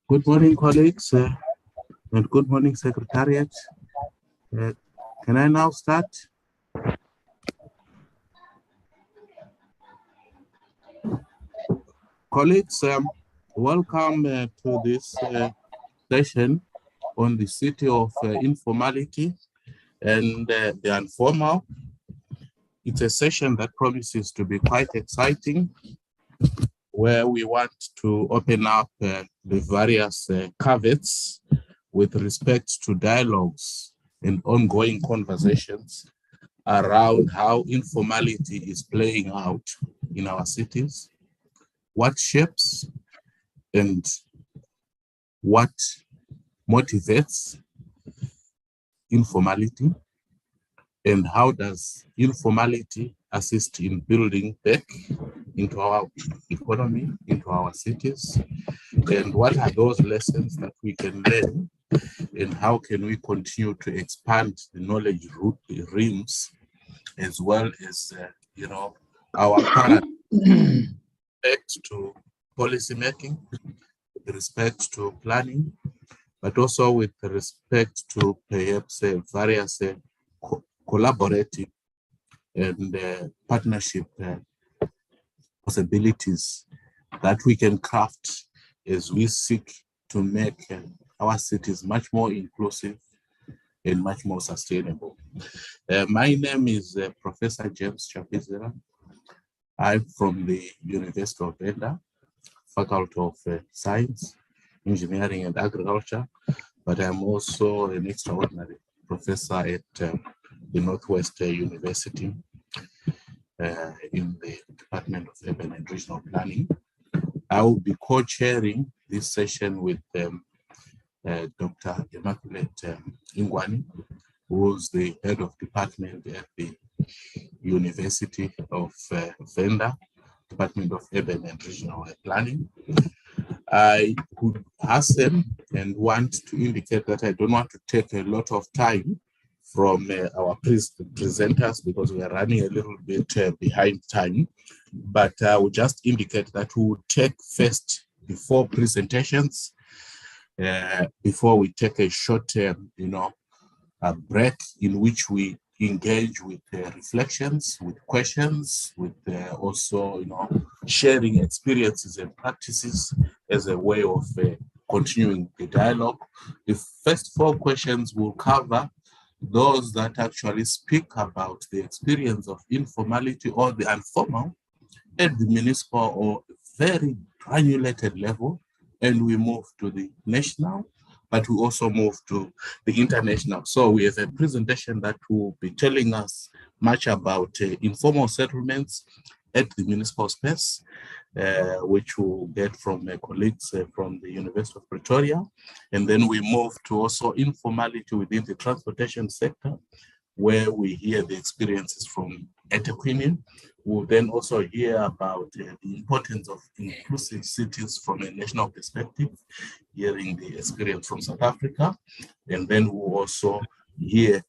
Good morning, colleagues, and good morning, Secretariat. Can I now start? Colleagues, welcome to this session on the city of informality and the informal. It's a session that promises to be quite exciting, where we want to open up the various caveats with respect to dialogues and ongoing conversations around how informality is playing out in our cities, what shapes and what motivates informality, and how does informality assist in building back into our economy, into our cities, and what are those lessons that we can learn, and how can we continue to expand the knowledge realms, as well as our respect to policy making, with respect to planning, but also with respect to perhaps various collaborative and partnership possibilities that we can craft as we seek to make our cities much more inclusive and much more sustainable. My name is Professor James Chapizera. I'm from the University of Venda, Faculty of Science, Engineering and Agriculture, but I'm also an extraordinary professor at the Northwest University in the Department of Urban and Regional Planning. I will be co-chairing this session with Dr. Immaculate Ingwani, who is the head of department at the University of Venda, Department of Urban and Regional Planning. I would hasten and want to indicate that I don't want to take a lot of time from our presenters because we are running a little bit behind time, but I will just indicate that we will take first the 4 presentations before we take a short a break in which we engage with reflections, with questions, with also sharing experiences and practices as a way of continuing the dialogue. The first 4 questions will cover those that actually speak about the experience of informality or the informal at the municipal or very granulated level, and we move to the national, but we also move to the international. So we have a presentation that will be telling us much about informal settlements at the municipal space, which we'll get from colleagues from the University of Pretoria. And then we move to also informality within the transportation sector, where we hear the experiences from eThekwini. We'll then also hear about the importance of inclusive cities from a national perspective, hearing the experience from South Africa. And then we'll also hear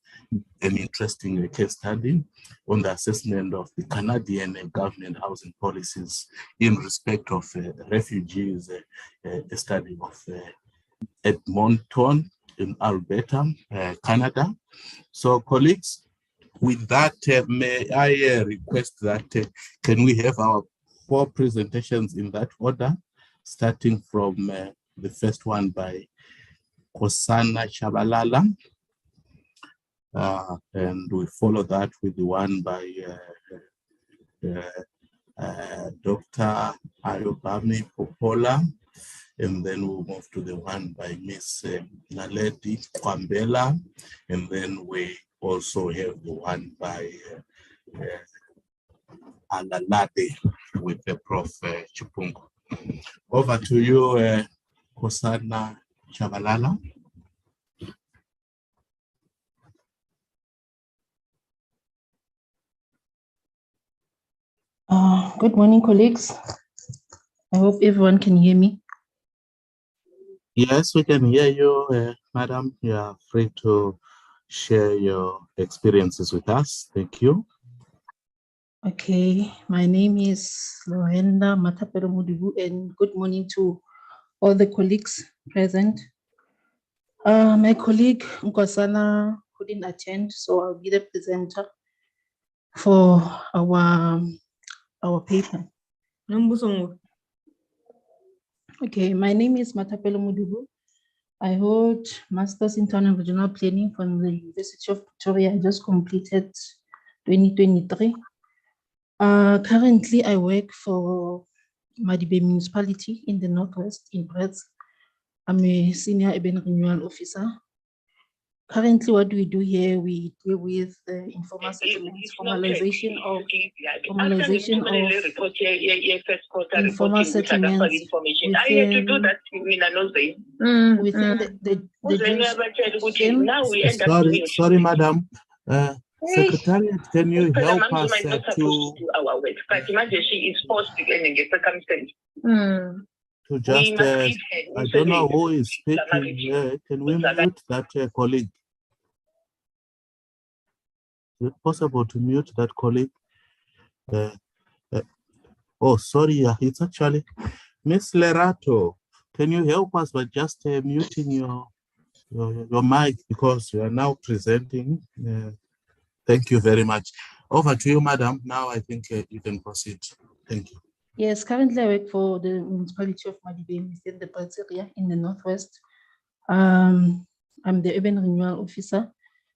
an interesting case study on the assessment of the Canadian government housing policies in respect of refugees, a study of Edmonton in Alberta, Canada. So colleagues, with that, may I request that can we have our 4 presentations in that order, starting from the first one by Kosana Chabalala, and we follow that with the one by Dr. Ayobami Popola, and then we'll move to the one by Miss Naledi Kwambela, and then we also have the one by Alalade with the Prof. Chipungo. Over to you, Kosana Chabalala. Good morning, colleagues. I hope everyone can hear me. Yes, we can hear you, Madam. You are free to share your experiences with us. Thank you. Okay, my name is Lohenda Matapelo Mudibu, and good morning to all the colleagues present. My colleague Nkosana couldn't attend, so I'll be the presenter for our paper. Okay, my name is Matapelo Mudibu. I hold Masters in Town and Regional Planning from the University of Pretoria. I just completed 2023. Currently, I work for Madibe Municipality in the Northwest in Brits. I'm a senior urban renewal officer. Currently, what we do here, we deal with the informal settlements, formalization of informal settlements within the jurisdiction. Sorry, Madam. Secretariat, can you help us to just, I don't know who is speaking here. Can we mute that colleague? Is it possible to mute that colleague? Oh, sorry, it's actually Miss Lerato. Can you help us by just muting your mic, because you are now presenting? Thank you very much. Over to you, Madam. Now I think you can proceed. Thank you. Yes, currently I work for the municipality of Madibe within the Brits area in the Northwest. I'm the urban renewal officer.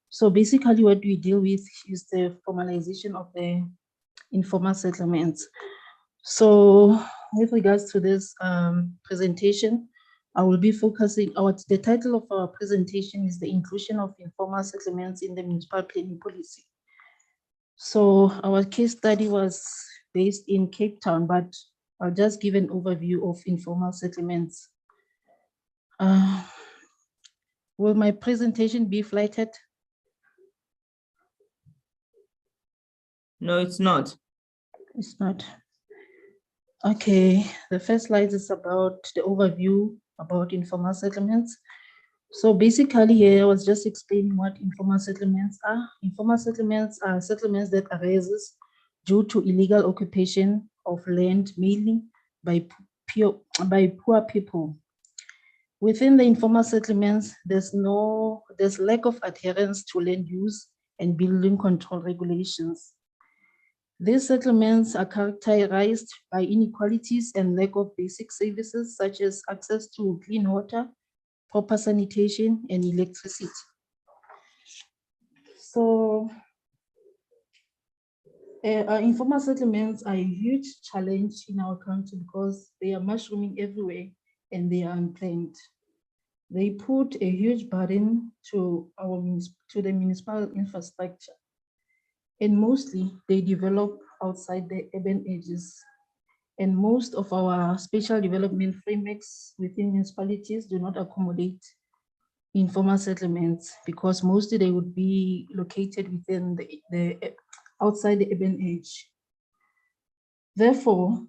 So basically what we deal with is the formalization of the informal settlements. So with regards to this presentation, I will be focusing, the title of our presentation is the inclusion of informal settlements in the municipal planning policy. So our case study was based in Cape Town, but I'll just give an overview of informal settlements. Will my presentation be flighted? No, it's not. It's not. Okay, the first slide is about the overview about informal settlements. So basically here I was just explaining what informal settlements are. Informal settlements are settlements that arises due to illegal occupation of land, mainly by poor people. Within the informal settlements, there's lack of adherence to land use and building control regulations. These settlements are characterized by inequalities and lack of basic services such as access to clean water, proper sanitation, and electricity. So informal settlements are a huge challenge in our country because they are mushrooming everywhere and they are unplanned. They put a huge burden to the municipal infrastructure, and mostly they develop outside the urban edges. And most of our special development frameworks within municipalities do not accommodate informal settlements because mostly they would be located within the outside the urban edge. Therefore,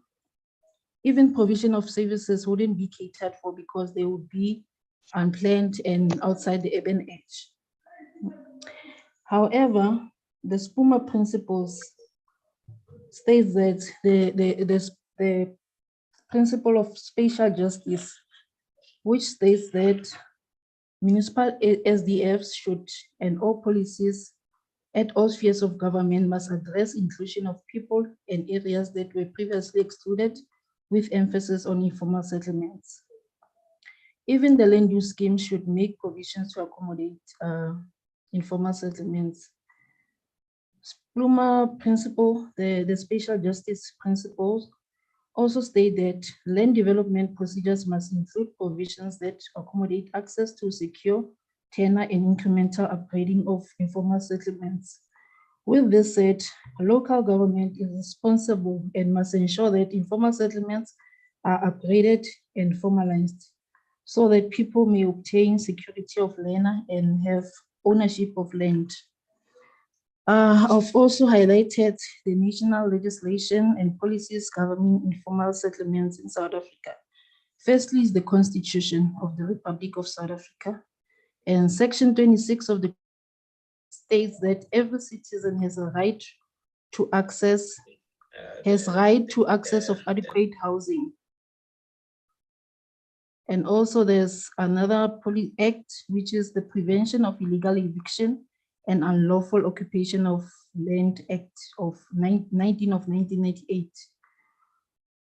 even provision of services wouldn't be catered for because they would be unplanned and outside the urban edge. However, the SPUMA principles states that the principle of spatial justice, which states that municipal SDFs should and all policies at all spheres of government must address inclusion of people and areas that were previously excluded, with emphasis on informal settlements. Even the land use scheme should make provisions to accommodate informal settlements. SPLUMA principle, the spatial justice principles, also state that land development procedures must include provisions that accommodate access to secure, tenure, and incremental upgrading of informal settlements. With this said, local government is responsible and must ensure that informal settlements are upgraded and formalized so that people may obtain security of land and have ownership of land. I've also highlighted the national legislation and policies governing informal settlements in South Africa. Firstly is the Constitution of the Republic of South Africa, and Section 26 of the states that every citizen has a right to access of adequate housing. And also there's another act, which is the Prevention of Illegal Eviction and Unlawful Occupation of Land Act of 1998,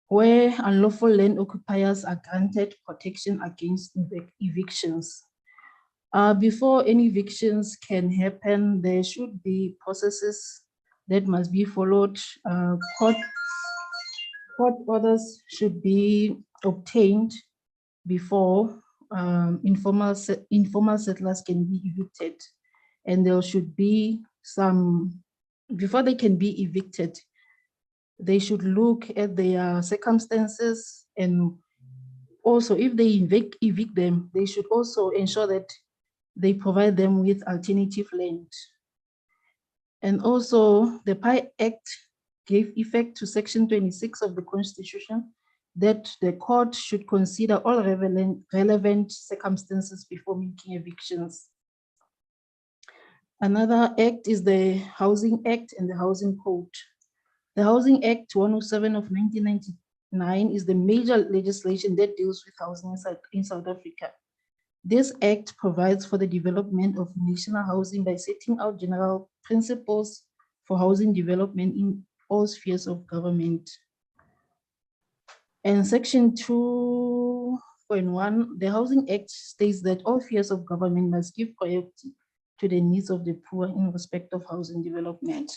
where unlawful land occupiers are granted protection against evictions. Before any evictions can happen, there should be processes that must be followed. Court orders should be obtained before informal settlers can be evicted. And there should be before they can be evicted, they should look at their circumstances, and also if they evict them, they should also ensure that they provide them with alternative land. And also the PI Act gave effect to Section 26 of the Constitution that the court should consider all relevant circumstances before making evictions. Another act is the Housing Act and the Housing Code. The Housing Act 107 of 1999 is the major legislation that deals with housing in South Africa. This act provides for the development of national housing by setting out general principles for housing development in all spheres of government. And Section 2.1, the Housing Act states that all spheres of government must give priority to the needs of the poor in respect of housing development.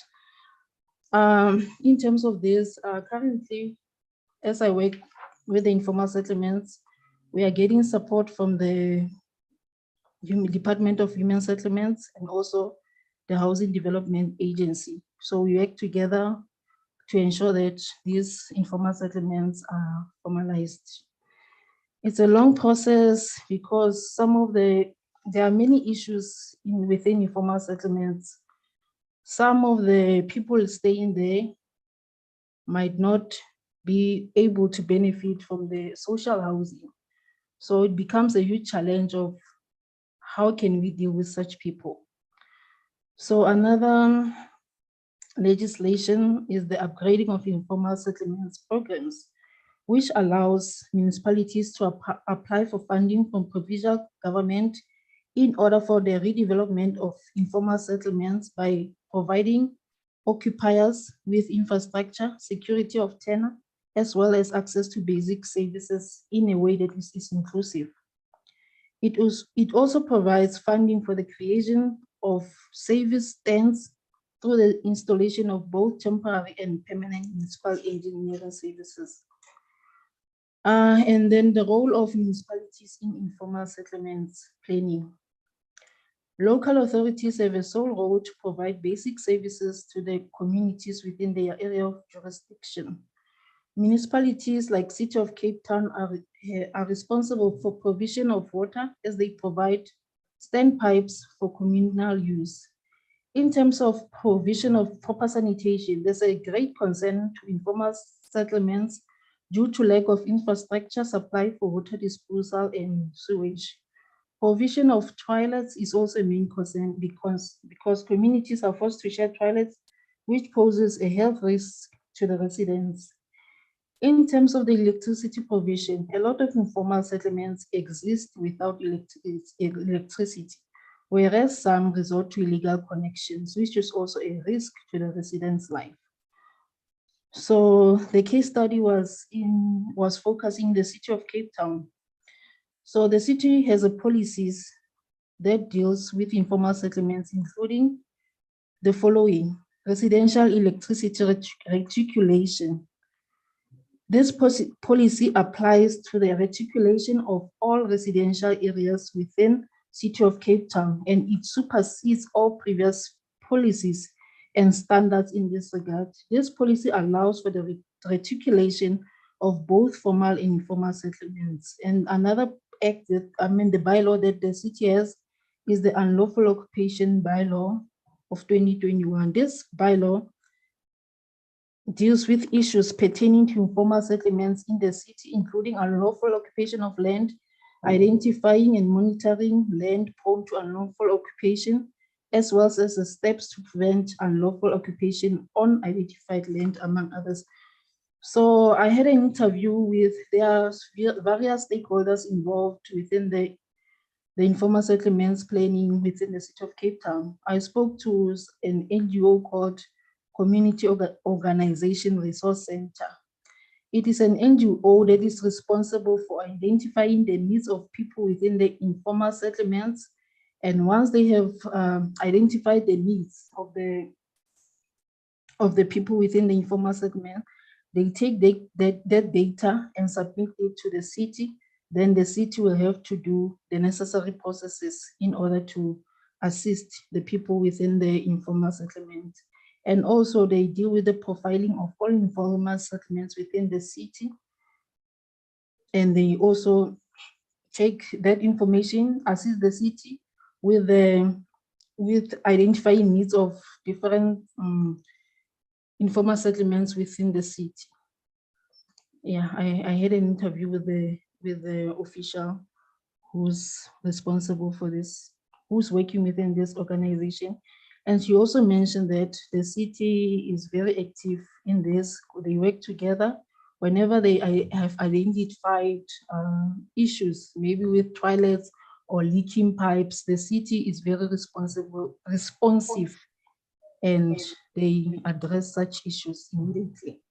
In terms of this, currently, as I work with the informal settlements, we are getting support from the Department of Human Settlements and also the Housing Development Agency. So we work together to ensure that these informal settlements are formalized. It's a long process because there are many issues within informal settlements. Some of the people staying there might not be able to benefit from the social housing. So it becomes a huge challenge of how can we deal with such people. So another legislation is the upgrading of informal settlements programs, which allows municipalities to apply for funding from provincial government in order for the redevelopment of informal settlements by providing occupiers with infrastructure, security of tenure, as well as access to basic services in a way that is inclusive. It also provides funding for the creation of service stands through the installation of both temporary and permanent municipal engineering services. And then the role of municipalities in informal settlements planning. Local authorities have a sole role to provide basic services to the communities within their area of jurisdiction. Municipalities like City of Cape Town are responsible for provision of water as they provide standpipes for communal use. In terms of provision of proper sanitation, there's a great concern to informal settlements due to lack of infrastructure supply for water disposal and sewage. Provision of toilets is also a main concern because communities are forced to share toilets, which poses a health risk to the residents. In terms of the electricity provision, a lot of informal settlements exist without electricity, whereas some resort to illegal connections, which is also a risk to the residents' life. So the case study was focusing the city of Cape Town. So the city has a policies that deals with informal settlements, including the following: residential electricity reticulation. This policy applies to the reticulation of all residential areas within City of Cape Town, and it supersedes all previous policies and standards in this regard. This policy allows for the reticulation of both formal and informal settlements. And another act that, the bylaw that the city has is the Unlawful Occupation Bylaw of 2021. This bylaw deals with issues pertaining to informal settlements in the city, including unlawful occupation of land, identifying and monitoring land prone to unlawful occupation, as well as the steps to prevent unlawful occupation on identified land, among others. So I had an interview with various stakeholders involved within the informal settlements planning within the city of Cape Town. I spoke to an NGO called Community Organization Resource Center. It is an NGO that is responsible for identifying the needs of people within the informal settlements. And once they have identified the needs of the people within the informal settlement, they take that data and submit it to the city. Then the city will have to do the necessary processes in order to assist the people within the informal settlement. And also they deal with the profiling of all informal settlements within the city. And they also take that information, assist the city with identifying needs of different informal settlements within the city. Yeah, I had an interview with the official who's responsible for this, who's working within this organization. And she also mentioned that the city is very active in this. They work together whenever they have identified issues, maybe with toilets or leaking pipes. The city is very responsive, and they address such issues immediately.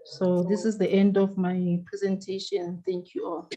So this is the end of my presentation. Thank you all.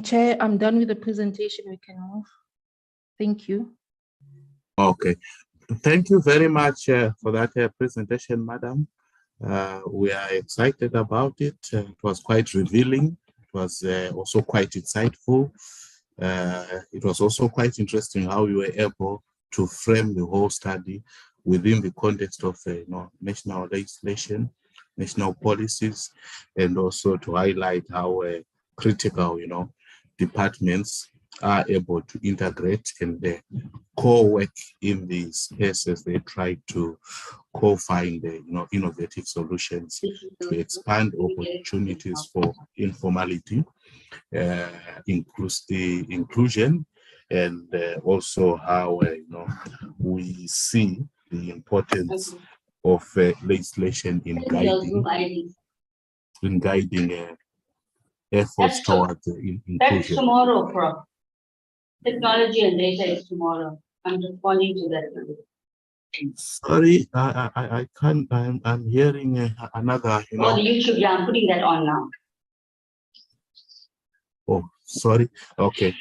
Chair, I'm done with the presentation. We can move. Thank you. Okay. Thank you very much for that presentation, madam. We are excited about it. It was quite revealing. It was also quite insightful. It was also quite interesting how you were able to frame the whole study within the context of national legislation, national policies, and also to highlight how critical departments are able to integrate and co-work in these spaces. They try to co-find innovative solutions to expand opportunities for informality, inclusion, and also how we see the importance of legislation in guiding efforts towards inclusion. That's tomorrow, Prof. Technology and data is tomorrow. I'm responding to that. Sorry, I can't. I'm hearing another. Oh, the YouTube. Yeah, I'm putting that on now. Oh, Sorry. Okay.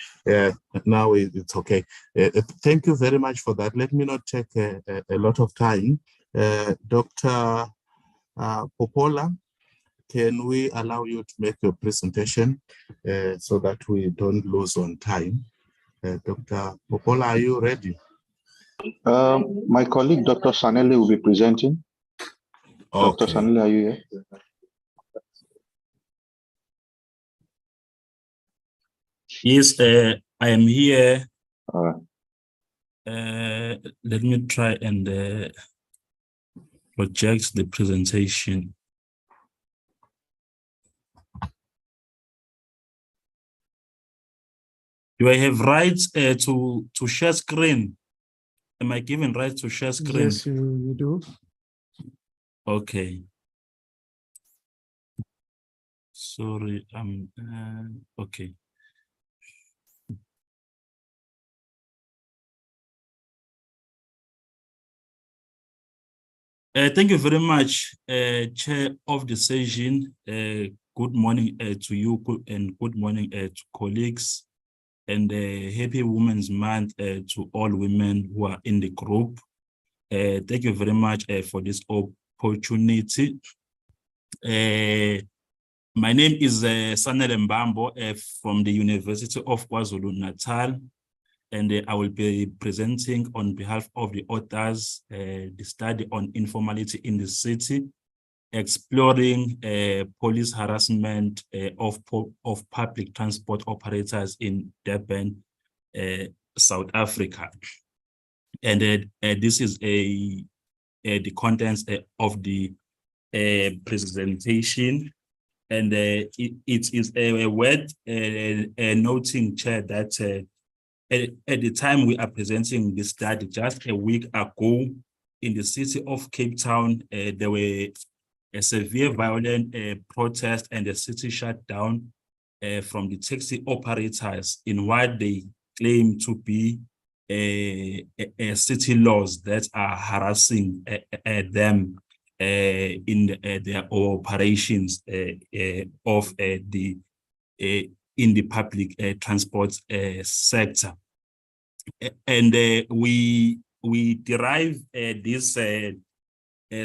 Now it's okay. Thank you very much for that. Let me not take a lot of time. Dr. Popola, can we allow you to make your presentation so that we don't lose on time? Dr. Popola, are you ready? My colleague, Dr. Sanele, will be presenting. Okay. Dr. Sanele, are you here? Yes, I am here. All right. Let me try and project the presentation. Do I have rights to share screen? Am I given rights to share screen? Yes, you do. Okay. Sorry, okay. Thank you very much, Chair of the session. Good morning to you and good morning to colleagues, and happy Women's Month to all women who are in the group. Thank you very much for this opportunity. My name is Sanele Mbambo from the University of KwaZulu-Natal, and I will be presenting on behalf of the authors the study on informality in the city, exploring police harassment of public transport operators in Durban, South Africa. And this is the contents of the presentation. And it is a word noting, Chair, that at the time we are presenting this study, just a week ago, in the city of Cape Town, there were a severe violent protest and the city shut down from the taxi operators in what they claim to be city laws that are harassing them in their operations of the in the public transport sector. And we derive this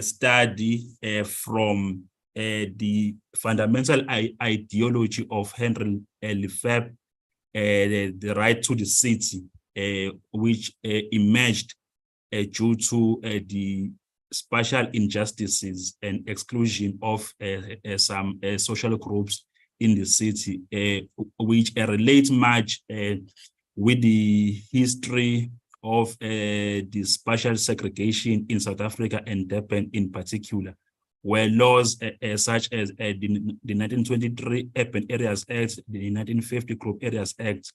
study from the fundamental ideology of Henry Lefebvre, the right to the city, which emerged due to the spatial injustices and exclusion of some social groups in the city, which relate much with the history of the spatial segregation in South Africa and Durban in particular, where laws such as the 1923 Urban Areas Act, the 1950 Group Areas Act,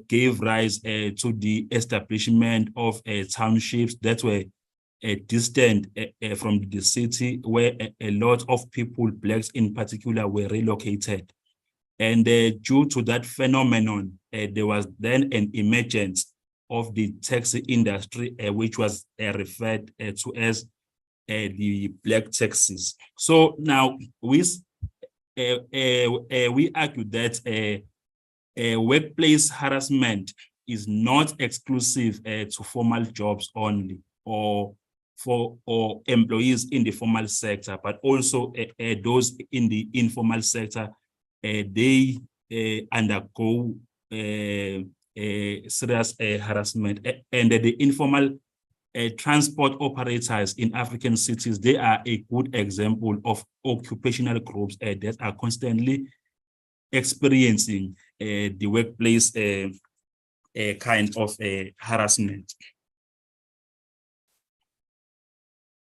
gave rise to the establishment of townships that were distant from the city, where a lot of people, blacks in particular, were relocated. And due to that phenomenon, there was then an emergence of the taxi industry, which was referred to as the black taxis. So now we argue that workplace harassment is not exclusive to formal jobs only, or employees in the formal sector, but also those in the informal sector. They undergo serious harassment, and the informal transport operators in African cities, they are a good example of occupational groups that are constantly experiencing the workplace kind of harassment.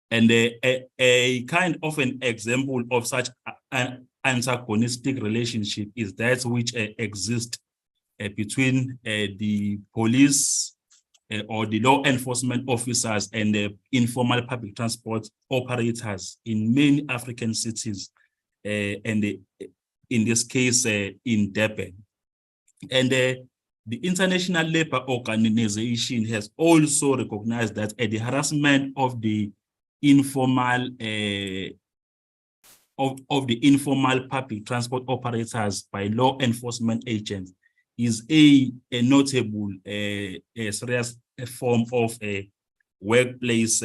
And a kind of an example of such an antagonistic relationship is that which exists between the police or the law enforcement officers and the informal public transport operators in many African cities, and in this case, in Durban. And the International Labour Organization has also recognized that the harassment of the informal of the informal public transport operators by law enforcement agents is a notable, a serious form of a workplace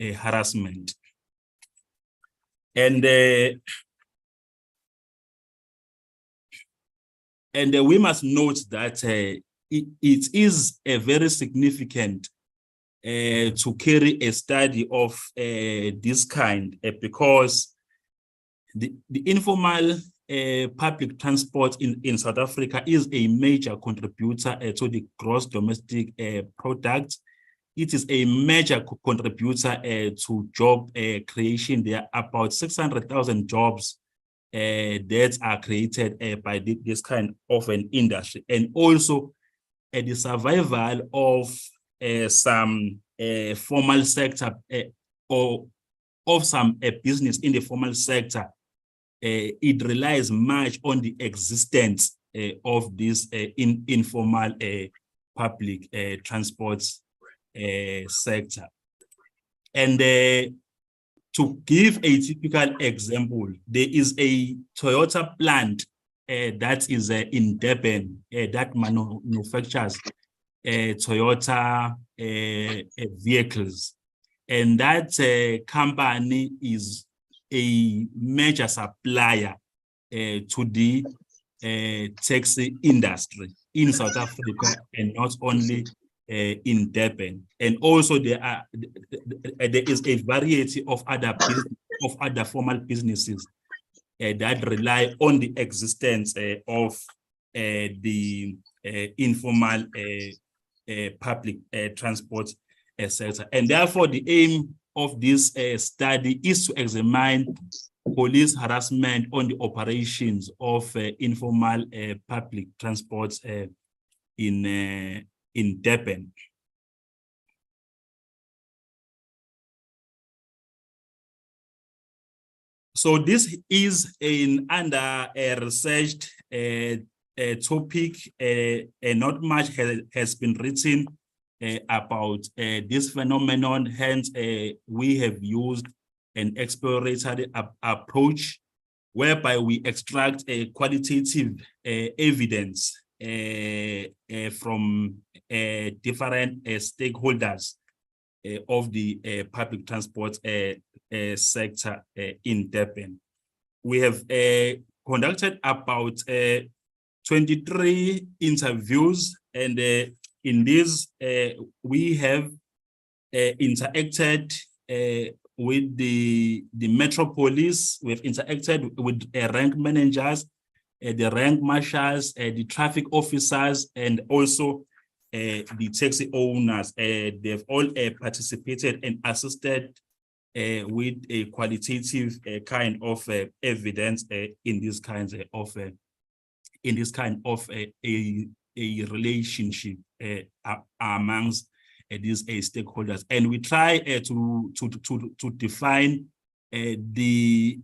harassment. And we must note that it is a very significant to carry a study of this kind because the informal public transport in South Africa is a major contributor to the gross domestic product. It is a major contributor to job creation. There are about 600,000 jobs that are created by this kind of an industry, and also the survival of some formal sector or of some business in the formal sector. It relies much on the existence of this informal public transport sector. And to give a typical example, there is a Toyota plant that is in Durban that manufactures Toyota vehicles. And that company is a major supplier to the taxi industry in South Africa, and not only in Durban. And also there is a variety of other formal businesses that rely on the existence of the informal public transport sector. And therefore, the aim of this study is to examine police harassment on the operations of informal public transport in Durban. So this is under a researched topic. Not much has been written about this phenomenon. Hence, we have used an exploratory approach whereby we extract a qualitative evidence from different stakeholders of the public transport sector in Durban. We have conducted about 23 interviews, and in this we have interacted with the metropolis. We've interacted with rank managers, the rank marshals, the traffic officers, and also the taxi owners. They've all participated and assisted with a qualitative kind of evidence in this kind of a relationship amongst these stakeholders. And we try to define the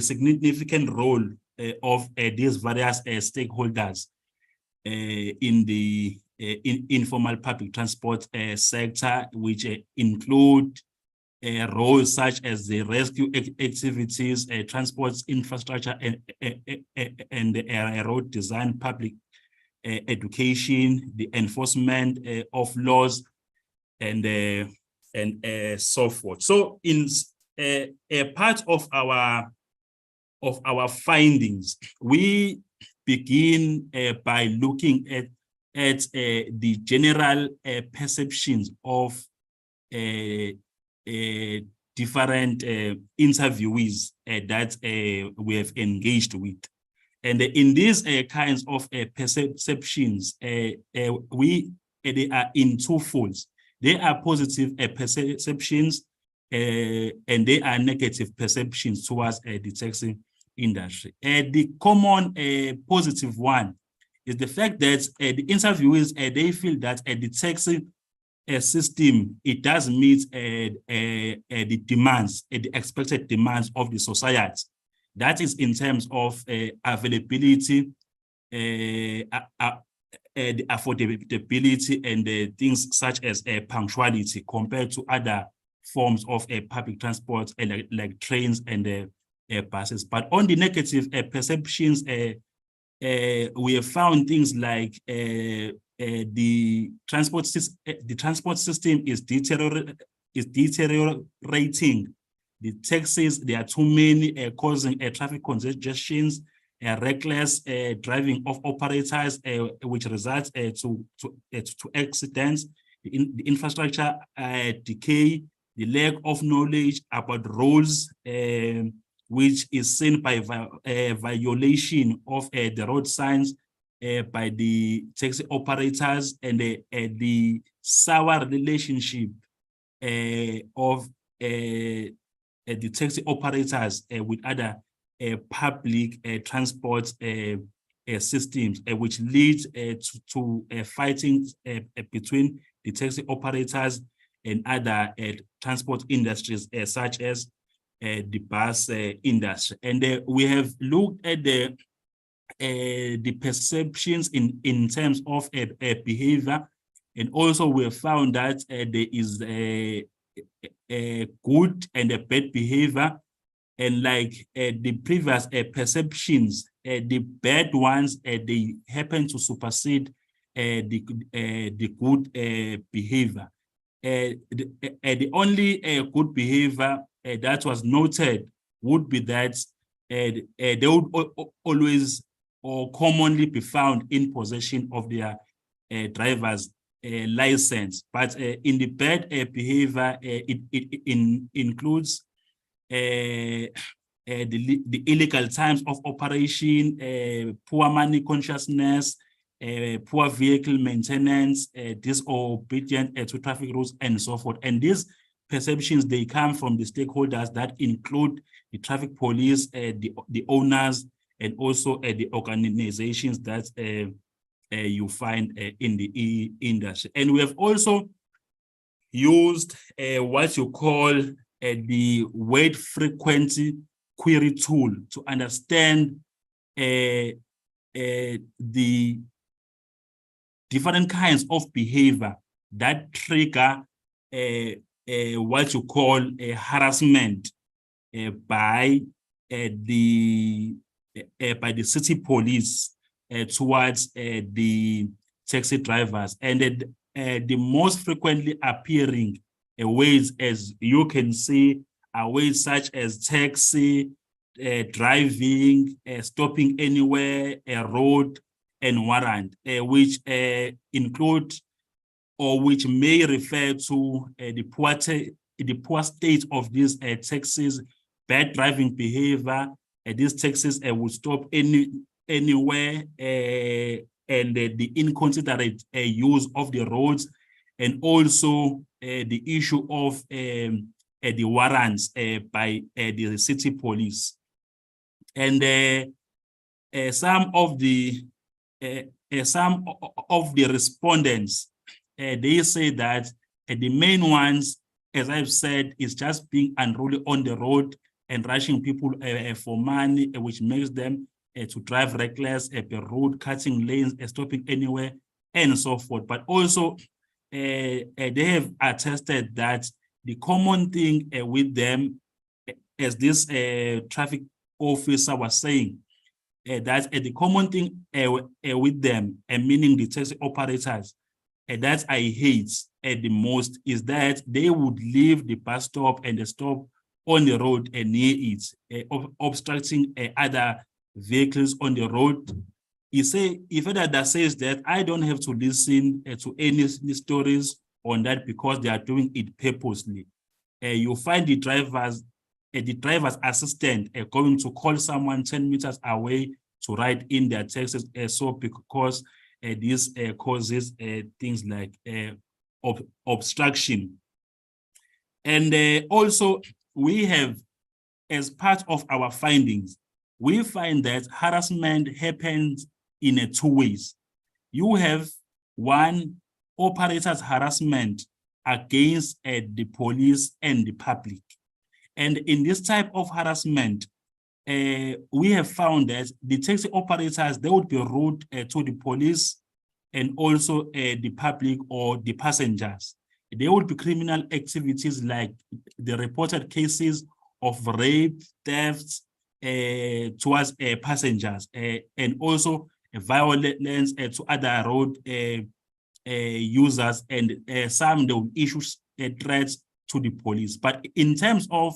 significant role of these various stakeholders in the informal public transport sector, which include roles such as the rescue activities, transport infrastructure, and road design, public education, the enforcement of laws, and so forth. So, in a part of our findings, we begin by looking at the general perceptions of different interviewees that we have engaged with. And in these kinds of perceptions, they are in two folds. They are positive perceptions and they are negative perceptions towards the taxi industry. The common positive one is the fact that the interviewees, they feel that the taxi system, it does meet the demands, the expected demands of the society. That is in terms of availability, the affordability, and things such as punctuality compared to other forms of public transport and like trains and buses. But on the negative perceptions, we have found things like the transport system is deteriorating. The taxis, there are too many, causing traffic congestions, reckless driving of operators, which results to accidents. The infrastructure decay, the lack of knowledge about rules, which is seen by violation of the road signs by the taxi operators, and the sour relationship of the taxi operators with other public transport systems, which leads to fighting between the taxi operators and other transport industries, such as the bus industry. And we have looked at the perceptions in terms of behavior, and also we have found that there is a good and a bad behavior. And like the previous perceptions, the bad ones, they happen to supersede the good behavior. The only good behavior that was noted would be that they would always or commonly be found in possession of their driver's license. But in the bad behavior, it includes the illegal times of operation, poor money consciousness, poor vehicle maintenance, disobedience to traffic rules, and so forth. And these perceptions, they come from the stakeholders that include the traffic police, the owners, and also the organizations that you find in the industry. And we have also used what you call the word frequency query tool to understand the different kinds of behavior that trigger what you call a harassment by the city police towards the taxi drivers. And the most frequently appearing ways, as you can see, are ways such as taxi, driving, stopping anywhere, a road, and warrant, which include or which may refer to the poor state of these taxis, bad driving behavior. These taxis will stop anywhere, and the inconsiderate use of the roads, and also the issue of the warrants by the city police. And some of the respondents, they say that the main ones, as I've said, is just being unruly on the road and rushing people for money, which makes them to drive reckless, per road, cutting lanes, stopping anywhere, and so forth. But also, they have attested that the common thing with them, as this traffic officer was saying, that the common thing with them, meaning the taxi operators, that I hate the most, is that they would leave the bus stop and the stop on the road and near it, obstructing other vehicles on the road. If that says that, I don't have to listen to any stories on that, because they are doing it purposely. You find the driver's assistant going to call someone 10 meters away to ride in their taxis, so because this causes things like obstruction. And also, we have, as part of our findings, we find that harassment happens in two ways. You have one, operators' harassment against the police and the public. And in this type of harassment, we have found that the taxi operators, they would be rude to the police and also the public or the passengers. there will be criminal activities like the reported cases of rape, thefts towards passengers, and also violence to other road users, and some they will issue threats to the police. But in terms of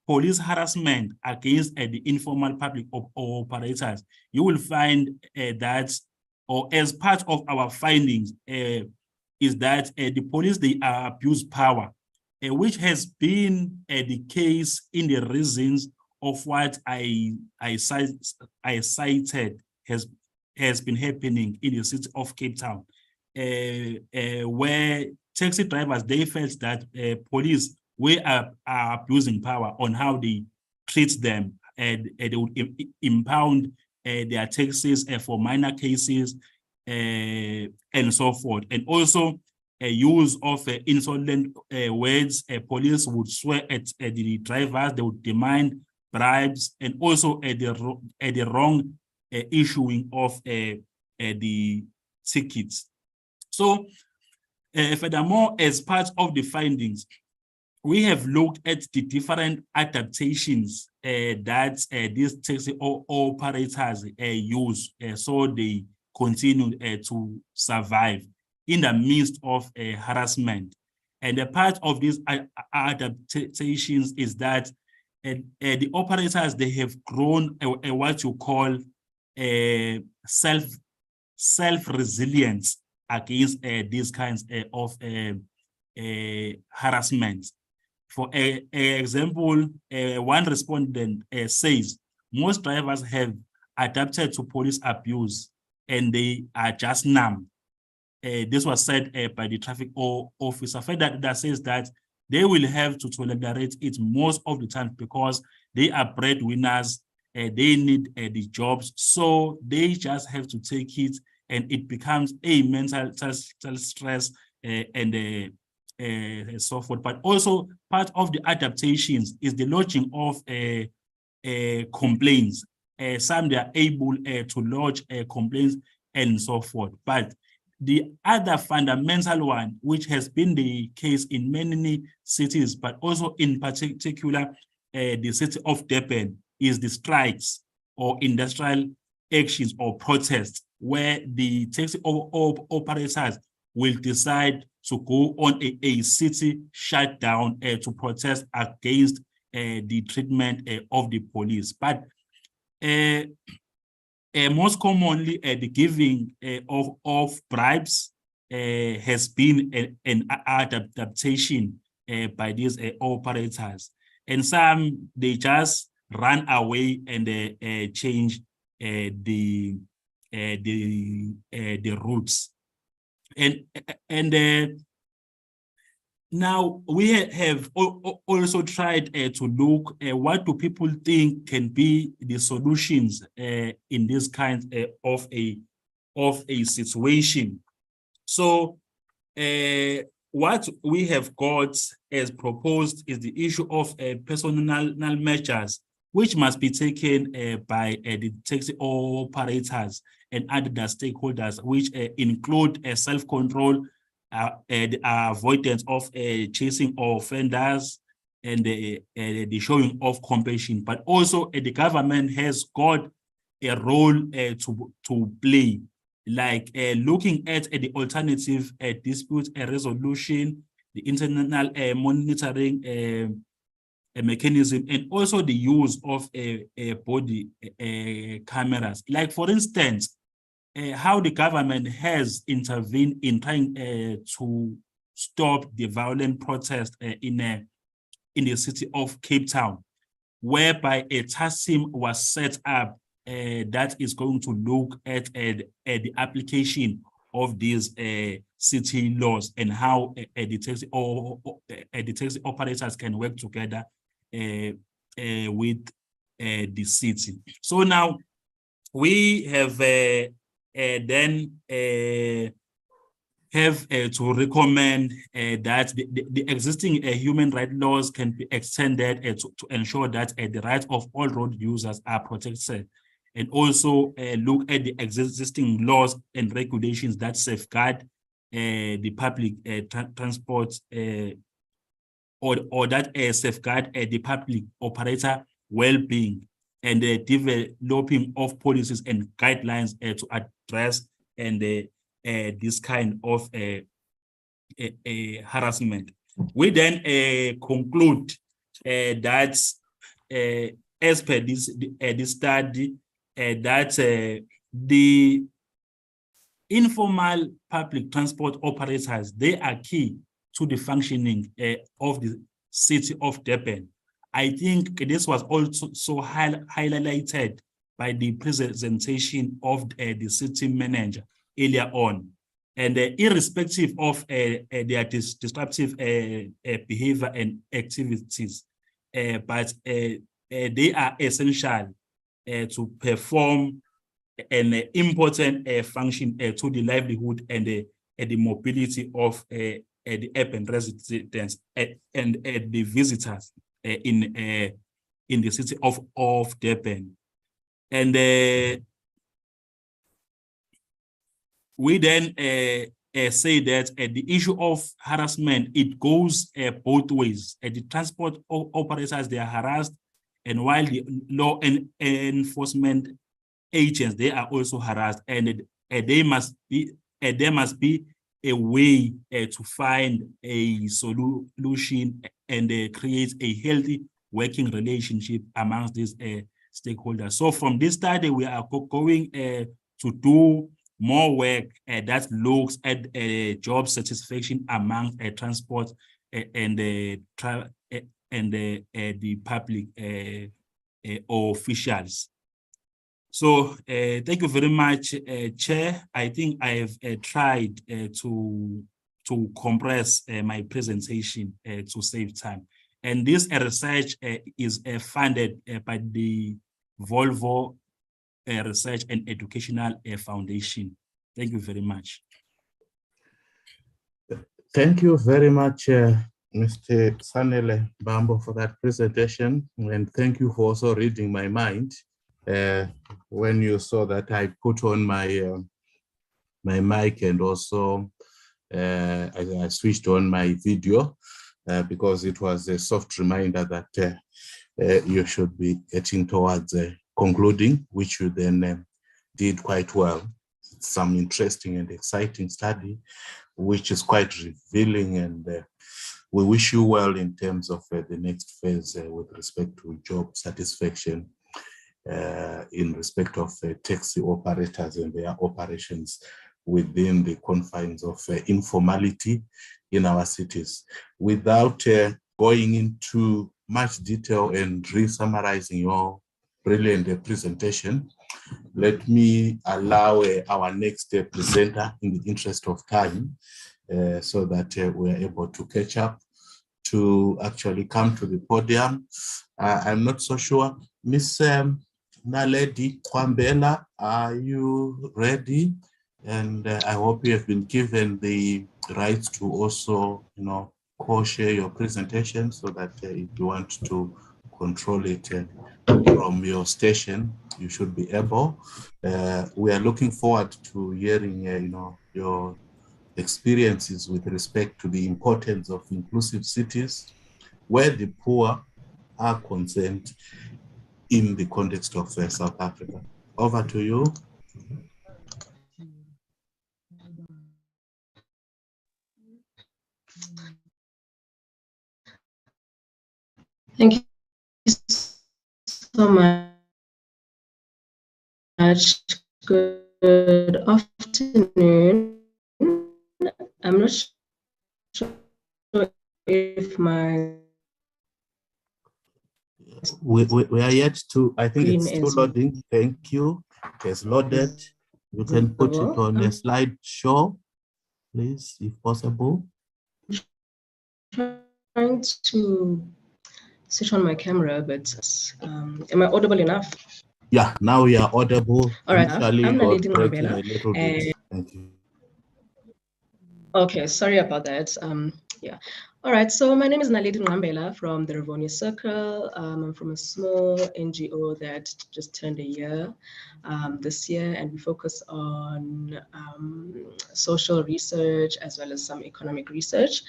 police harassment against the informal public operators, you will find that, or as part of our findings, is that the police, they abuse power, which has been the case in the reasons of what I cited has been happening in the city of Cape Town, where taxi drivers, they felt that police are abusing power on how they treat them, and they would impound their taxes for minor cases and so forth. And also use of insolent words. Police would swear at the drivers, they would demand bribes, and also the wrong issuing of the tickets. So furthermore, as part of the findings, we have looked at the different adaptations that these taxi operators use, so they continue to survive in the midst of harassment. And a part of these adaptations is that the operators, they have grown what you call self-resilience against these kinds of harassment. For example, one respondent says most drivers have adapted to police abuse and they are just numb. This was said by the traffic officer. That says that they will have to tolerate it most of the time because they are breadwinners, they need the jobs, so they just have to take it, and it becomes a mental stress and so forth. But also part of the adaptations is the lodging of complaints. Some they are able to lodge complaints and so forth. But the other fundamental one, which has been the case in many cities, but also in particular the city of Durban, is the strikes or industrial actions or protests, where the taxi operators will decide to go on a city shutdown to protest against the treatment of the police. But most commonly, the giving of bribes has been an adaptation by these operators. And some, they just run away and change the routes. And now we have also tried to look at what do people think can be the solutions in this kind of a situation. So what we have got as proposed is the issue of personal measures, which must be taken by the taxi operators and other stakeholders, which include self-control, the avoidance of chasing offenders, and the showing of compassion. But also the government has got a role to play, like looking at the alternative dispute resolution, the internal monitoring mechanism, and also the use of body cameras. Like, for instance, how the government has intervened in trying to stop the violent protest in the city of Cape Town, whereby a task team was set up that is going to look at the application of these city laws and how the taxi operators can work together with the city. So now we have then have to recommend that the existing human rights laws can be extended to ensure that the rights of all road users are protected, and also look at the existing laws and regulations that safeguard the public transport or that safeguard the public operator well-being and developing of policies and guidelines to address and this kind of harassment. We then conclude that as per this study that the informal public transport operators, they are key to the functioning of the city of Durban. I think this was also highlighted by the presentation of the city manager earlier on. And irrespective of their disruptive behavior and activities, but they are essential to perform an important function to the livelihood and the mobility of the urban residents and the visitors in the city of Durban. And we then say that the issue of harassment, it goes both ways. The transport operators, they are harassed, and while the law and enforcement agents, they are also harassed, and there must be a way to find a solution and create a healthy working relationship amongst these stakeholders. So from this study, we are going to do more work that looks at job satisfaction among transport and the public officials. So thank you very much, Chair. I think I have tried to compress my presentation to save time. And this research is funded by the Volvo Research and Educational Foundation. Thank you very much. Thank you very much, Mr. Sanele Bambo, for that presentation. And thank you for also reading my mind. When you saw that I put on my my mic and also I switched on my video because it was a soft reminder that you should be getting towards concluding, which you then did quite well. It's some interesting and exciting study, which is quite revealing, and we wish you well in terms of the next phase with respect to job satisfaction in respect of taxi operators and their operations within the confines of informality in our cities. Without going into much detail and re-summarizing your brilliant presentation, let me allow our next presenter, in the interest of time, so that we're able to catch up, to actually come to the podium. I'm not so sure. Miss Naledi Kwambela, are you ready? And I hope you have been given the rights to also, co-share your presentation, so that if you want to control it from your station, you should be able. We are looking forward to hearing, your experiences with respect to the importance of inclusive cities, where the poor are concerned in the context of South Africa. Over to you. Thank you so much. Good afternoon. I'm not sure if my... We are yet to, I think it's Green still is- loading. Thank you. It's loaded. You can put it on a slideshow, please, if possible. Trying to switch on my camera, but am I audible enough? Yeah, now we are audible. All right, Initially I'm got Naledi breaking Ngwambela, a little bit. Thank you. Okay, sorry about that. Yeah. All right, so my name is Naledi Ngwambela from the Rivonia Circle. I'm from a small NGO that just turned a year this year, and we focus on social research, as well as some economic research.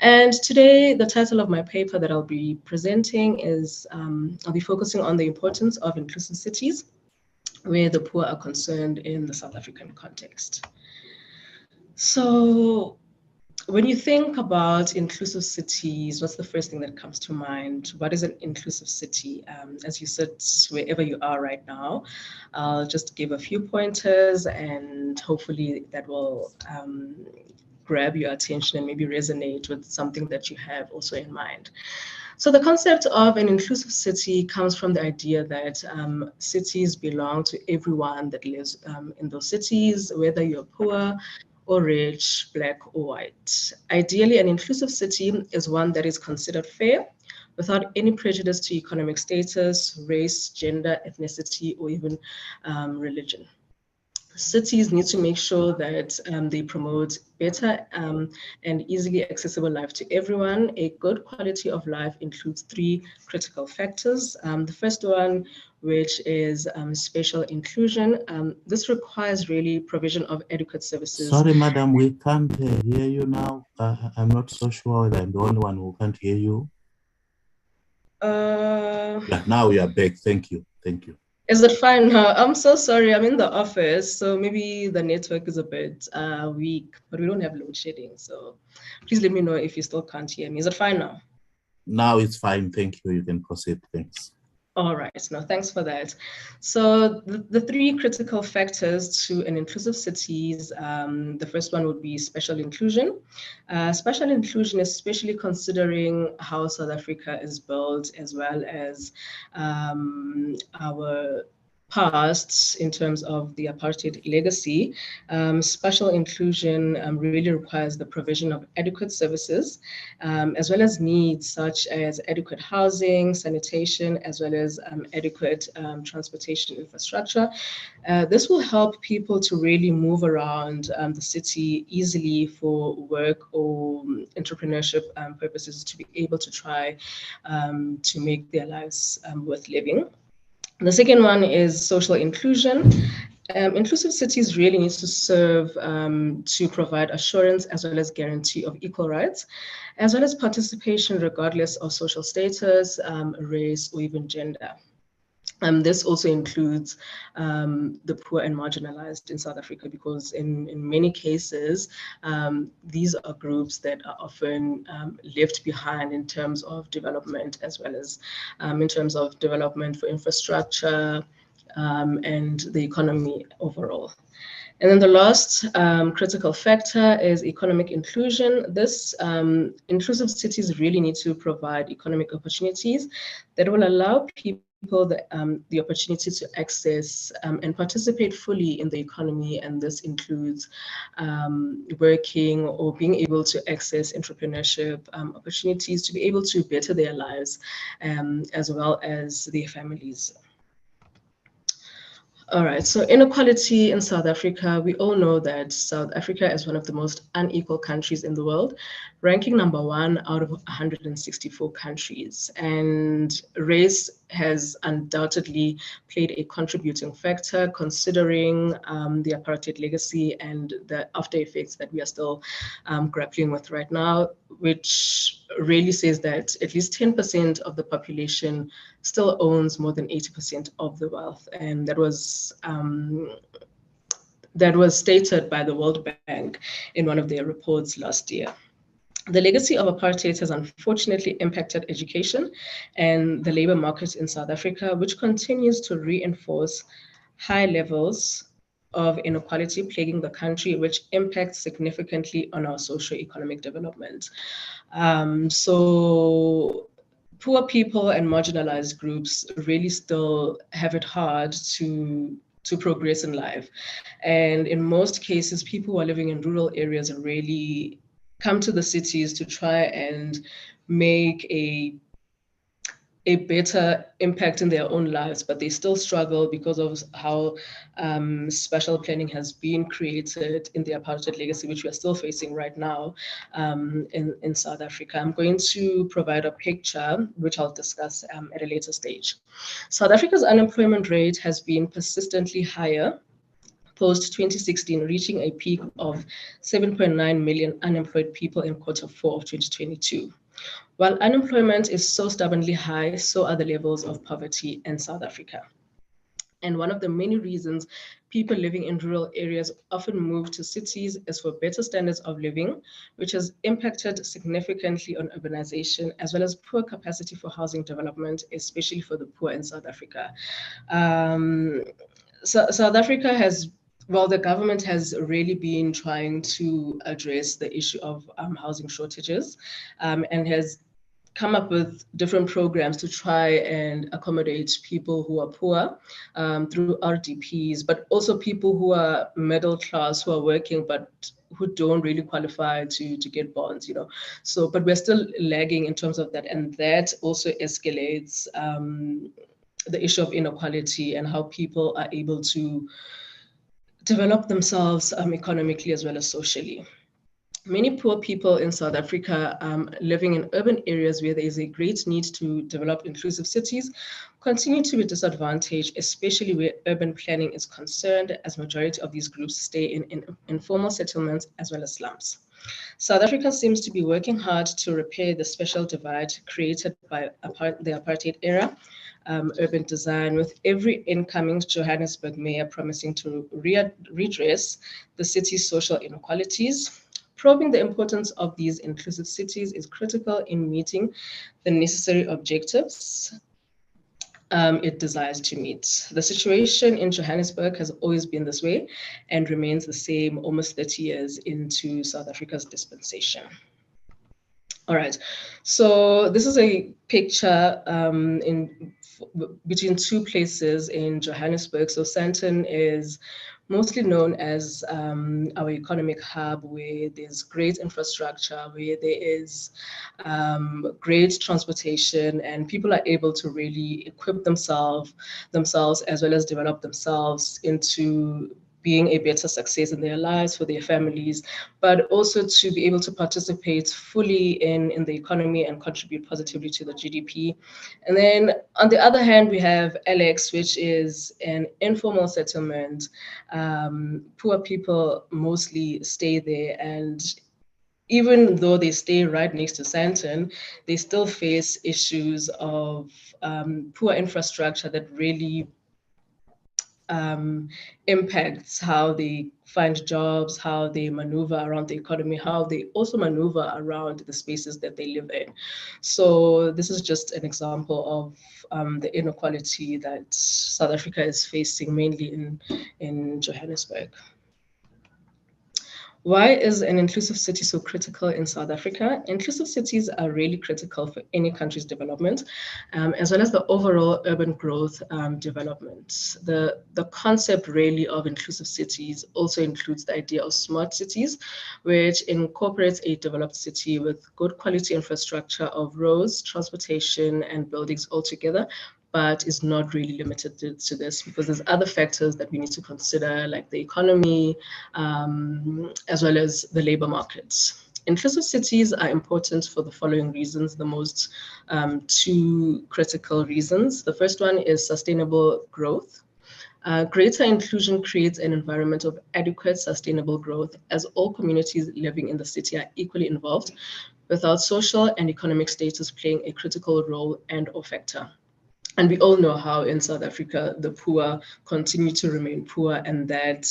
And today, the title of my paper that I'll be presenting is, I'll be focusing on the importance of inclusive cities where the poor are concerned in the South African context. So when you think about inclusive cities, what's the first thing that comes to mind? What is an inclusive city? As you sit wherever you are right now, I'll just give a few pointers and hopefully that will grab your attention and maybe resonate with something that you have also in mind. So the concept of an inclusive city comes from the idea that cities belong to everyone that lives in those cities, whether you're poor or rich, Black or white. Ideally, an inclusive city is one that is considered fair without any prejudice to economic status, race, gender, ethnicity, or even religion. Cities need to make sure that they promote better and easily accessible life to everyone. A good quality of life includes three critical factors. The first one, which is spatial inclusion. This requires really provision of adequate services. Sorry, madam, we can't hear you now. I'm not so sure that I'm the only one who can't hear you. Yeah, now we are back. Thank you. Thank you. Is it fine now? I'm so sorry. I'm in the office, so maybe the network is a bit weak, but we don't have load shedding. So please let me know if you still can't hear me. Is it fine now? Now it's fine. Thank you. You can proceed. Thanks. All right. No, thanks for that. So the three critical factors to an inclusive cities, the first one would be spatial inclusion. Spatial inclusion, especially considering how South Africa is built, as well as our past in terms of the apartheid legacy. Spatial inclusion really requires the provision of adequate services, as well as needs such as adequate housing, sanitation, as well as adequate transportation infrastructure. This will help people to really move around the city easily for work or entrepreneurship purposes, to be able to try to make their lives worth living. The second one is social inclusion. Inclusive cities really need to serve to provide assurance as well as guarantee of equal rights, as well as participation regardless of social status, race, or even gender. This also includes the poor and marginalized in South Africa, because in many cases, these are groups that are often left behind in terms of development, as well as in terms of development for infrastructure and the economy overall. And then the last critical factor is economic inclusion. This inclusive cities really need to provide economic opportunities that will allow people the opportunity to access and participate fully in the economy, and this includes working or being able to access entrepreneurship opportunities to be able to better their lives as well as their families. All right, so inequality in South Africa, we all know that South Africa is one of the most unequal countries in the world, ranking number 1 out of 164 countries. And race has undoubtedly played a contributing factor, considering the apartheid legacy and the after effects that we are still grappling with right now, which really says that at least 10% of the population still owns more than 80% of the wealth. And that was stated by the World Bank in one of their reports last year. The legacy of apartheid has unfortunately impacted education and the labor market in South Africa, which continues to reinforce high levels of inequality plaguing the country, which impacts significantly on our socio-economic development. So poor people and marginalized groups really still have it hard to progress in life. And in most cases, people who are living in rural areas really come to the cities to try and make a better impact in their own lives, but they still struggle because of how special planning has been created in the apartheid legacy, which we are still facing right now in South Africa. I'm going to provide a picture, which I'll discuss at a later stage. South Africa's unemployment rate has been persistently higher post-2016, reaching a peak of 7.9 million unemployed people in Q4 of 2022. While unemployment is so stubbornly high, so are the levels of poverty in South Africa. And one of the many reasons people living in rural areas often move to cities is for better standards of living, which has impacted significantly on urbanization, as well as poor capacity for housing development, especially for the poor in South Africa. So South Africa has, well, the government has really been trying to address the issue of housing shortages, and has come up with different programs to try and accommodate people who are poor through RDPs, but also people who are middle class, who are working, but who don't really qualify to get bonds, you know. So, but we're still lagging in terms of that. And that also escalates the issue of inequality and how people are able to develop themselves economically as well as socially. Many poor people in South Africa living in urban areas where there is a great need to develop inclusive cities continue to be disadvantaged, especially where urban planning is concerned, as majority of these groups stay in informal settlements as well as slums. South Africa seems to be working hard to repair the special divide created by the apartheid era urban design, with every incoming Johannesburg mayor promising to redress the city's social inequalities. Probing the importance of these inclusive cities is critical in meeting the necessary objectives it desires to meet. The situation in Johannesburg has always been this way and remains the same almost 30 years into South Africa's dispensation. All right, so this is a picture between two places in Johannesburg. So Sandton is mostly known as our economic hub, where there's great infrastructure, where there is great transportation, and people are able to really equip themselves as well as develop themselves into being a better success in their lives, for their families, but also to be able to participate fully in the economy and contribute positively to the GDP. And then on the other hand, we have Alex, which is an informal settlement. Poor people mostly stay there, and even though they stay right next to Sandton, they still face issues of poor infrastructure that really impacts how they find jobs, how they maneuver around the economy, how they also maneuver around the spaces that they live in. So this is just an example of the inequality that South Africa is facing, mainly in Johannesburg. Why is an inclusive city so critical in South Africa? Inclusive cities are really critical for any country's development, as well as the overall urban growth development. The concept really of inclusive cities also includes the idea of smart cities, which incorporates a developed city with good quality infrastructure of roads, transportation, and buildings all together, but is not really limited to this, because there's other factors that we need to consider, like the economy, as well as the labor markets. Inclusive cities are important for the following reasons, the most two critical reasons. The first one is sustainable growth. Greater inclusion creates an environment of adequate, sustainable growth, as all communities living in the city are equally involved, without social and economic status playing a critical role and/or factor. And we all know how in South Africa, the poor continue to remain poor, and that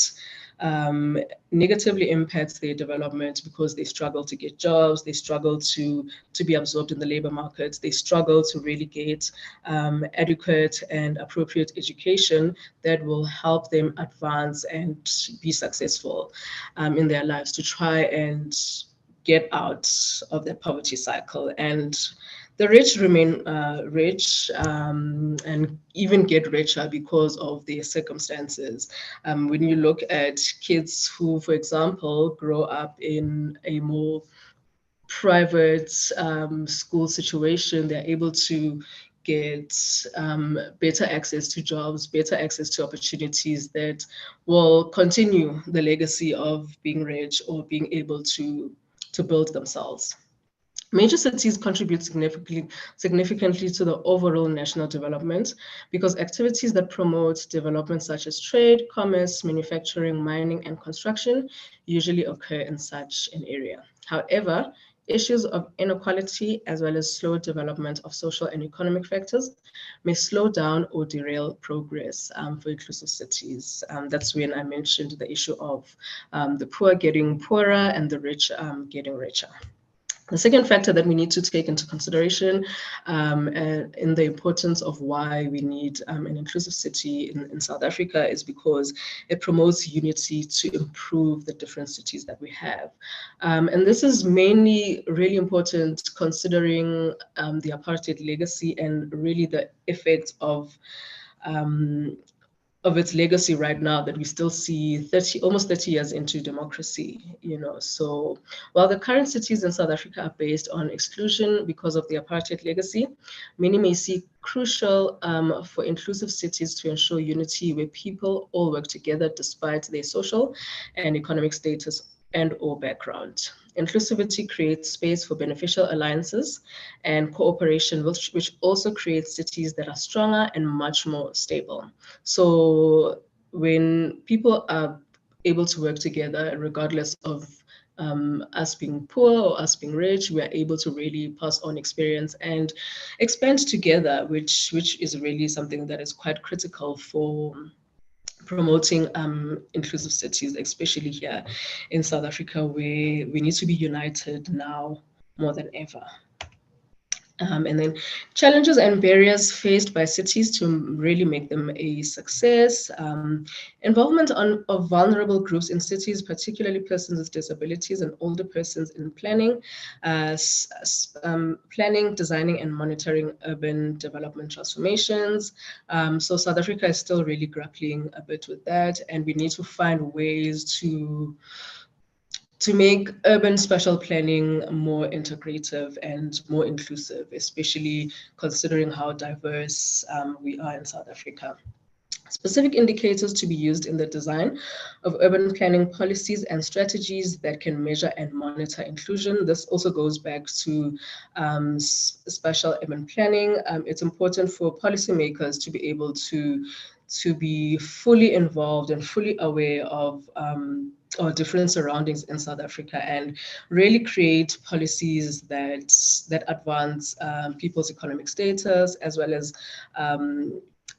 negatively impacts their development because they struggle to get jobs, they struggle to be absorbed in the labor markets, they struggle to really get adequate and appropriate education that will help them advance and be successful in their lives, to try and get out of that poverty cycle. And the rich remain rich and even get richer because of their circumstances. When you look at kids who, for example, grow up in a more private school situation, they're able to get better access to jobs, better access to opportunities that will continue the legacy of being rich or being able to build themselves. Major cities contribute significantly to the overall national development because activities that promote development such as trade, commerce, manufacturing, mining, and construction usually occur in such an area. However, issues of inequality as well as slow development of social and economic factors may slow down or derail progress for inclusive cities. That's when I mentioned the issue of the poor getting poorer and the rich getting richer. The second factor that we need to take into consideration in the importance of why we need an inclusive city in South Africa is because it promotes unity to improve the different cities that we have. And this is mainly really important considering the apartheid legacy and really the effect of its legacy right now that we still see almost 30 years into democracy, So while the current cities in South Africa are based on exclusion because of the apartheid legacy, many may see crucial for inclusive cities to ensure unity where people all work together despite their social and economic status and or background. Inclusivity creates space for beneficial alliances and cooperation, which also creates cities that are stronger and much more stable. So when people are able to work together, regardless of us being poor or us being rich, we are able to really pass on experience and expand together, which is really something that is quite critical for promoting inclusive cities, especially here in South Africa, where we need to be united now more than ever. And then challenges and barriers faced by cities to really make them a success. Involvement of vulnerable groups in cities, particularly persons with disabilities and older persons in planning, planning, designing, and monitoring urban development transformations. So South Africa is still really grappling a bit with that, and we need to find ways to make urban spatial planning more integrative and more inclusive, especially considering how diverse we are in South Africa. Specific indicators to be used in the design of urban planning policies and strategies that can measure and monitor inclusion. This also goes back to spatial urban planning. It's important for policymakers to be able to be fully involved and fully aware of our different surroundings in South Africa and really create policies that advance people's economic status as well as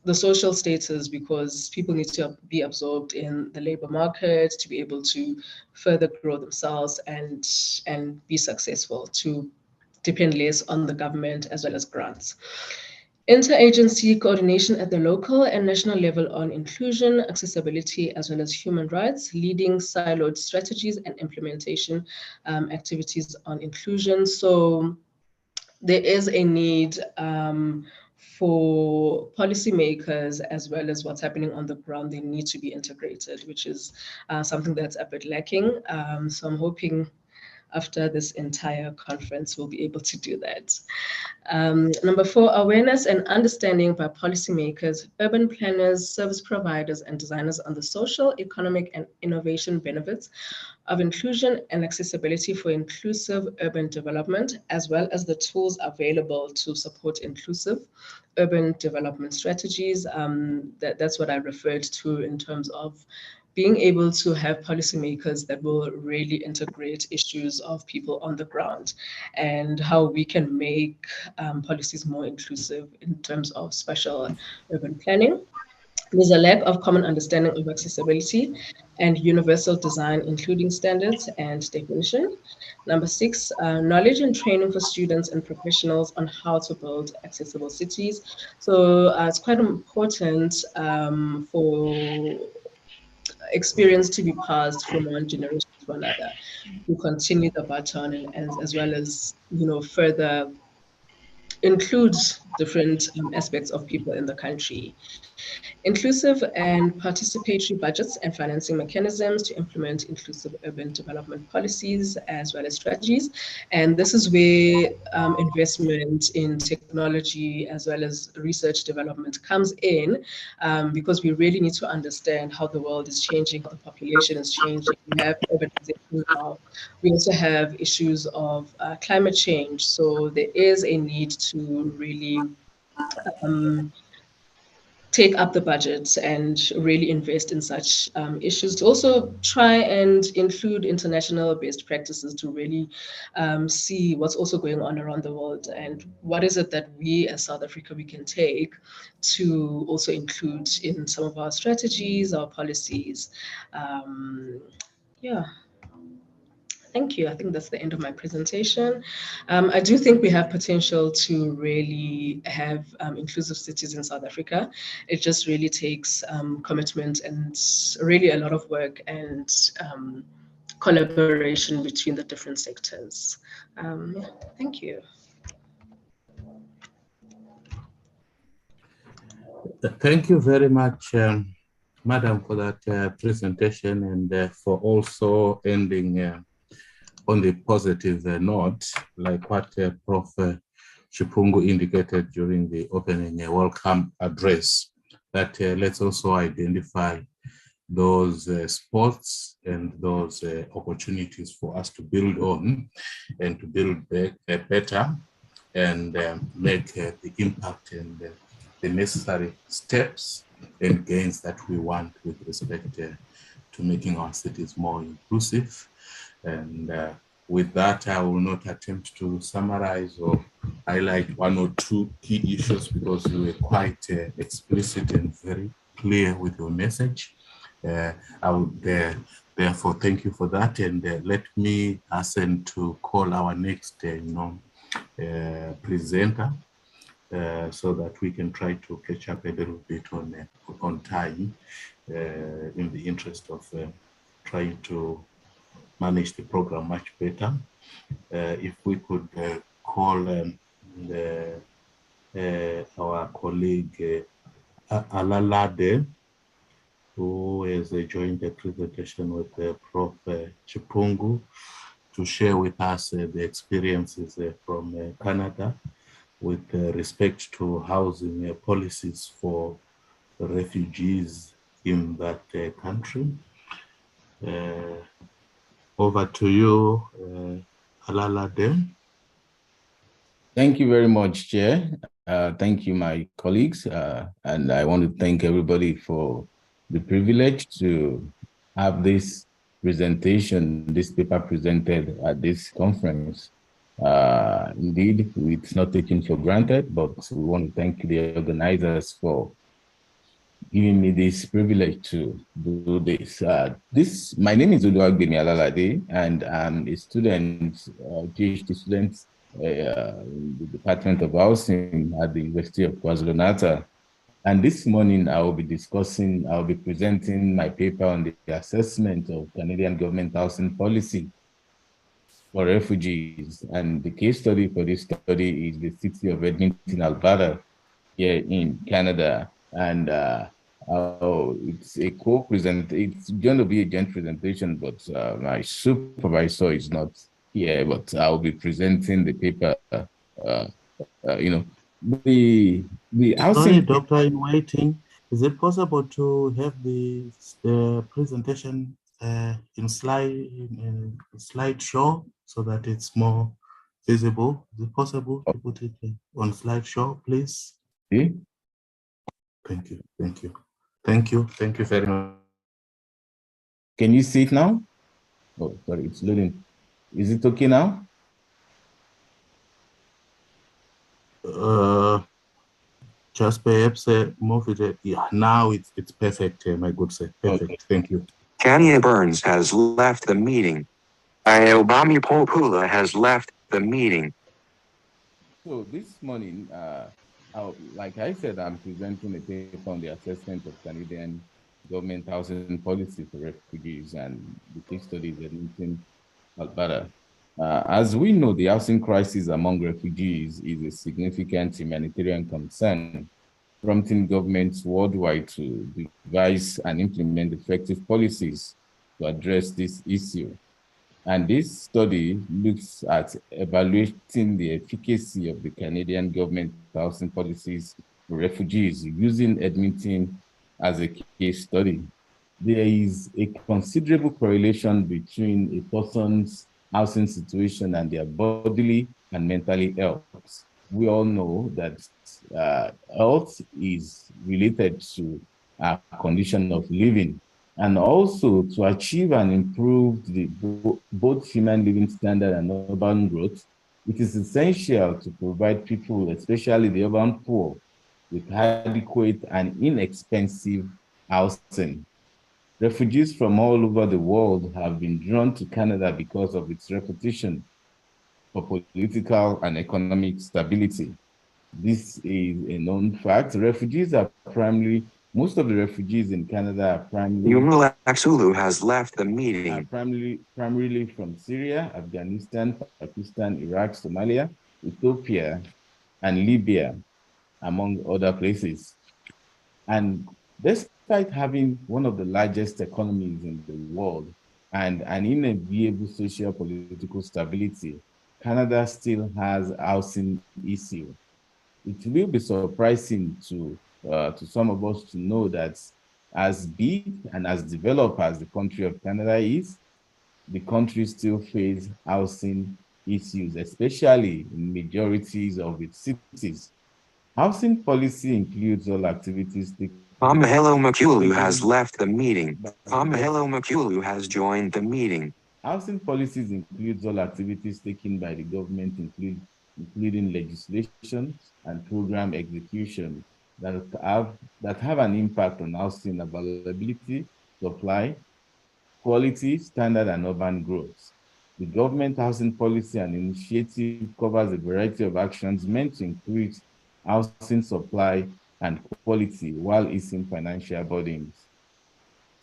the social status, because people need to be absorbed in the labor market to be able to further grow themselves and be successful, to depend less on the government as well as grants. Interagency coordination at the local and national level on inclusion, accessibility, as well as human rights, leading siloed strategies and implementation activities on inclusion. So there is a need for policymakers as well as what's happening on the ground. They need to be integrated, which is something that's a bit lacking. So I'm hoping after this entire conference, we'll be able to do that. Number 4, awareness and understanding by policymakers, urban planners, service providers, and designers on the social, economic, and innovation benefits of inclusion and accessibility for inclusive urban development, as well as the tools available to support inclusive urban development strategies. That's what I referred to in terms of being able to have policymakers that will really integrate issues of people on the ground and how we can make policies more inclusive in terms of spatial urban planning. There's a lack of common understanding of accessibility and universal design, including standards and definition. Number 6, knowledge and training for students and professionals on how to build accessible cities. So it's quite important for experience to be passed from one generation to another, to continue the baton and as well as further includes different aspects of people in the country. Inclusive and participatory budgets and financing mechanisms to implement inclusive urban development policies as well as strategies. And this is where investment in technology as well as research development comes in, because we really need to understand how the world is changing, how the population is changing. We have urbanization now. We also have issues of climate change. So there is a need to really take up the budget and really invest in such issues, to also try and include international best practices to really see what's also going on around the world and what is it that we as South Africa we can take to also include in some of our strategies, our policies. Yeah. Thank you. I think that's the end of my presentation. I do think we have potential to really have inclusive cities in South Africa. It just really takes commitment and really a lot of work and collaboration between the different sectors. Yeah, thank you. Thank you very much, Madam, for that presentation and for also ending on the positive note, like what Prof. Chipungu indicated during the opening welcome address, that let's also identify those spots and those opportunities for us to build on and to build better and make the impact and the necessary steps and gains that we want with respect to making our cities more inclusive. And with that, I will not attempt to summarize or highlight one or two key issues because you were quite explicit and very clear with your message. I would therefore thank you for that, and let me hasten to call our next presenter so that we can try to catch up a little bit on time in the interest of trying to manage the program much better. If we could call our colleague Alalade, who has joined the presentation with Prof. Chipungu, to share with us the experiences from Canada with respect to housing policies for refugees in that country. Over to you, Alalade. Thank you very much, Chair. Thank you, my colleagues. And I want to thank everybody for the privilege to have this presentation, this paper presented at this conference. Indeed, it's not taken for granted, but we want to thank the organizers for giving me this privilege to do this. My name is Oluwagbemi Alalade, and I'm a student, PhD student in the Department of Housing at the University of KwaZulu-Natal. And this morning, I'll be presenting my paper on the assessment of Canadian government housing policy for refugees. And the case study for this study is the city of Edmonton, Alberta, here in Canada. And it's a it's going to be a joint presentation, but my supervisor is not here, but I'll be presenting the paper, the housing. Sorry, Doctor, in waiting. Is it possible to have the presentation in slideshow so that it's more visible? Is it possible to put it on slideshow, please? Yeah. Thank you. Thank you. Thank you. Thank you very much. Can you see it now? Oh, sorry, it's loading. Is it okay now? Just perhaps move it. Yeah, now it's perfect, my good sir. Perfect. Okay. Thank you. Kanya Burns has left the meeting. Ayobami Popula has left the meeting. So this morning, like I said, I'm presenting a paper on the assessment of Canadian government housing policy for refugees, and the case study is Edmonton, Alberta. As we know, the housing crisis among refugees is a significant humanitarian concern, prompting governments worldwide to devise and implement effective policies to address this issue. And this study looks at evaluating the efficacy of the Canadian government housing policies for refugees using Edmonton as a case study. There is a considerable correlation between a person's housing situation and their bodily and mentally health. We all know that health is related to a condition of living, and also to achieve and improve both human living standard and urban growth. It is essential to provide people, especially the urban poor, with adequate and inexpensive housing. Refugees from all over the world have been drawn to Canada because of its reputation for political and economic stability. This is a known fact. Most of the refugees in Canada are Umulaxulu has left the meeting. primarily from Syria, Afghanistan, Pakistan, Iraq, Somalia, Ethiopia, and Libya, among other places. And despite having one of the largest economies in the world and an unenviable social political stability, Canada still has housing issue. It will be surprising to some of us to know that as big and as developed as the country of Canada is, the country still faces housing issues, especially in majorities of its cities. Housing policy includes all activities. Amahelo Makulu has left the meeting. Amahelo Makulu has joined the meeting. Housing policies includes all activities taken by the government, including legislation and program execution that have an impact on housing availability, supply, quality, standard, and urban growth. The government housing policy and initiative covers a variety of actions meant to increase housing supply and quality while easing financial burdens.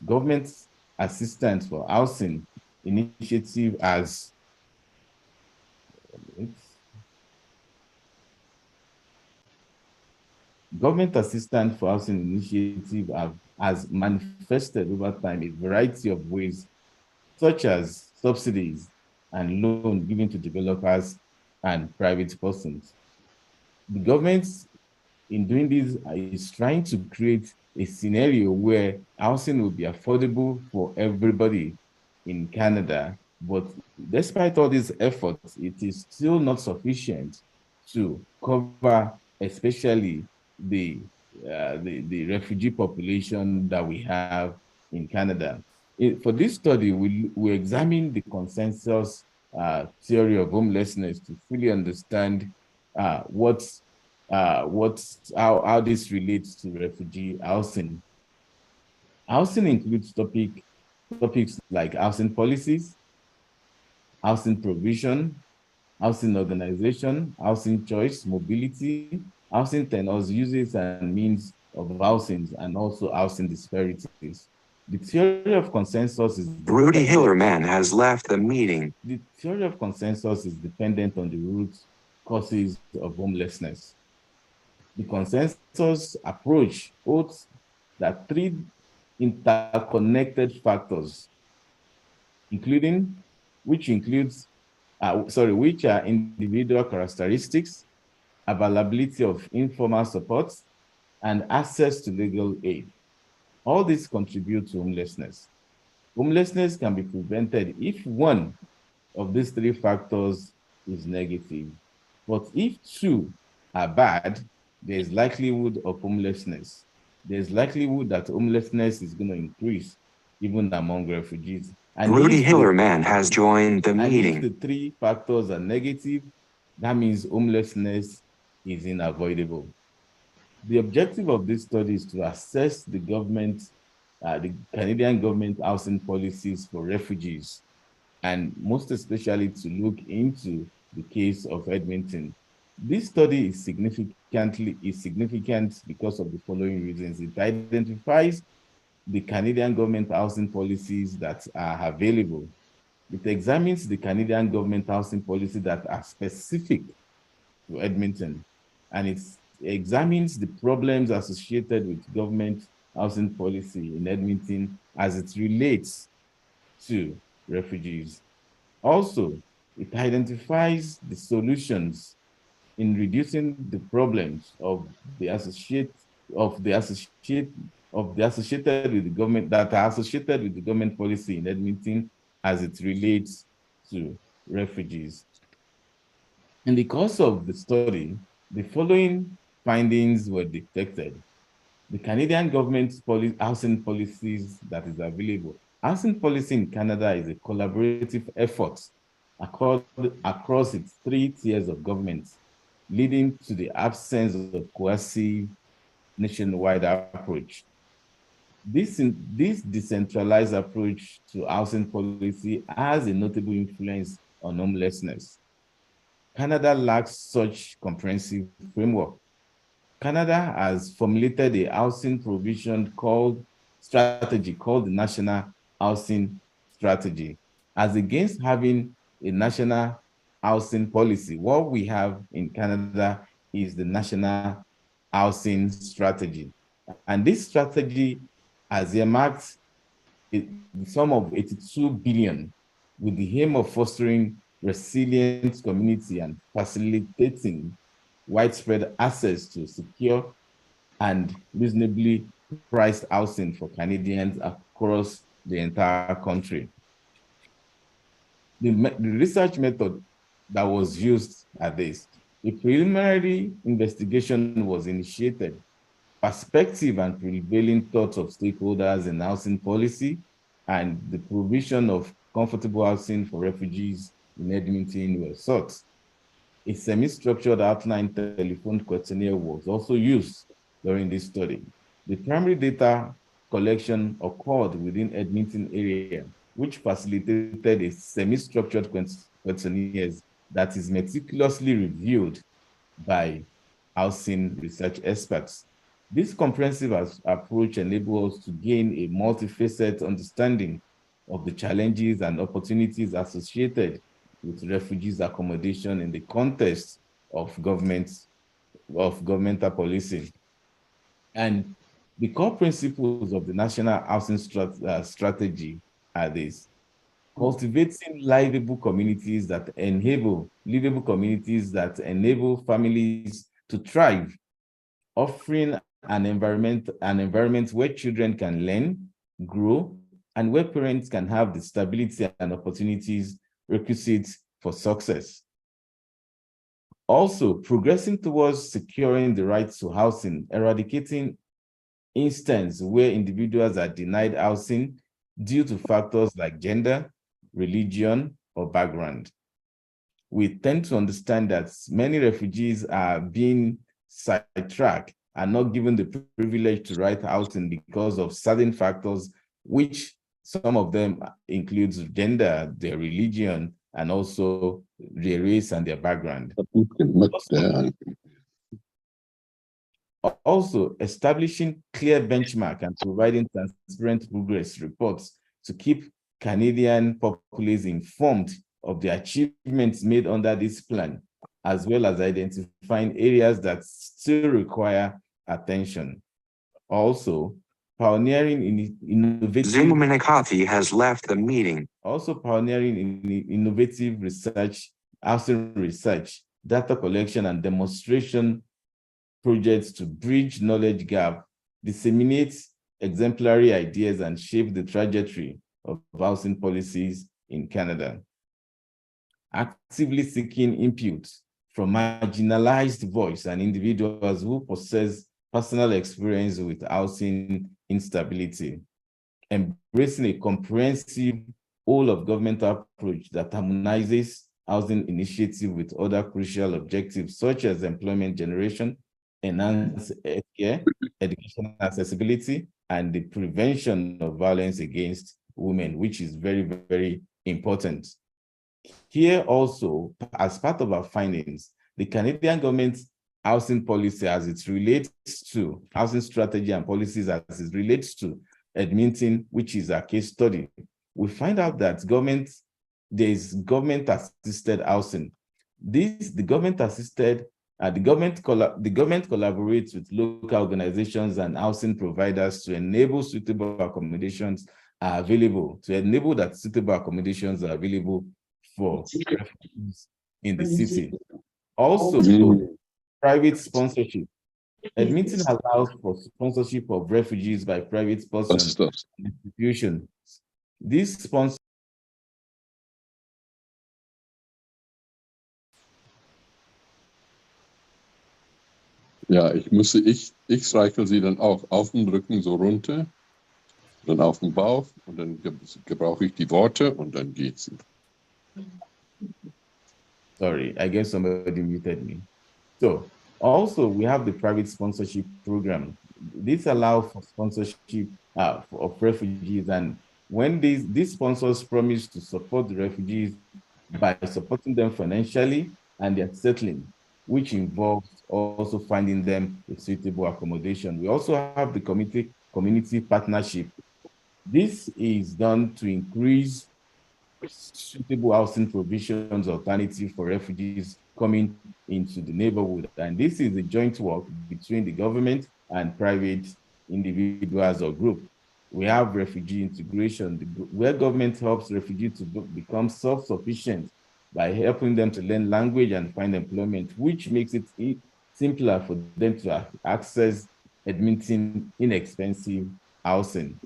Government assistance for housing initiative as Government assistance for housing initiative has manifested over time a variety of ways, such as subsidies and loans given to developers and private persons. The government, in doing this, is trying to create a scenario where housing will be affordable for everybody in Canada. But despite all these efforts, it is still not sufficient to cover, especially the refugee population that we have in Canada. For this study, we examined the consensus theory of homelessness to fully understand how this relates to refugee housing. Housing includes topics like housing policies, housing provision, housing organization, housing choice, mobility, housing tenures, uses and means of housing, and also housing disparities. The theory of consensus is Rudy Hillerman has left the meeting. The theory of consensus is dependent on the root causes of homelessness. The consensus approach holds that three interconnected factors, which are individual characteristics, availability of informal support, and access to legal aid. All these contribute to homelessness. Homelessness can be prevented if one of these three factors is negative. But if two are bad, there's likelihood of homelessness. There's likelihood that homelessness is going to increase even among refugees. And Rudy Hillerman has joined the meeting. If the three factors are negative, that means homelessness is unavoidable. The objective of this study is to assess the Canadian government housing policies for refugees, and most especially to look into the case of Edmonton. This study is significant because of the following reasons. It identifies the Canadian government housing policies that are available. It examines the Canadian government housing policy that are specific to Edmonton, and it examines the problems associated with government housing policy in Edmonton as it relates to refugees. Also, it identifies the solutions in reducing the problems of the associated with the government that are associated with the government policy in Edmonton as it relates to refugees. In the course of the study, the following findings were detected. The Canadian government's housing policies that is available. Housing policy in Canada is a collaborative effort across its 3 tiers of government, leading to the absence of cohesive nationwide approach. This decentralized approach to housing policy has a notable influence on homelessness. Canada lacks such comprehensive framework. Canada has formulated a housing provision strategy called the National Housing Strategy. As against having a national housing policy, what we have in Canada is the National Housing Strategy. And this strategy has earmarked the sum of 82 billion with the aim of fostering resilient community and facilitating widespread access to secure and reasonably priced housing for Canadians across the entire country. The research method that was used at this, a preliminary investigation was initiated. Perspective and prevailing thoughts of stakeholders in housing policy and the provision of comfortable housing for refugees in Edmonton were sought. A semi-structured outline telephone questionnaire was also used during this study. The primary data collection occurred within Edmonton area, which facilitated a semi-structured questionnaire that is meticulously reviewed by housing research experts. This comprehensive approach enables us to gain a multifaceted understanding of the challenges and opportunities associated with refugees accommodation in the context of governmental policy. And the core principles of the National Housing Strategy are these: cultivating livable communities that enable families to thrive, offering an environment where children can learn, grow, and where parents can have the stability and opportunities requisite for success. Also, progressing towards securing the right to housing, eradicating instances where individuals are denied housing due to factors like gender, religion, or background. We tend to understand that many refugees are being sidetracked and not given the privilege to right housing because of certain factors, which some of them includes gender, their religion, and also their race and their background. Also, establishing clear benchmark and providing transparent progress reports to keep Canadian populace informed of the achievements made under this plan, as well as identifying areas that still require attention. Also, pioneering in innovative... Zoom McCarthy has left the meeting. Also pioneering in innovative research, housing research, data collection and demonstration projects to bridge knowledge gap, disseminate exemplary ideas, and shape the trajectory of housing policies in Canada. Actively seeking input from marginalized voice and individuals who possess personal experience with housing instability. Embracing a comprehensive whole-of-government approach that harmonizes housing initiative with other crucial objectives such as employment generation, enhanced healthcare, education accessibility, and the prevention of violence against women, which is very, very important. Here also, as part of our findings, the Canadian government's housing policy as it relates to housing strategy and policies as it relates to Edmonton, which is a case study, we find out that government there's government-assisted housing. The government-assisted, the government collaborates with local organizations and housing providers to enable suitable accommodations are available, to enable that suitable accommodations are available for refugees in the city. Also, private sponsorship. Edmonton allows for sponsorship of refugees by private persons and institutions. This sponsor Ja, ich streichel sie dann auch auf den Rücken so runter, dann auf den Bauch und dann gebrauche ich die Worte und dann geht sie. Sorry, I guess somebody muted me. So also we have the private sponsorship program. This allows for sponsorship of refugees, and when these sponsors promise to support the refugees by supporting them financially and their settling, which involves also finding them a suitable accommodation. We also have the community partnership. This is done to increase suitable housing provisions alternative for refugees coming into the neighborhood. And this is a joint work between the government and private individuals or groups. We have refugee integration, where government helps refugees to become self-sufficient by helping them to learn language and find employment, which makes it simpler for them to access Edmonton inexpensive housing.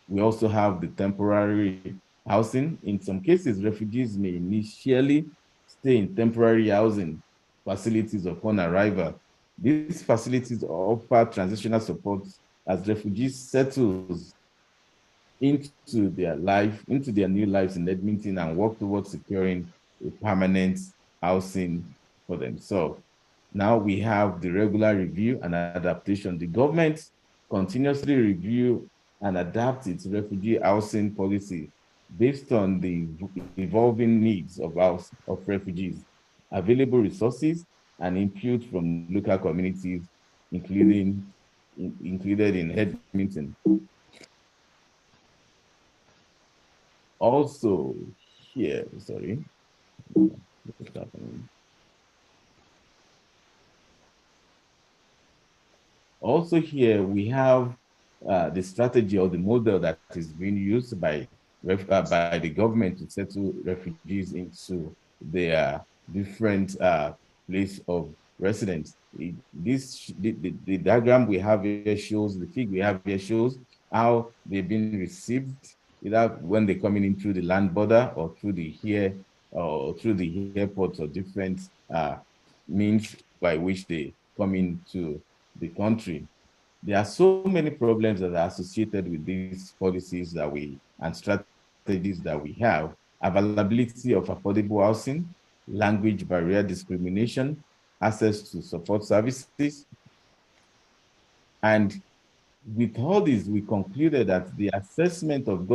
We also have the temporary housing. In some cases, refugees may initially stay in temporary housing facilities upon arrival. These facilities offer transitional support as refugees settle into their new lives in Edmonton and work towards securing a permanent housing for themselves. Now we have the regular review and adaptation. The government continuously review and adapt its refugee housing policy based on the evolving needs of refugees, available resources, and input from local communities, included in Edmonton. Also here, sorry. What's happening? Also here, we have the strategy or the model that is being used by the government to settle refugees into their different place of residence. The diagram we have here shows, the fig we have here shows how they've been received, either when they're coming in through the land border or through the airports or different means by which they come into the country. There are so many problems that are associated with these policies and strategies that we have: availability of affordable housing, language barrier discrimination, access to support services. And with all this, we concluded that the assessment of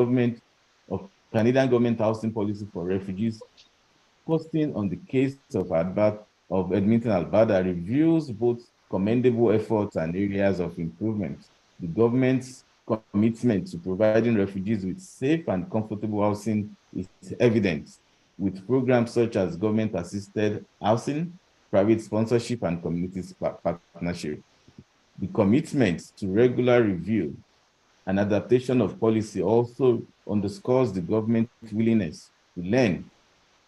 Canadian government housing policy for refugees, posting on the case of Edmonton, Alberta, reveals both commendable efforts and areas of improvement. The government's commitment to providing refugees with safe and comfortable housing is evident, with programs such as government-assisted housing, private sponsorship, and community partnership. The commitment to regular review and adaptation of policy also underscores the government's willingness to learn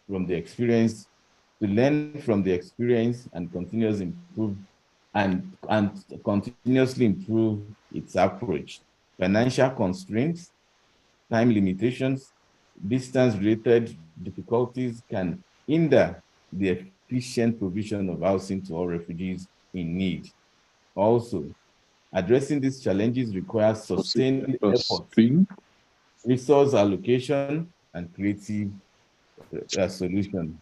from the experience and continuously improve its approach. Financial constraints, time limitations, distance-related difficulties can hinder the efficient provision of housing to all refugees in need. Also, addressing these challenges requires sustained efforts, resource allocation, and creative solution.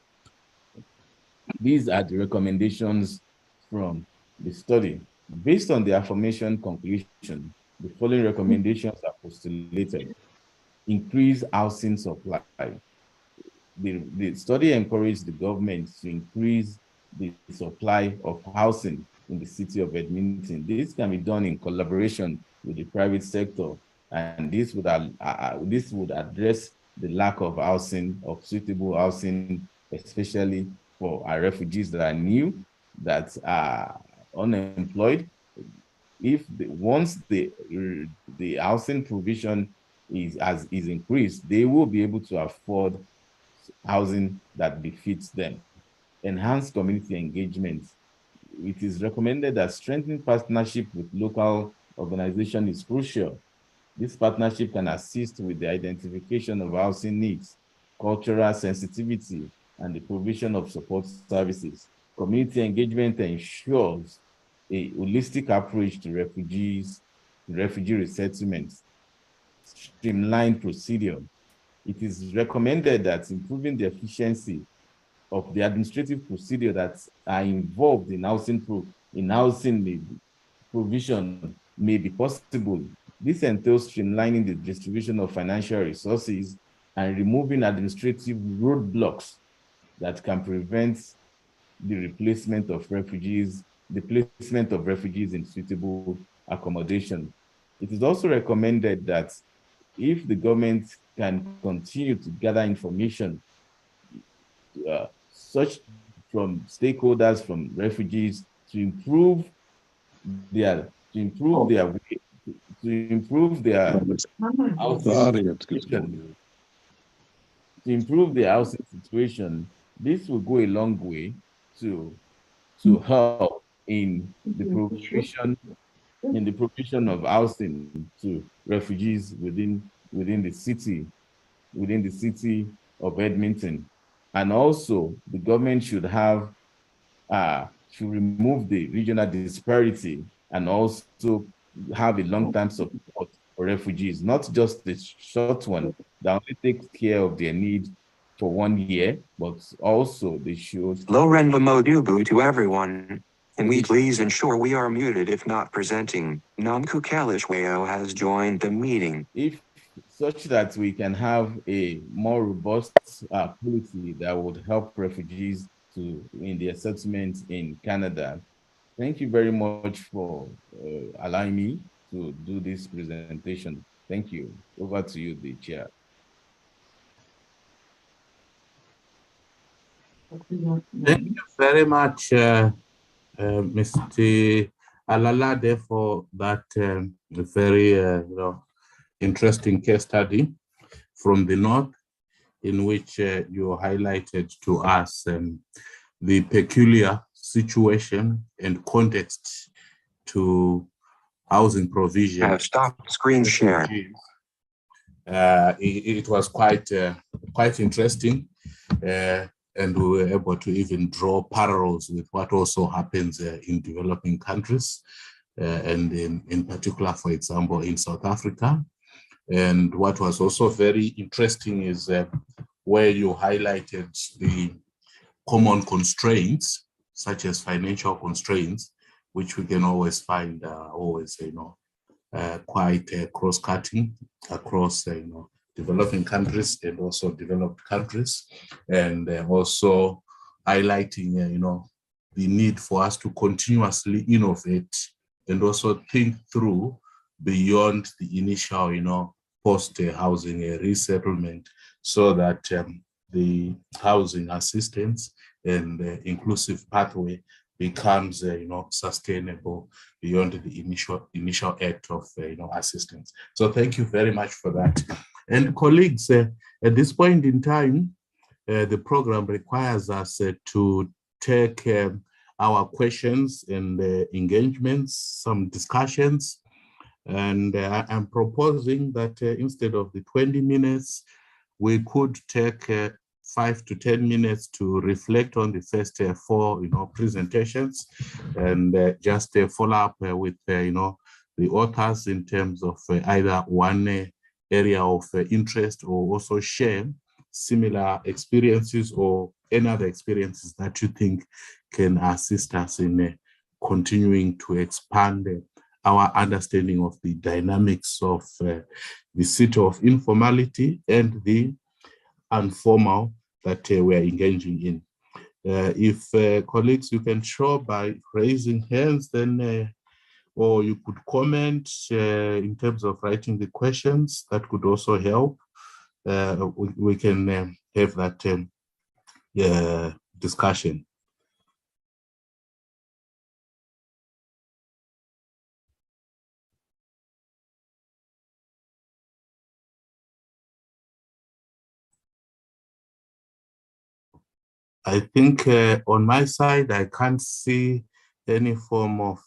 These are the recommendations from the study. Based on the aforementioned conclusion, the following recommendations are postulated. Increase housing supply. The study encouraged the government to increase the supply of housing in the city of Edmonton. This can be done in collaboration with the private sector, and this would address the lack of housing, of suitable housing, especially for our refugees that are new, that are unemployed. Once the housing provision is increased, they will be able to afford housing that befits them. Enhanced community engagement. It is recommended that strengthening partnership with local organizations is crucial. This partnership can assist with the identification of housing needs, cultural sensitivity, and the provision of support services. Community engagement ensures a holistic approach to refugee resettlement, streamlined procedure. It is recommended that improving the efficiency of the administrative procedure that are involved in housing provision may be possible. This entails streamlining the distribution of financial resources and removing administrative roadblocks that can prevent the placement of refugees in suitable accommodation. It is also recommended that if the government can continue to gather information such from stakeholders, from refugees, to improve their housing situation. This will go a long way to help in the provision of housing to refugees within the city of Edmonton. And also the government should remove the regional disparity and also have a long-term support for refugees, not just the short one that only takes care of their need for 1 year, but also they should. Lorenva Modubu to everyone. Can we please ensure we are muted if not presenting? Namku Kalishwayo has joined the meeting. Such that we can have a more robust policy that would help refugees in their settlement in Canada. Thank you very much for allowing me to do this presentation. Thank you. Over to you, the chair. Thank you very much, Mr. Alalade, for that very interesting case study from the north, in which you highlighted to us the peculiar situation and context to housing provision. Have stopped screen share. It was quite interesting, and we were able to even draw parallels with what also happens in developing countries, and in particular, for example, in South Africa. And what was also very interesting is where you highlighted the common constraints, such as financial constraints, which we can always find quite cross-cutting across developing countries and also developed countries, and also highlighting the need for us to continuously innovate and also think through beyond the initial post-housing resettlement, so that the housing assistance and inclusive pathway becomes sustainable beyond the initial act of assistance. So thank you very much for that. And colleagues, at this point in time, the program requires us to take our questions and engagements, some discussions. And I'm proposing that instead of the 20 minutes, we could take 5 to 10 minutes to reflect on the first 4 presentations, and just follow up with the authors in terms of either one area of interest, or also share similar experiences or any other experiences that you think can assist us in continuing to expand our understanding of the dynamics of the city of informality and the informal that we are engaging in. If colleagues, you can show by raising hands, then or you could comment in terms of writing the questions, that could also help. we can have that discussion. I think on my side, I can't see any form of,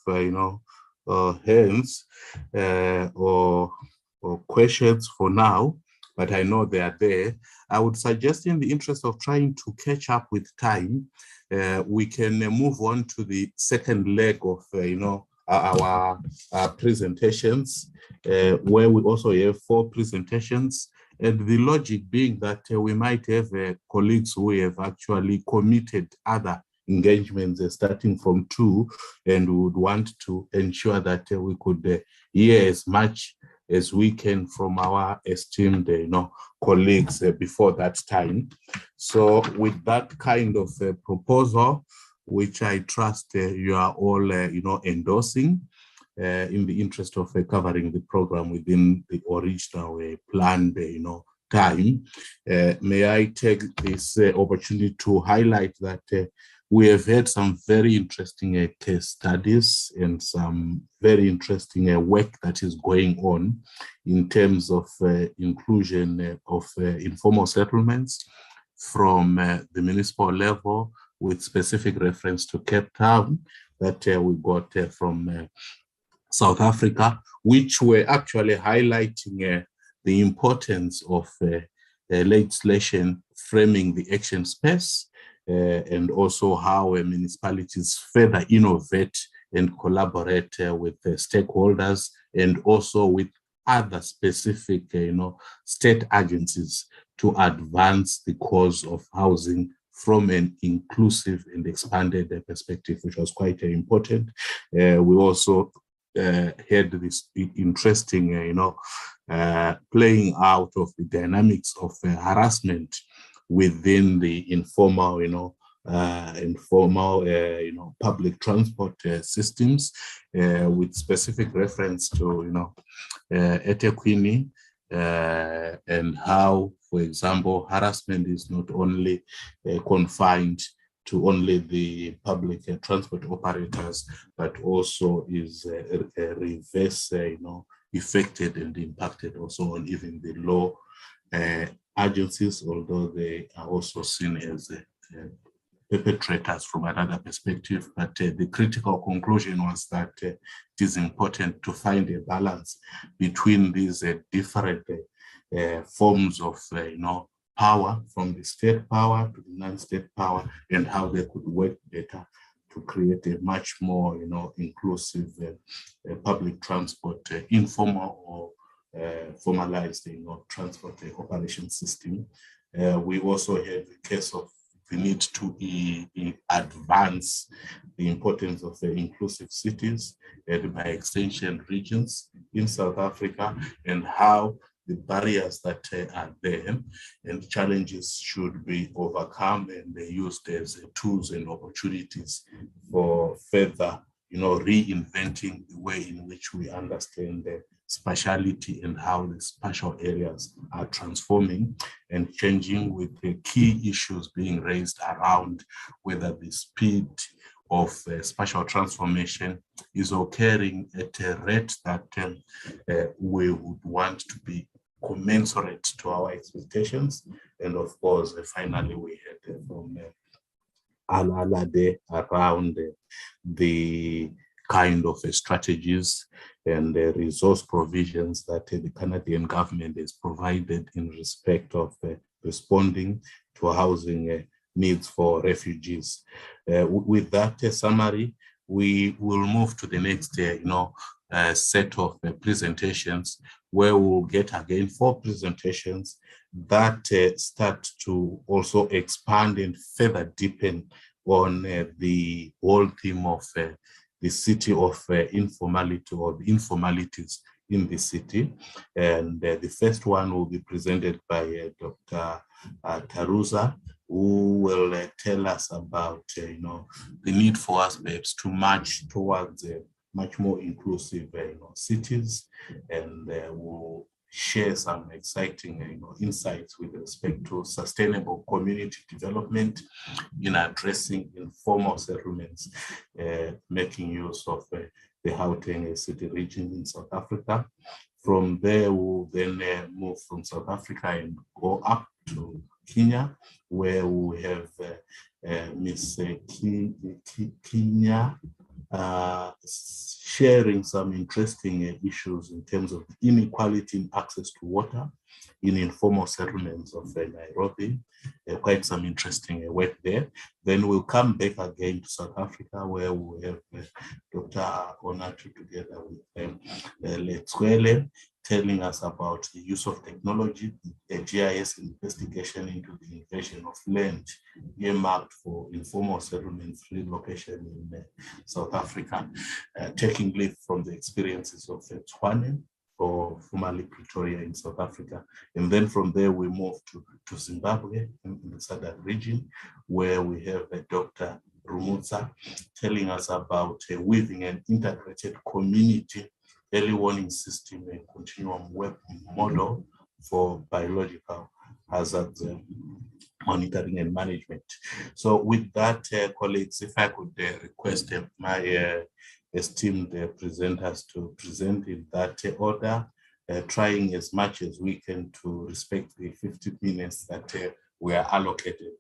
hands or questions for now, but I know they are there. I would suggest, in the interest of trying to catch up with time, we can move on to the second leg of, our presentations, where we also have 4 presentations. And the logic being that we might have colleagues who have actually committed other engagements starting from 2, and we would want to ensure that we could hear as much as we can from our esteemed colleagues before that time. So with that kind of proposal, which I trust you are all endorsing, in the interest of covering the program within the original planned time, may I take this opportunity to highlight that we have had some very interesting case studies and some very interesting work that is going on in terms of inclusion of informal settlements from the municipal level, with specific reference to Cape Town that we got from South Africa, which were actually highlighting the importance of legislation framing the action space, and also how municipalities further innovate and collaborate with stakeholders, and also with other specific state agencies to advance the cause of housing from an inclusive and expanded perspective, which was quite important. We also had this interesting, playing out of the dynamics of harassment within the informal, public transport systems, with specific reference to, eThekwini, and how, for example, harassment is not only confined to only the public transport operators, but also is reverse, affected and impacted also on even the law agencies, although they are also seen as perpetrators from another perspective. But the critical conclusion was that it is important to find a balance between these different forms of, power, from the state power to the non-state power, and how they could work better to create a much more, inclusive public transport, informal or formalized, transport operation system. We also have the case of the need to advance the importance of inclusive cities and, by extension, regions in South Africa, and how the barriers that are there and challenges should be overcome and used as tools and opportunities for further, reinventing the way in which we understand the spatiality and how the spatial areas are transforming and changing, with the key issues being raised around whether the speed of spatial transformation is occurring at a rate that we would want to be commensurate to our expectations. And of course, finally, we had from Alade around the kind of strategies and resource provisions that the Canadian government has provided in respect of responding to housing needs for refugees. With that summary, we will move to the next set of presentations, where we'll get again 4 presentations that start to also expand and further deepen on the whole theme of the city of informality, or the informalities in the city. And the first one will be presented by Dr. Taruza, who will tell us about the need for us perhaps to march towards much more inclusive cities, and will share some exciting insights with respect to sustainable community development in addressing informal settlements, making use of the Gauteng city region in South Africa. From there, we'll then move from South Africa and go up to Kenya, where we have Ms. Kenya sharing some interesting issues in terms of inequality in access to water in informal settlements of Nairobi. Quite some interesting work there. Then we'll come back again to South Africa, where we have Dr. Onatu together with Letswele, telling us about the use of technology, a GIS investigation into the invasion of land earmarked for informal settlements relocation in South Africa, taking lead from the experiences of Tshwane, or formerly Pretoria in South Africa. And then from there, we move to Zimbabwe in the southern region, where we have Dr. Rumutsa telling us about weaving an integrated community early warning system and continuum web model for biological hazards monitoring and management. So with that, colleagues, if I could request my esteemed presenters to present in that order, trying as much as we can to respect the 50 minutes that we are allocated.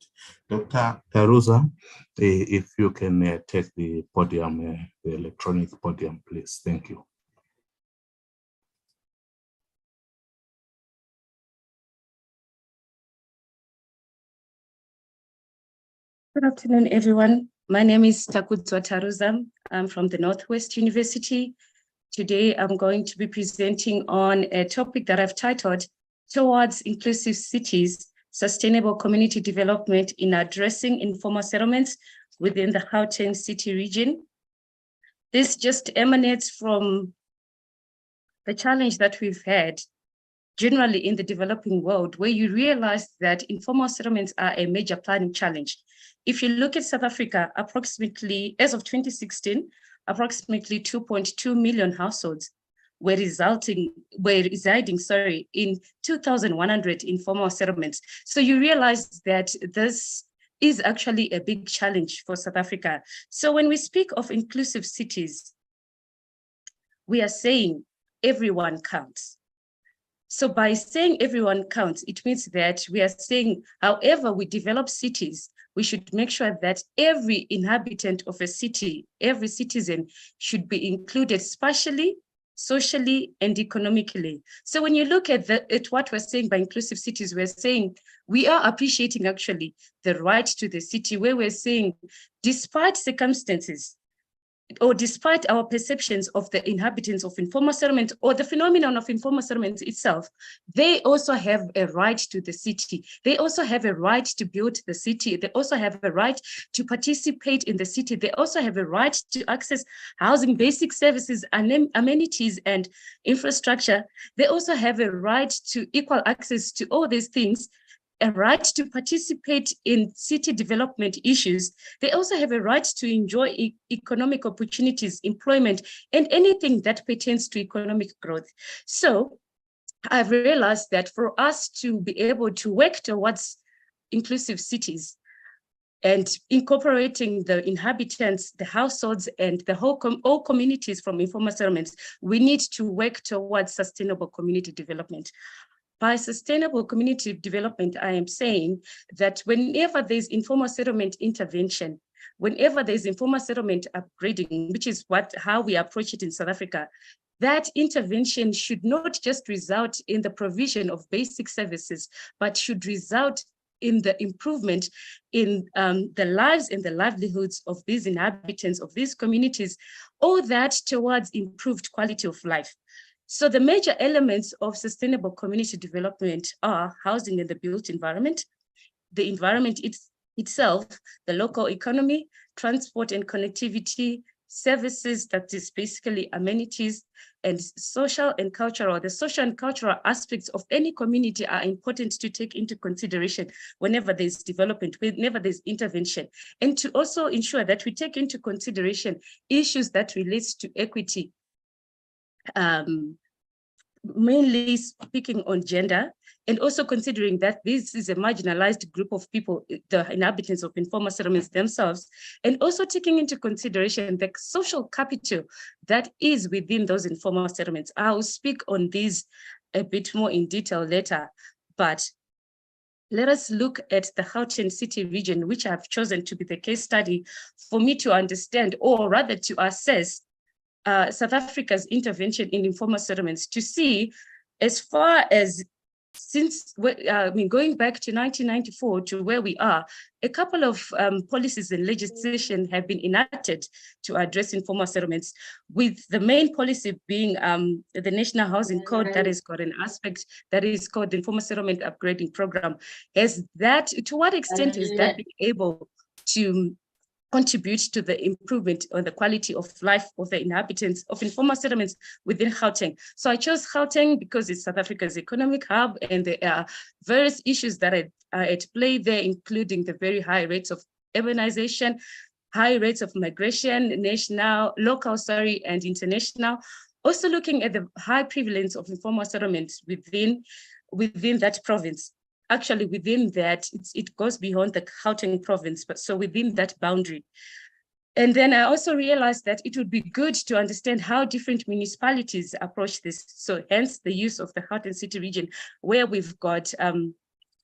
Dr. Taruza, if you can take the podium, the electronic podium, please. Thank you. Good afternoon, everyone. My name is Takudzwa Taruza. I'm from the Northwest University. Today, I'm going to be presenting on a topic that I've titled Towards Inclusive Cities, Sustainable Community Development in Addressing Informal Settlements within the Gauteng City region. This just emanates from the challenge that we've had generally in the developing world, where you realize that informal settlements are a major planning challenge. If you look at South Africa, approximately, as of 2016, approximately 2.2 million households were residing in 2,100 informal settlements. So you realize that this is actually a big challenge for South Africa. So when we speak of inclusive cities, we are saying everyone counts. So by saying everyone counts, it means that we are saying, however we develop cities, we should make sure that every inhabitant of a city, every citizen should be included spatially, socially, and economically. So when you look at what we're saying by inclusive cities, we're saying we are appreciating actually the right to the city, where we're saying, despite circumstances, or despite our perceptions of the inhabitants of informal settlement or the phenomenon of informal settlements itself, they also have a right to the city. They also have a right to build the city. They also have a right to participate in the city. They also have a right to access housing, basic services, and amenities and infrastructure. They also have a right to equal access to all these things, a right to participate in city development issues. They also have a right to enjoy economic opportunities, employment, and anything that pertains to economic growth. So I've realized that for us to be able to work towards inclusive cities and incorporating the inhabitants, the households, and the all communities from informal settlements, we need to work towards sustainable community development. By sustainable community development, I am saying that whenever there's informal settlement intervention, whenever there's informal settlement upgrading, which is how we approach it in South Africa, that intervention should not just result in the provision of basic services, but should result in the improvement in the lives and the livelihoods of these inhabitants of these communities, all that towards improved quality of life. So the major elements of sustainable community development are housing and the built environment, the environment itself, the local economy, transport and connectivity, services, that is basically amenities, and social and cultural. The social and cultural aspects of any community are important to take into consideration whenever there's development, whenever there's intervention, and to also ensure that we take into consideration issues that relates to equity, mainly speaking on gender, and also considering that this is a marginalized group of people, the inhabitants of informal settlements themselves, and also taking into consideration the social capital that is within those informal settlements. I'll speak on these a bit more in detail later, but let us look at the Gauteng City region, which I've chosen to be the case study for me to understand, or rather to assess South Africa's intervention in informal settlements, to see as far as since, going back to 1994 to where we are, a couple of policies and legislation have been enacted to address informal settlements, with the main policy being the National Housing Code that has got an aspect that is called the Informal Settlement Upgrading Program. To what extent is that being able to contribute to the improvement on the quality of life of the inhabitants of informal settlements within Gauteng? So I chose Gauteng because it's South Africa's economic hub, and there are various issues that are at play there, including the very high rates of urbanization, high rates of migration, local, and international. Also looking at the high prevalence of informal settlements within that province. Actually, within that, it goes beyond the Gauteng province, but so within that boundary. And then I also realized that it would be good to understand how different municipalities approach this. So hence the use of the Gauteng City region, where we've got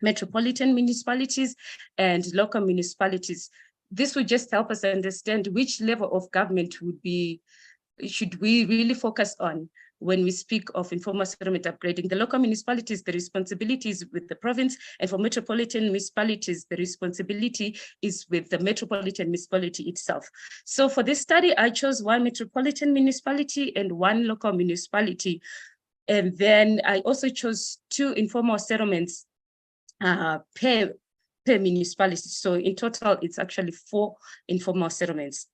metropolitan municipalities and local municipalities. This would just help us understand which level of government should we really focus on when we speak of informal settlement upgrading. The local municipalities, the responsibility is with the province, and for metropolitan municipalities, the responsibility is with the metropolitan municipality itself. So for this study, I chose one metropolitan municipality and one local municipality. And then I also chose 2 informal settlements per municipality. So in total, it's actually 4 informal settlements.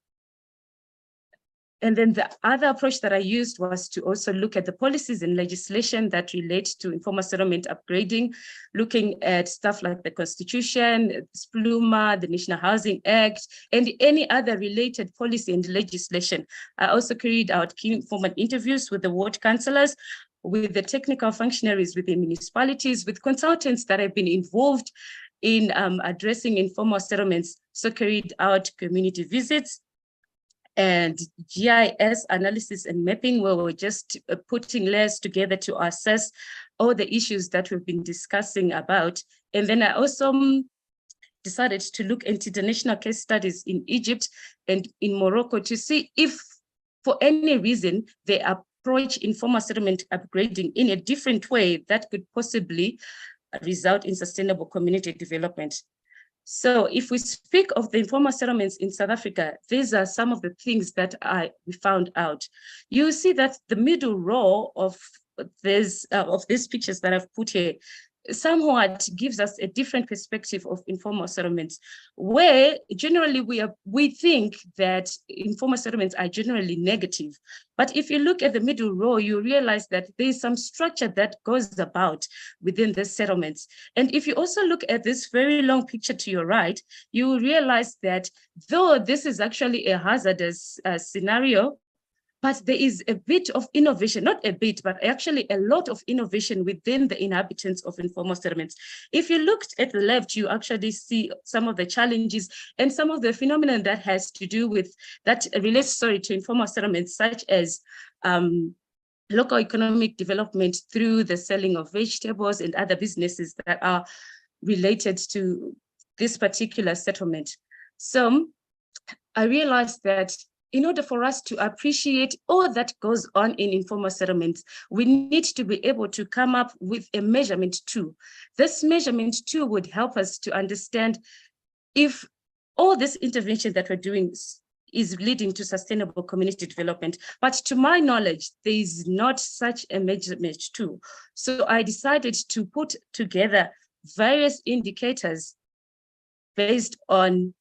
And then the other approach that I used was to also look at the policies and legislation that relate to informal settlement upgrading, looking at stuff like the Constitution, SPLUMA, the National Housing Act, and any other related policy and legislation. I also carried out key informal interviews with the ward councillors, with the technical functionaries within municipalities, with consultants that have been involved in addressing informal settlements, so carried out community visits, and GIS analysis and mapping, where we're just putting layers together to assess all the issues that we've been discussing about. And then I also decided to look into international case studies in Egypt and in Morocco to see if, for any reason, they approach informal settlement upgrading in a different way that could possibly result in sustainable community development. So if we speak of the informal settlements in South Africa, these are some of the things that we found out. You see that the middle row of these pictures that I've put here somewhat gives us a different perspective of informal settlements, where generally we think that informal settlements are generally negative. But if you look at the middle row, you realize that there's some structure that goes about within the settlements. And if you also look at this very long picture to your right, you will realize that though this is actually a hazardous scenario, but there is a bit of innovation, not a bit, but actually a lot of innovation within the inhabitants of informal settlements. If you looked at the left, you actually see some of the challenges and some of the phenomena that has to do with, that relates, to informal settlements, such as local economic development through the selling of vegetables and other businesses that are related to this particular settlement. So I realized that in order for us to appreciate all that goes on in informal settlements, we need to be able to come up with a measurement tool. This measurement tool would help us to understand if all this intervention that we're doing is leading to sustainable community development. But to my knowledge, there is not such a measurement tool. So I decided to put together various indicators based on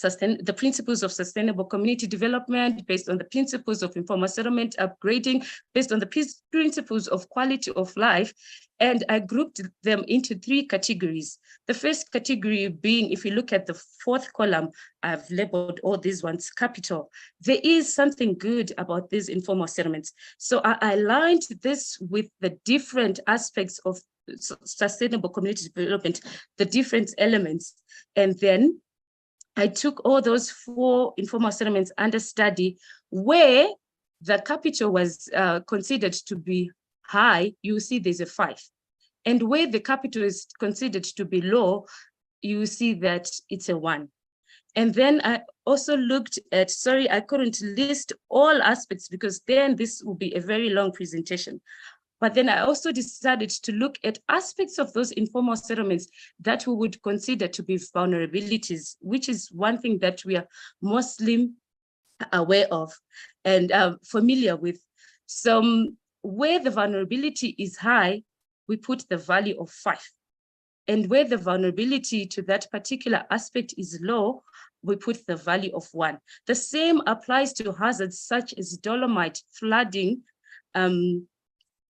the principles of sustainable community development, based on the principles of informal settlement upgrading, based on the principles of quality of life, And I grouped them into 3 categories. The first category being, if you look at the 4th column, I've labeled all these ones capital. There is something good about these informal settlements. So I aligned this with the different aspects of sustainable community development, the different elements. And then I took all those 4 informal settlements under study where the capital was considered to be high, you see there's a 5. And where the capital is considered to be low, you see that it's a 1. And then I also looked at, sorry, I couldn't list all aspects because then this will be a very long presentation. But then I also decided to look at aspects of those informal settlements that we would consider to be vulnerabilities, which is one thing that we are mostly aware of and familiar with. So where the vulnerability is high, we put the value of 5. And where the vulnerability to that particular aspect is low, we put the value of 1. The same applies to hazards such as dolomite, flooding,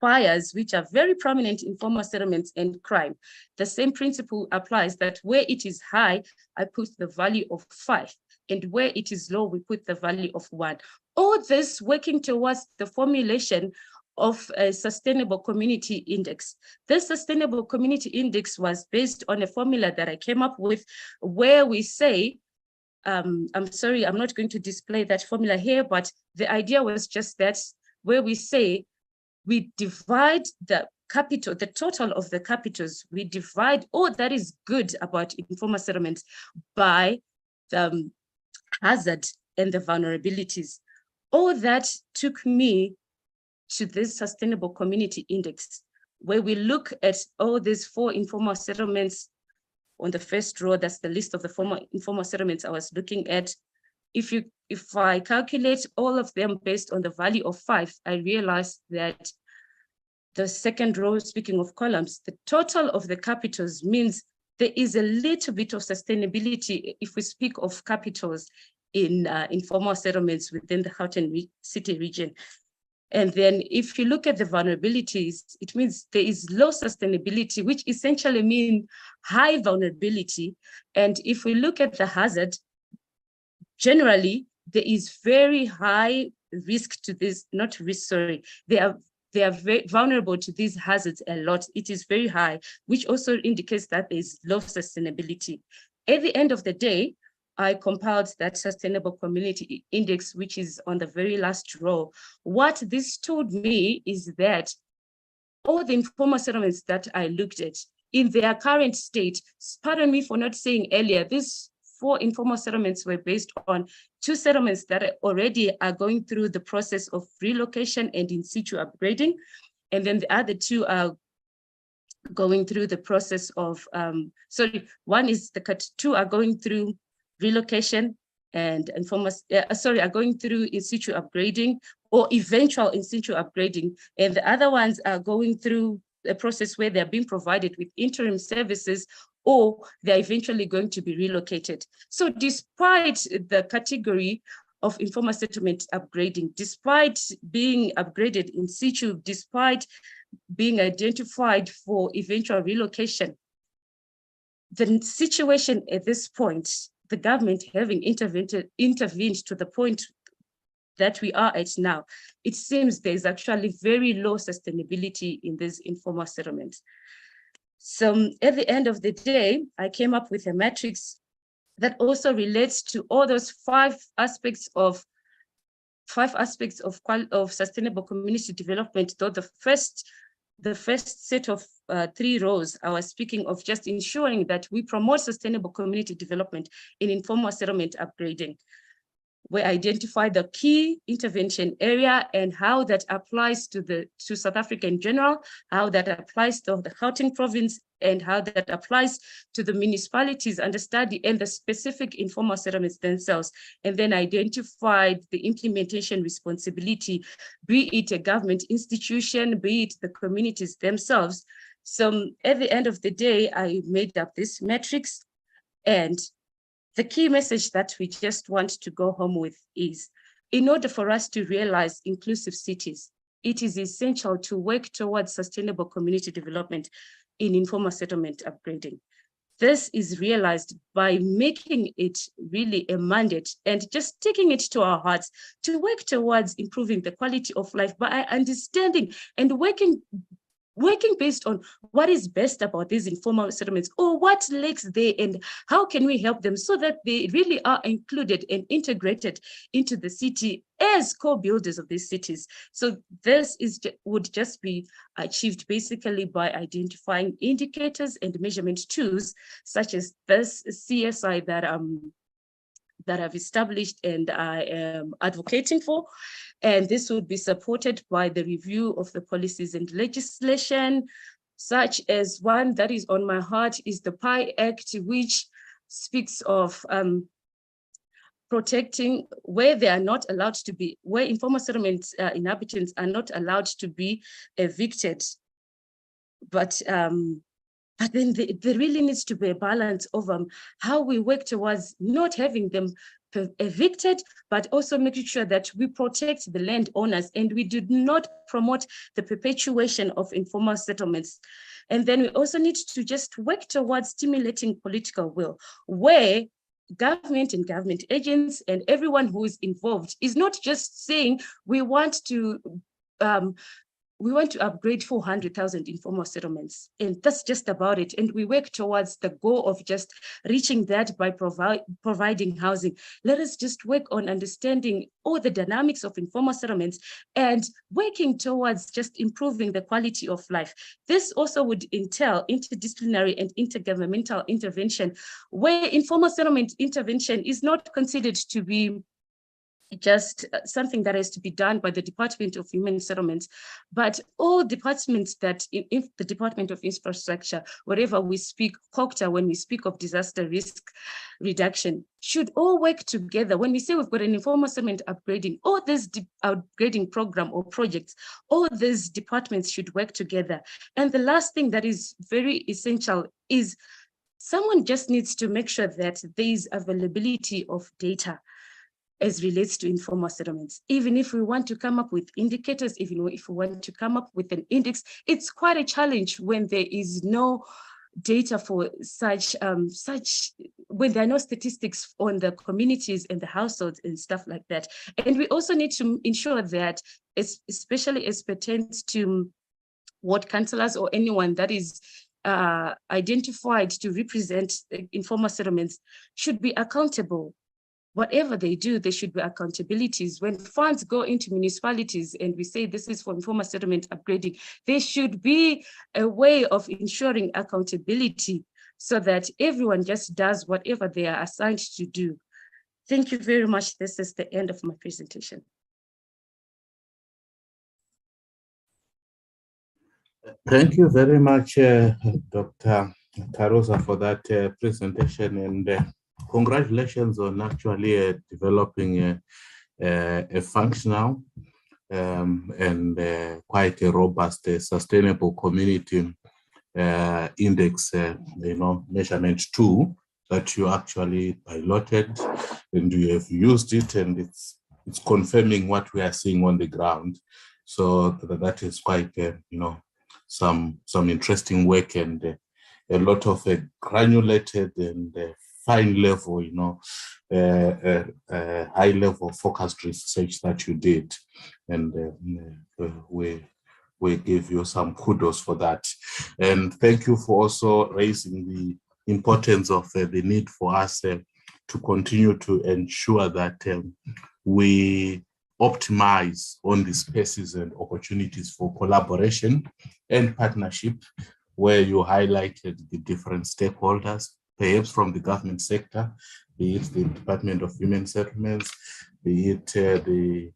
fires, which are very prominent in informal settlements, and crime. The same principle applies that where it is high, I put the value of 5. And where it is low, we put the value of 1. All this working towards the formulation of a sustainable community index. This sustainable community index was based on a formula that I came up with where we say, I'm sorry, I'm not going to display that formula here, but the idea was just that where we say we divide the capital, the total of the capitals, we divide all that is good about informal settlements by the hazard and the vulnerabilities. All that took me to this sustainable community index, where we look at all these 4 informal settlements. On the first row, that's the list of the informal settlements I was looking at. If I calculate all of them based on the value of 5, I realized that the second row, speaking of columns, the total of the capitals means there is a little bit of sustainability if we speak of capitals in informal settlements within the Gauteng city region. And then if you look at the vulnerabilities, it means there is low sustainability, which essentially means high vulnerability. And if we look at the hazard, generally, there is very high risk to this, not risk, sorry, they are very vulnerable to these hazards a lot. It is very high, which also indicates that there is low sustainability. At the end of the day, I compiled that sustainable community index, which is on the very last row. What this told me is that all the informal settlements that I looked at in their current state, pardon me for not saying earlier, these 4 informal settlements were based on 2 settlements that already are going through the process of relocation and in situ upgrading. And then the other 2 are going through the process of, one is the 2 are going through relocation and are going through in situ upgrading or eventual in situ upgrading. And the other ones are going through a process where they're being provided with interim services or they're eventually going to be relocated. So despite the category of informal settlement upgrading, despite being upgraded in situ, despite being identified for eventual relocation, the situation at this point, the government having intervened to the point that we are at now, it seems there's actually very low sustainability in these informal settlements. So at the end of the day, I came up with a matrix that also relates to all those 5 aspects of sustainable community development. Though the first set of 3 rows, I was speaking of just ensuring that we promote sustainable community development in informal settlement upgrading. We identify the key intervention area and how that applies to South Africa in general, how that applies to the Gauteng province, and how that applies to the municipalities under study and the specific informal settlements themselves, and then identified the implementation responsibility, be it a government institution, be it the communities themselves. So at the end of the day, I made up this matrix, and the key message that we just want to go home with is, in order for us to realize inclusive cities, it is essential to work towards sustainable community development in informal settlement upgrading. This is realized by making it really a mandate and just taking it to our hearts to work towards improving the quality of life by understanding and working based on what is best about these informal settlements, or what lacks there, and how can we help them so that they really are included and integrated into the city as co-builders of these cities. So this would just be achieved basically by identifying indicators and measurement tools, such as this CSI that I've established and I am advocating for. And this would be supported by the review of the policies and legislation, such as one that is on my heart is the PI Act, which speaks of protecting where they are not allowed to be, where informal settlement inhabitants are not allowed to be evicted. But then there really needs to be a balance of how we work towards not having them evicted, but also making sure that we protect the landowners and we do not promote the perpetuation of informal settlements. And then we also need to just work towards stimulating political will, where government and government agents and everyone who is involved is not just saying we want to upgrade 400,000 informal settlements, and that's just about it. And we work towards the goal of just reaching that by providing housing. Let us just work on understanding all the dynamics of informal settlements and working towards just improving the quality of life. This also would entail interdisciplinary and intergovernmental intervention, where informal settlement intervention is not considered to be just something that has to be done by the Department of Human Settlements, but all departments that in the Department of Infrastructure, wherever we speak, COCTA, when we speak of disaster risk reduction, should all work together. When we say we've got an informal settlement upgrading, all this upgrading program or projects, all these departments should work together. And the last thing that is very essential is someone just needs to make sure that there is availability of data as relates to informal settlements. Even if we want to come up with indicators, even if we want to come up with an index, it's quite a challenge when there is no data for such, when there are no statistics on the communities and the households and stuff like that. And we also need to ensure that, especially as pertains to ward councillors or anyone that is identified to represent informal settlements, should be accountable. Whatever they do, there should be accountabilities. When funds go into municipalities and we say this is for informal settlement upgrading, there should be a way of ensuring accountability so that everyone just does whatever they are assigned to do. Thank you very much. This is the end of my presentation. Thank you very much, Dr. Tarosa, for that presentation, and congratulations on actually developing a functional and quite a robust sustainable community index, measurement tool that you actually piloted, and you have used it, and it's confirming what we are seeing on the ground. So that is quite, some interesting work and a lot of granulated and fine level, high level focused research that you did, and we give you some kudos for that. And thank you for also raising the importance of the need for us to continue to ensure that we optimize on the spaces and opportunities for collaboration and partnership, where you highlighted the different stakeholders, perhaps from the government sector, be it the Department of Human Settlements, be it the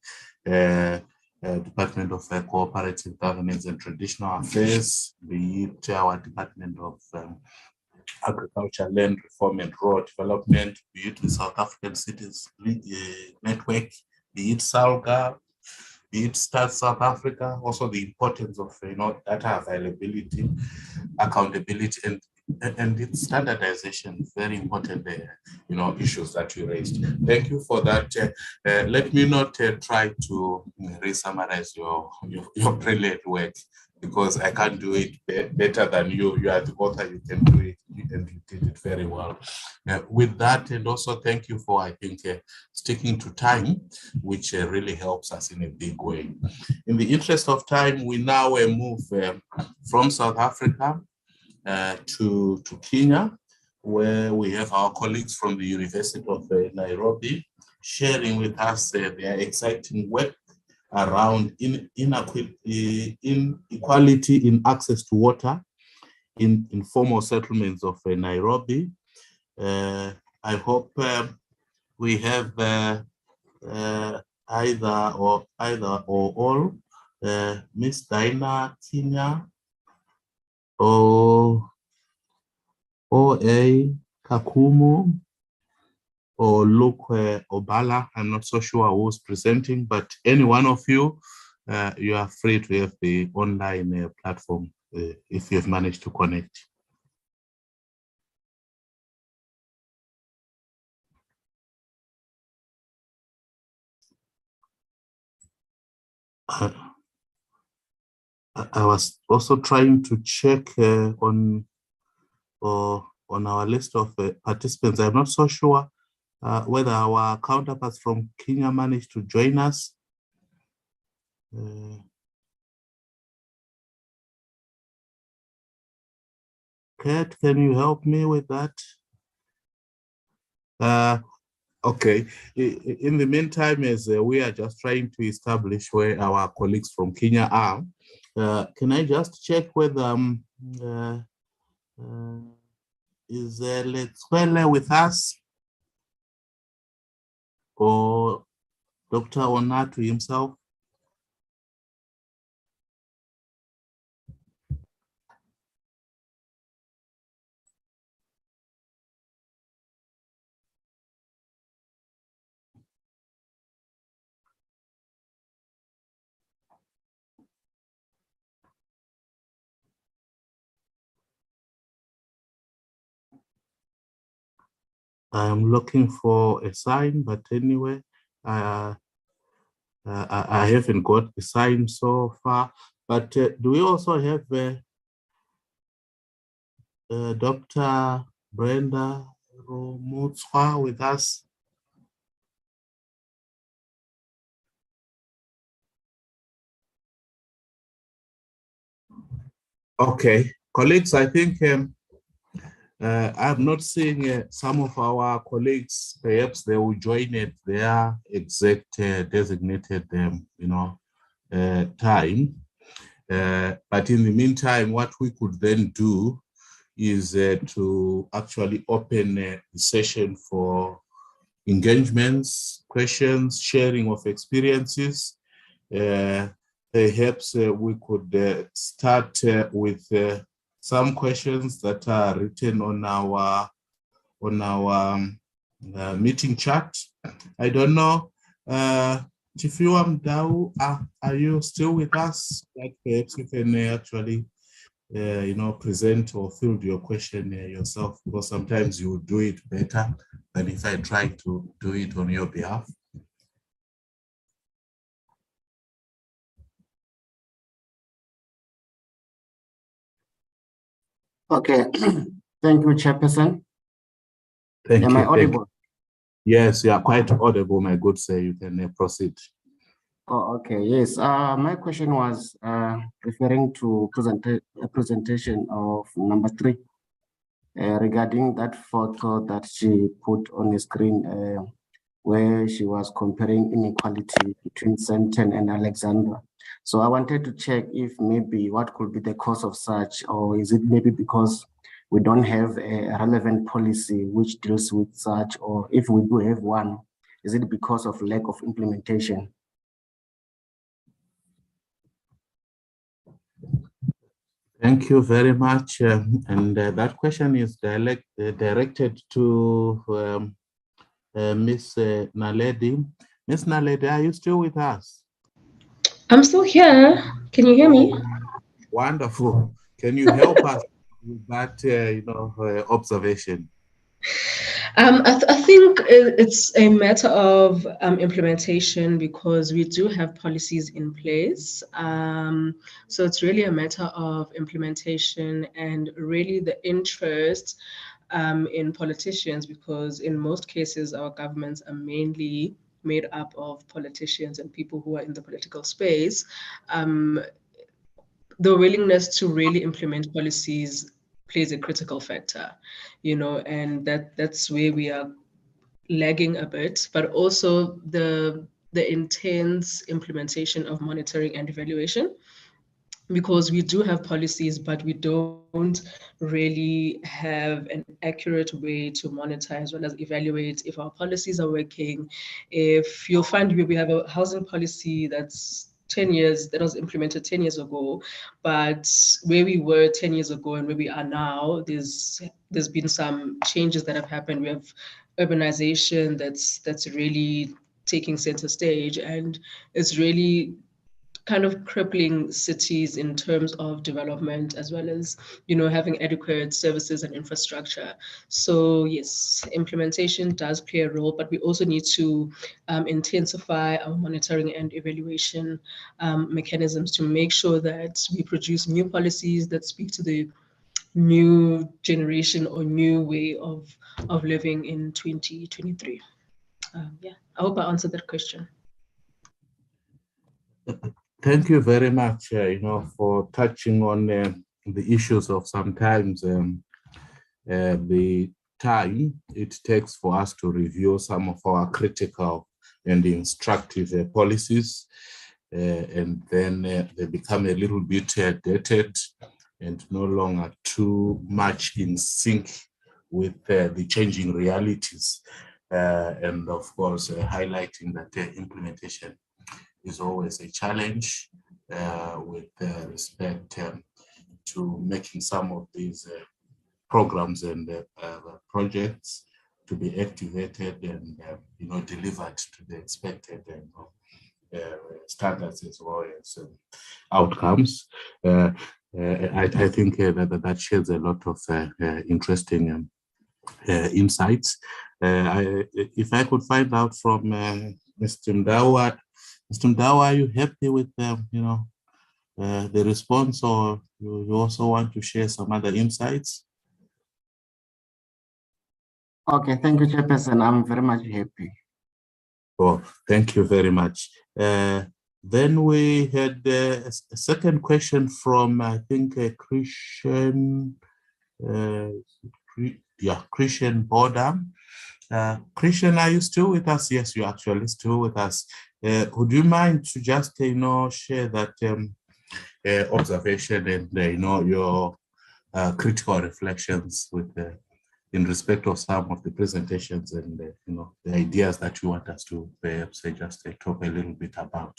Department of Cooperative Governance and Traditional Affairs, be it our Department of Agriculture, Land Reform and Rural Development, be it the South African Cities Network, be it SALGA, be it Start South Africa, also the importance of data availability, accountability, and and it's standardization, very important, issues that you raised. Thank you for that. Let me not try to re-summarize your brilliant work, because I can't do it better than you. You are the author, you can do it, and you did it very well. With that, and also thank you for, I think, sticking to time, which really helps us in a big way. In the interest of time, we now move from South Africa to Kenya, where we have our colleagues from the University of Nairobi sharing with us their exciting work around inequality in access to water in informal settlements of Nairobi. I hope we have either or all, Miss Dinah Kenya or O.A. Kakumo or Luke Obala. I'm not so sure who's presenting, but any one of you, you are free to have the online platform if you've managed to connect. I was also trying to check on our list of participants. I'm not so sure whether our counterparts from Kenya managed to join us. Kate, can you help me with that? Okay, in the meantime, as we are just trying to establish where our colleagues from Kenya are, can I just check whether is Letswele with us, or Dr. Onatu himself? I'm looking for a sign, but anyway, I haven't got the sign so far. But do we also have Dr. Brenda Romutswa with us? Okay, colleagues, I think I'm not seeing some of our colleagues. Perhaps they will join at their exact designated, time. But in the meantime, what we could then do is to actually open the session for engagements, questions, sharing of experiences. Perhaps we could start with some questions that are written on our meeting chat. I don't know, Chifiwa Mdau, are you still with us? Like perhaps you can actually, present or field your question yourself, because sometimes you do it better than if I try to do it on your behalf. Okay, thank you, Chairperson. Thank Am you. I audible? Yes, you are quite audible, my good sir. You can proceed. Oh, okay. Yes. My question was referring to a presentation of number 3 regarding that photo that she put on the screen where she was comparing inequality between Sandton and Alexandra. So I wanted to check if maybe what could be the cause of such, or is it maybe because we don't have a relevant policy which deals with such, or if we do have one, is it because of lack of implementation? Thank you very much. And that question is directed to Miss Naledi. Miss Naledi, are you still with us? I'm still here. Can you hear me? Wonderful. Can you help us with that observation? I think it's a matter of implementation because we do have policies in place. So it's really a matter of implementation and really the interest in politicians, because in most cases, our governments are mainly made up of politicians and people who are in the political space. The willingness to really implement policies plays a critical factor, and that's where we are lagging a bit, but also the intense implementation of monitoring and evaluation, because we do have policies, but we don't really have an accurate way to monitor as well as evaluate if our policies are working. If you'll find we have a housing policy that's 10 years, that was implemented 10 years ago, but where we were 10 years ago and where we are now, there's been some changes that have happened. We have urbanization that's really taking center stage, and it's really kind of crippling cities in terms of development, as well as having adequate services and infrastructure. So yes, implementation does play a role, but we also need to intensify our monitoring and evaluation mechanisms to make sure that we produce new policies that speak to the new generation or new way of living in 2023. Yeah, I hope I answered that question. Thank you very much, for touching on the issues of sometimes the time it takes for us to review some of our critical and instructive policies, and then they become a little bit dated and no longer too much in sync with the changing realities, and of course highlighting that implementation is always a challenge with respect to making some of these programs and projects to be activated and delivered to the expected standards as well as outcomes. I think that sheds a lot of interesting insights. If I could find out from Mr. Mdawa, are you happy with the response, or you also want to share some other insights? Okay, thank you, Chairperson. I'm very much happy. Oh, thank you very much. Then we had a second question from, I think, Christian Boredom. Christian, are you still with us? Yes, you're actually still with us. Would you mind to just, share that observation and, your critical reflections with in respect of some of the presentations and, the ideas that you want us to perhaps just talk a little bit about?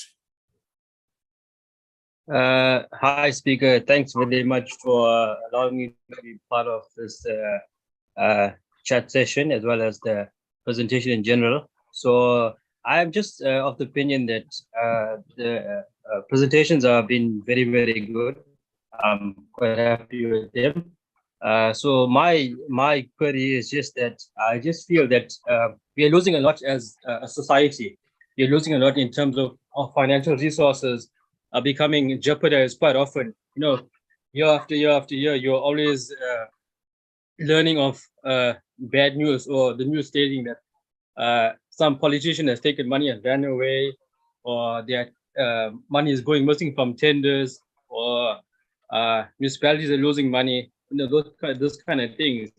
Hi, Speaker. Thanks very much for allowing me to be part of this chat session, as well as the presentation in general. So I'm just of the opinion that the presentations have been very, very good. I'm quite happy with them. So my query is just that I just feel that we are losing a lot as a society. We're losing a lot in terms of financial resources are becoming jeopardized quite often. Year after year after year, you're always learning of bad news, or the news stating that some politician has taken money and ran away, or their money is going missing from tenders, or municipalities are losing money. Those kind of things.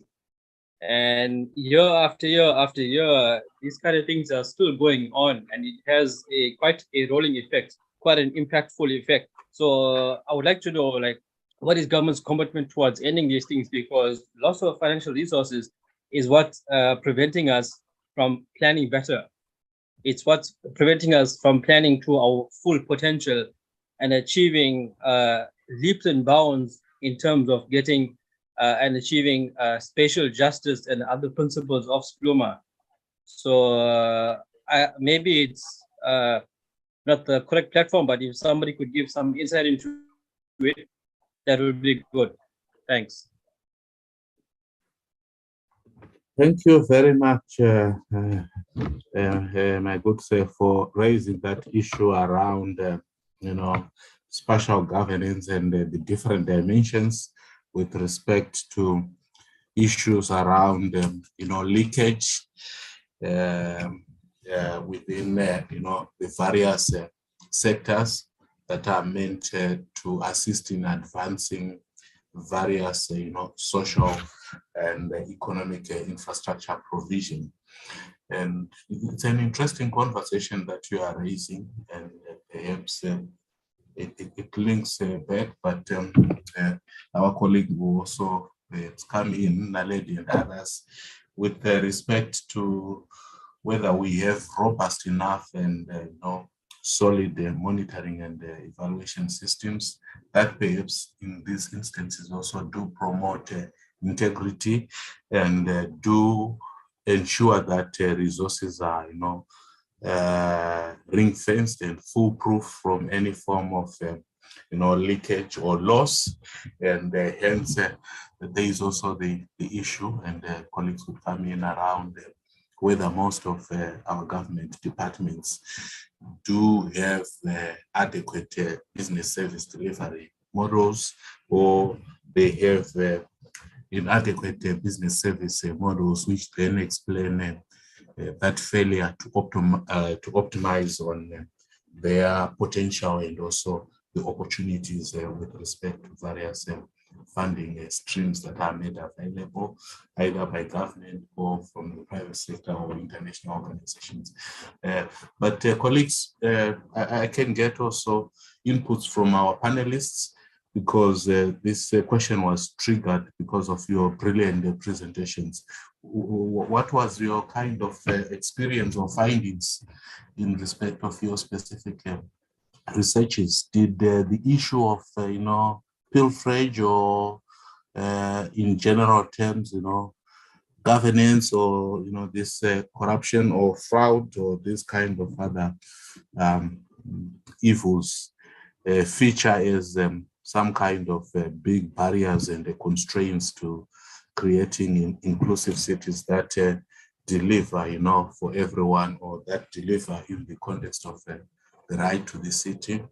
And year after year after year, these kind of things are still going on, and it has quite a rolling effect, quite an impactful effect. So I would like to know, what is government's commitment towards ending these things? Because loss of financial resources is what's preventing us from planning better. It's what's preventing us from planning to our full potential and achieving leaps and bounds in terms of getting and achieving spatial justice and other principles of SPLUMA. So maybe it's not the correct platform, but if somebody could give some insight into it, that would be good. Thanks. Thank you very much, my good sir, for raising that issue around, spatial governance and the different dimensions with respect to issues around, leakage within, the various sectors that are meant to assist in advancing various, social and economic infrastructure provision. And it's an interesting conversation that you are raising, and perhaps it links back, but our colleague will also come in, Naledi and others, with respect to whether we have robust enough and solid monitoring and evaluation systems that perhaps in these instances also do promote integrity and do ensure that resources are, ring-fenced and foolproof from any form of, leakage or loss. And hence, there is also the issue, and colleagues would come in around whether most of our government departments do have adequate business service delivery models, or they have inadequate business service models, which then explain that failure to optimize on their potential and also the opportunities with respect to various funding streams that are made available either by government or from the private sector or international organizations. But colleagues, I can get also inputs from our panelists, because this question was triggered because of your brilliant presentations. What was your kind of experience or findings in respect of your specific researches? Did the issue of, pilferage or in general terms, governance or, this corruption or fraud or this kind of other evils feature as some kind of big barriers and constraints to creating inclusive cities that deliver, for everyone, or that deliver in the context of the right to the city?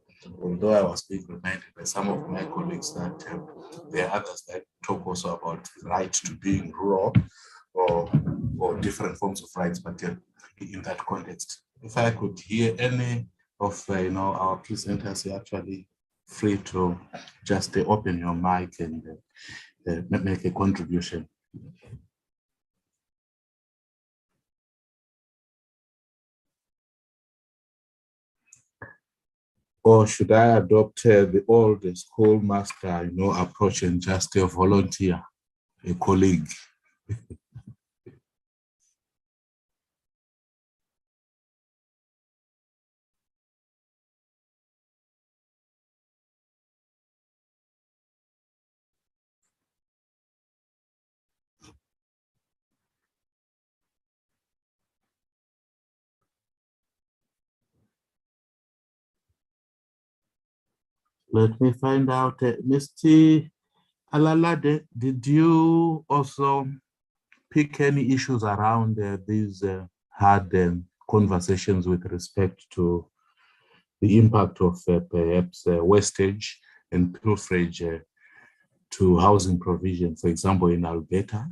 Although I was being reminded by some of my colleagues that there are others that talk also about the right to being rural or different forms of rights, but in that context. If I could hear any of our presenters, you're actually free to just open your mic and make a contribution. Or should I adopt the old schoolmaster, approach and just volunteer a colleague? Let me find out. Mr. Alalade, did you also pick any issues around these hard conversations with respect to the impact of perhaps wastage and pilferage to housing provision, for example, in Alberta?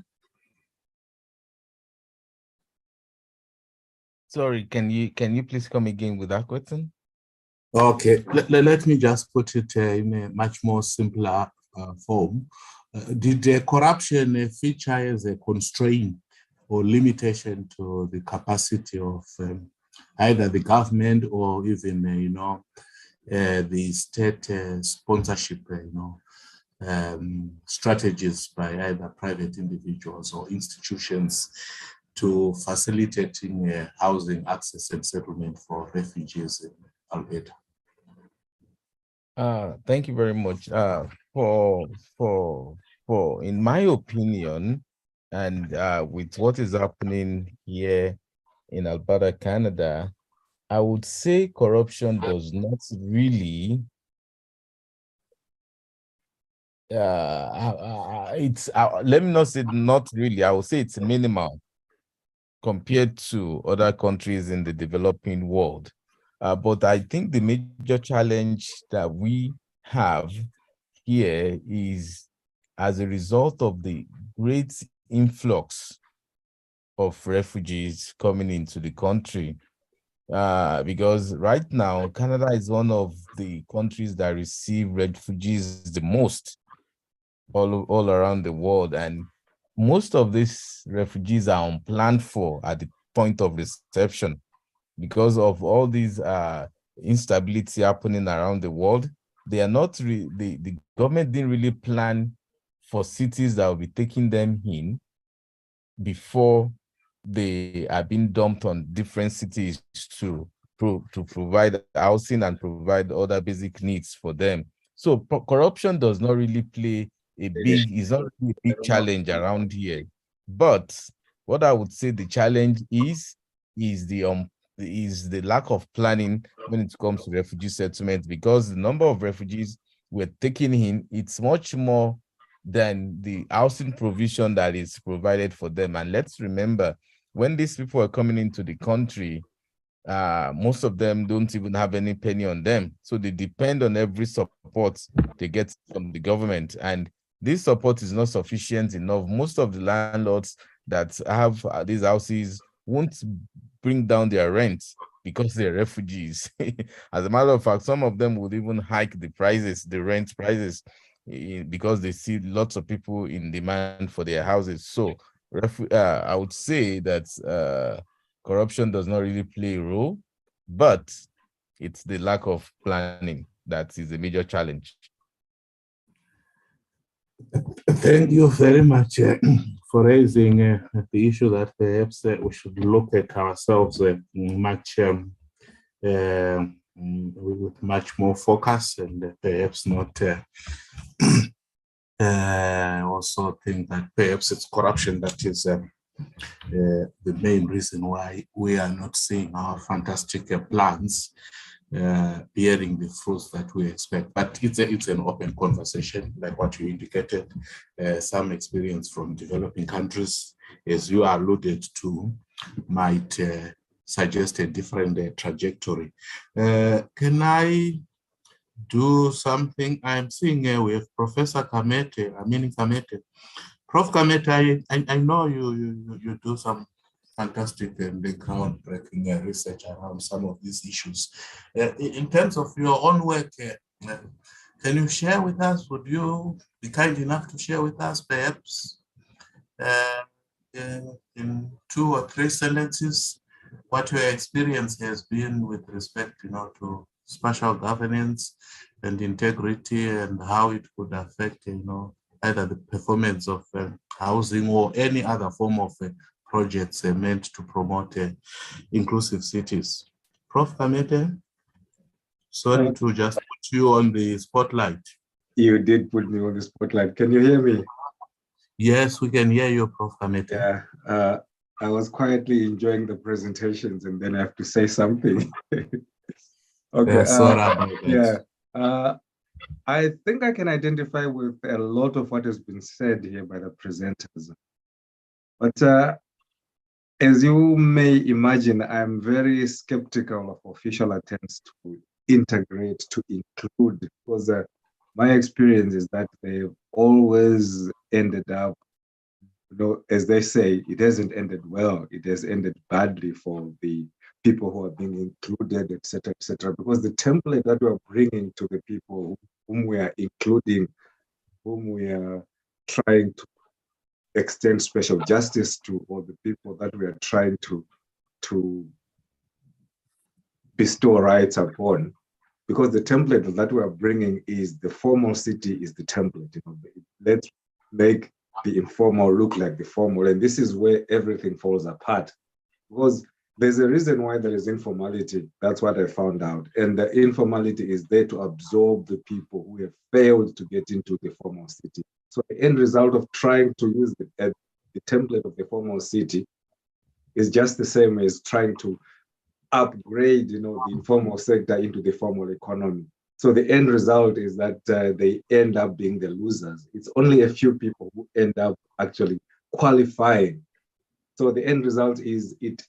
Sorry, can you please come again with that question? Okay, let me just put it in a much more simpler form. Did corruption feature as a constraint or limitation to the capacity of either the government or even, the state sponsorship, strategies by either private individuals or institutions to facilitating housing access and settlement for refugees in Alberta? Thank you very much. In my opinion, and with what is happening here in Alberta, Canada, I would say corruption does not really it's let me not say not really. I would say it's minimal compared to other countries in the developing world. But I think the major challenge that we have here is as a result of the great influx of refugees coming into the country. Because right now, Canada is one of the countries that receive refugees the most all around the world. And most of these refugees are unplanned for at the point of reception because of all these instability happening around the world. They are not the government didn't really plan for cities that will be taking them in before they are being dumped on different cities to provide housing and provide other basic needs for them. So corruption does not really play is not really a big challenge around here. But what I would say the challenge is the lack of planning when it comes to refugee settlement, because the number of refugees we're taking in, it's much more than the housing provision that is provided for them. And let's remember, when these people are coming into the country, most of them don't even have any penny on them. So they depend on every support they get from the government. And this support is not sufficient enough. Most of the landlords that have these houses won't bring down their rent because they're refugees. As a matter of fact, some of them would even hike the prices, the rent prices, because they see lots of people in demand for their houses. So I would say that corruption does not really play a role, but it's the lack of planning that is a major challenge. Thank you very much for raising the issue that perhaps we should look at ourselves with much more focus, and perhaps not also think that perhaps it's corruption that is the main reason why we are not seeing our fantastic plans bearing the fruits that we expect. But it's an open conversation, like what you indicated. Some experience from developing countries, as you alluded to, might suggest a different trajectory. Can I do something? I'm seeing we have Professor Kamete, Amini Kamete. Prof. Kamete, I know you do some fantastic and groundbreaking research around some of these issues. In terms of your own work, can you share with us, would you be kind enough to share with us perhaps in 2 or 3 sentences what your experience has been with respect to spatial governance and integrity, and how it could affect either the performance of housing or any other form of projects meant to promote inclusive cities. Prof. Kamete, sorry to just put you on the spotlight. You did put me on the spotlight. Can you hear me? Yes, we can hear you, Prof. Kamete. Yeah, I was quietly enjoying the presentations, and then I have to say something. Okay. Sorry about that. Yeah. I think I can identify with a lot of what has been said here by the presenters. But as you may imagine, I'm very skeptical of official attempts to integrate, to include, because my experience is that they've always ended up, as they say, it hasn't ended well. It has ended badly for the people who are being included, etc., because the template that we are bringing to the people whom we are including, whom we are trying to extend special justice to, or the people that we are trying to bestow rights upon, because the template that we are bringing is the formal city is the template. Let's make the informal look like the formal, and this is where everything falls apart, because there's a reason why there is informality. That's what I found out. And the informality is there to absorb the people who have failed to get into the formal city. So the end result of trying to use the template of the formal city is just the same as trying to upgrade, the informal sector into the formal economy. So the end result is that they end up being the losers. It's only a few people who end up actually qualifying. So the end result is it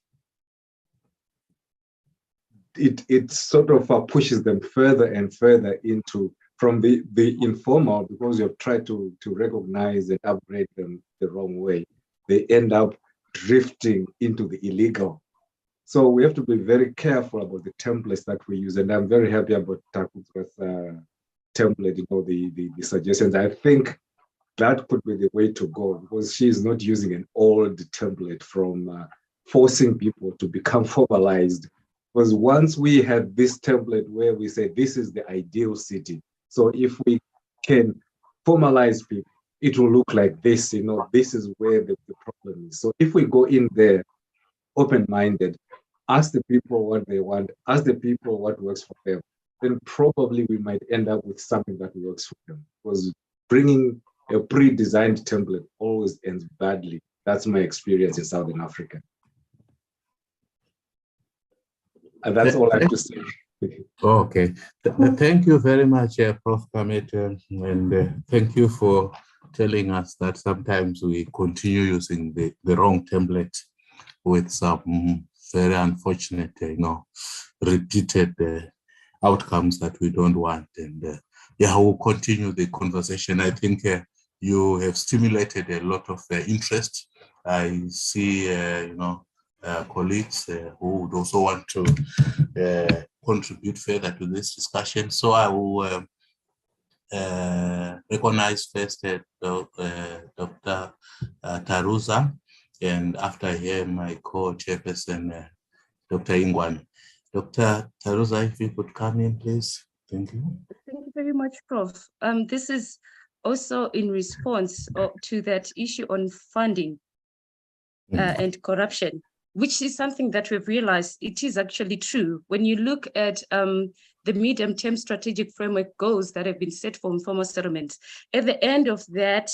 sort of pushes them further and further into from the informal, because you've tried to recognize and upgrade them the wrong way. They end up drifting into the illegal. So we have to be very careful about the templates that we use. And I'm very happy about Taku's template, the suggestions. I think that could be the way to go, because she's not using an old template from forcing people to become formalized. Because once we have this template where we say this is the ideal city, so if we can formalize people, it will look like this, this is where the problem is. So if we go in there open-minded, ask the people what they want, ask the people what works for them, then probably we might end up with something that works for them. Because bringing a pre-designed template always ends badly. That's my experience in Southern Africa. And that's all I have to say. Okay. Thank you very much, Prof. Kamet, and thank you for telling us that sometimes we continue using the wrong template with some very unfortunate, repeated outcomes that we don't want. And yeah, we'll continue the conversation. I think you have stimulated a lot of interest. I see, colleagues who would also want to contribute further to this discussion. So I will recognize first Dr. Taruza, and after him, my co-chairperson, Dr. Ingwani. Dr. Taruza, if you could come in, please. Thank you. Thank you very much, Prof. This is also in response to that issue on funding and corruption, which is something that we've realized it is actually true. When you look at the medium-term strategic framework goals that have been set for informal settlements, at the end of that,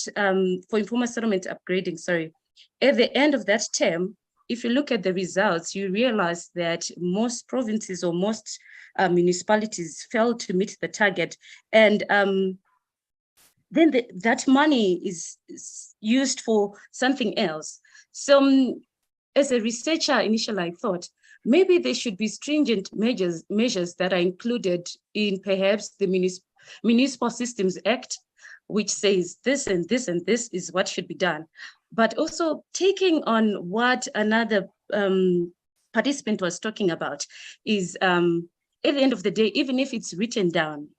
for informal settlement upgrading, at the end of that term, if you look at the results, you realize that most provinces or most municipalities failed to meet the target. And then that money is used for something else. So as a researcher, initially I thought, maybe there should be stringent measures that are included in perhaps the Municipal Systems Act, which says this and this and this is what should be done. But also taking on what another participant was talking about is at the end of the day, even if it's written down,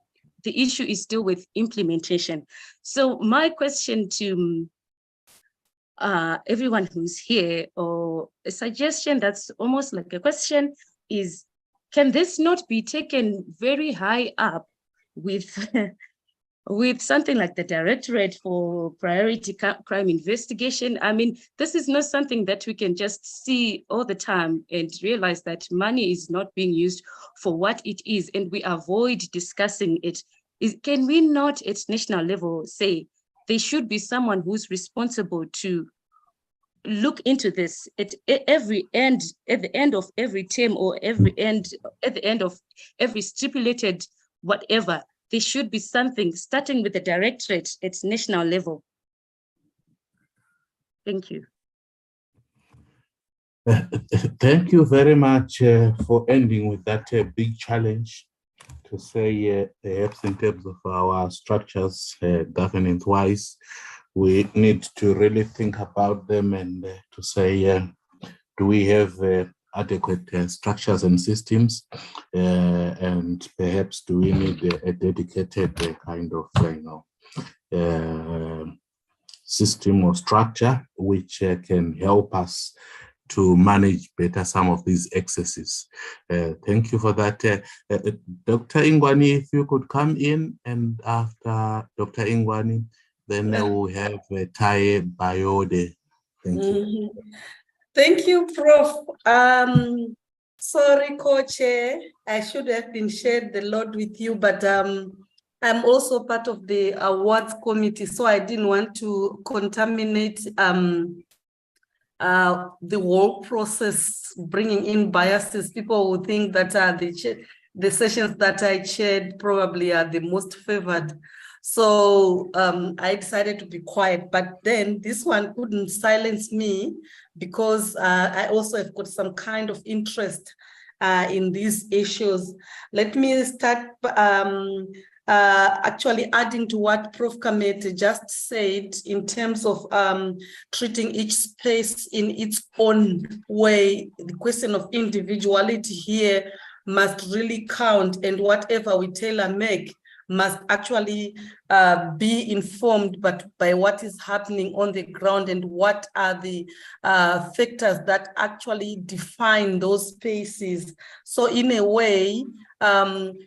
the issue is still with implementation. So my question to everyone who's here, or a suggestion that's almost like a question, is can this not be taken very high up with with something like the Directorate for Priority Crime Investigation? I mean, this is not something that we can just see all the time and realize that money is not being used for what it is, and we avoid discussing it. Can we not at national level say there should be someone who's responsible to look into this at the end of every term, or at the end of every stipulated whatever? There should be something starting with the directorate at national level. Thank you. Thank you very much for ending with that big challenge, to say perhaps in terms of our structures, governance-wise, we need to really think about them and to say, do we have adequate structures and systems, and perhaps do we need a dedicated kind of system or structure which can help us to manage better some of these excesses. Thank you for that. Dr. Ingwani, if you could come in, and after Dr. Ingwani, then we'll have Taye Bayode. Thank you. Thank you, Prof. Sorry, Co-Chair, I should have been shared the load with you, but I'm also part of the awards committee, so I didn't want to contaminate the whole process, bringing in biases. People will think that the sessions that I chaired probably are the most favored. So I decided to be quiet, but then this one couldn't silence me because I also have got some kind of interest in these issues. Let me start actually adding to what Prof. Kamete just said in terms of treating each space in its own way. The question of individuality here must really count, and whatever we tailor make must actually be informed but by what is happening on the ground and what are the factors that actually define those spaces. So in a way,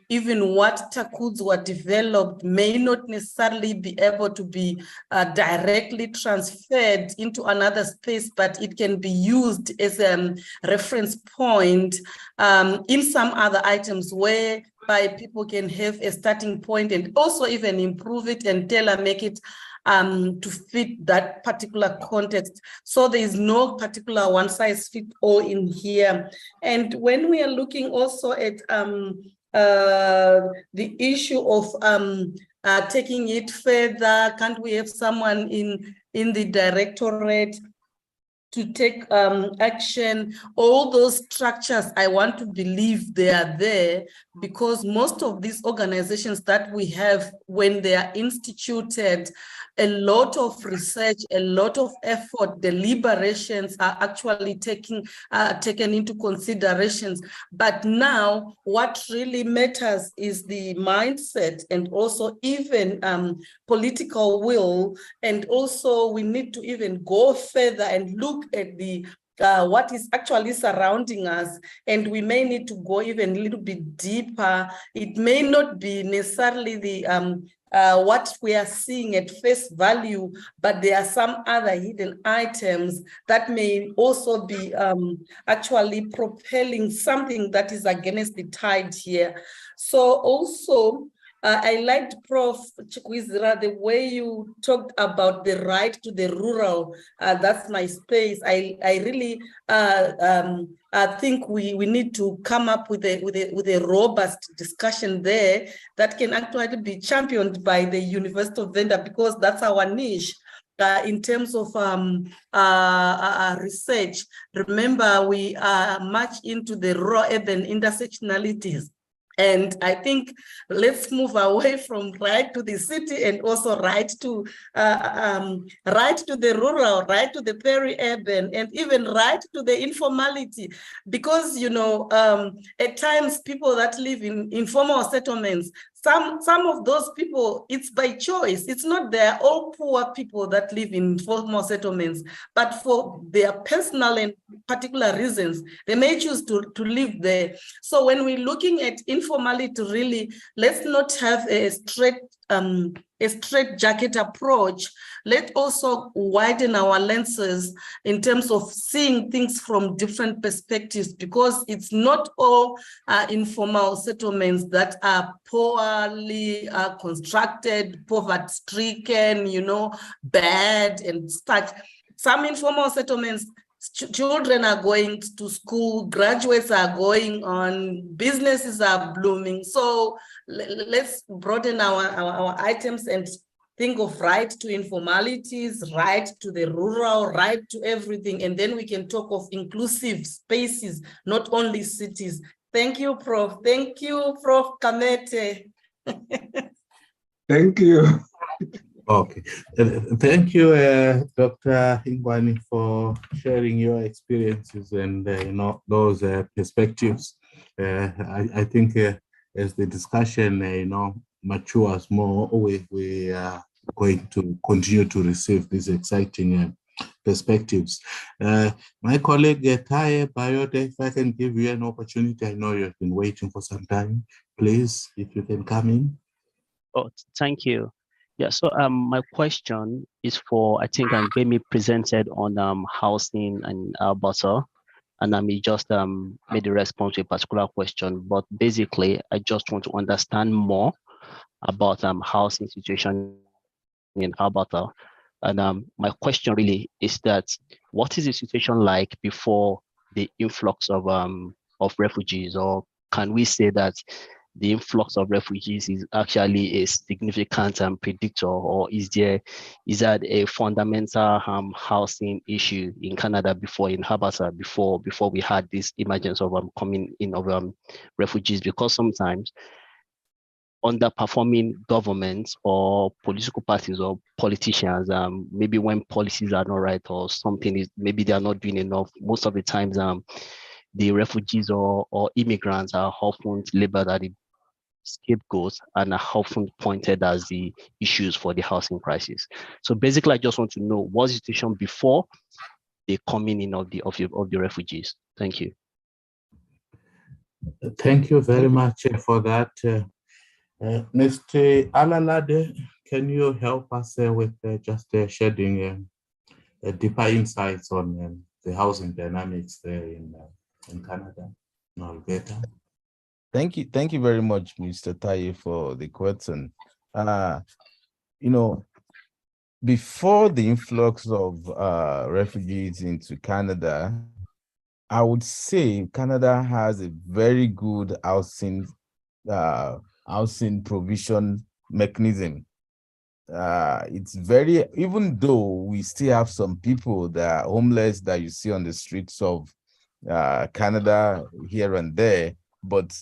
even what TACUDs were developed may not necessarily be able to be directly transferred into another space, but it can be used as a reference point in some other items whereby people can have a starting point and also even improve it and tailor make it to fit that particular context. So there is no particular one size fit all in here. And when we are looking also at the issue of taking it further, can't we have someone in the directorate to take action? All those structures, I want to believe they are there because most of these organizations that we have, when they are instituted, a lot of research, a lot of effort, deliberations are actually taken into considerations. But now what really matters is the mindset and also even political will. And also we need to even go further and look at the what is actually surrounding us, and we may need to go even a little bit deeper. It may not be necessarily the what we are seeing at face value, but there are some other hidden items that may also be actually propelling something that is against the tide here. So also, I liked Prof. Chikwizira, the way you talked about the right to the rural. That's my space. I really think we need to come up with a robust discussion there that can actually be championed by the University of Venda, because that's our niche. In terms of research, remember we are much into the rural-urban intersectionalities. And I think let's move away from right to the city and also right to the rural, right to the peri-urban, and even right to the informality. Because, you know, at times people that live in informal settlements, some of those people, it's by choice. It's not they're all poor people that live in informal settlements, but for their personal and particular reasons, they may choose to live there. So when we're looking at informality, really, let's not have a straight jacket approach. Let's also widen our lenses in terms of seeing things from different perspectives, because it's not all informal settlements that are poorly constructed, poverty-stricken, you know, bad and such. Some informal settlements, children are going to school, graduates are going on, businesses are blooming. So let's broaden our items and think of right to informalities, right to the rural, right to everything. And then we can talk of inclusive spaces, not only cities. Thank you, Prof. Thank you, Prof. Kamete. Thank you. Okay, thank you, Dr. Ingwani, for sharing your experiences and you know, those perspectives. I think as the discussion you know, matures more, we are going to continue to receive these exciting perspectives. My colleague Taye Bayode, if I can give you an opportunity, I know you've been waiting for some time. Please, if you can come in. Oh, thank you. Yeah, so my question is for, I think Bemi presented on housing and Alberta, and he just made a response to a particular question. But basically, I just want to understand more about housing situation in Alberta. And my question really is that, what is the situation like before the influx of refugees, or can we say that the influx of refugees is actually a significant predictor, or is that a fundamental housing issue in Canada before, in Habasa, before we had this emergence of coming in of refugees? Because sometimes underperforming governments or political parties or politicians, maybe when policies are not right or something is, maybe they are not doing enough, most of the times the refugees or immigrants are often labeled as the scapegoats and are often pointed as the issues for the housing crisis. So basically, I just want to know what's the situation before the coming in of the refugees. Thank you. Thank you very much for that. Mr. Alalade, can you help us with just shedding deeper insights on the housing dynamics there in Canada, in Alberta? Thank you very much, Mr. Taye, for the question. Before the influx of refugees into Canada, I would say Canada has a very good housing provision mechanism. It's very, even though we still have some people that are homeless that you see on the streets of Canada here and there, but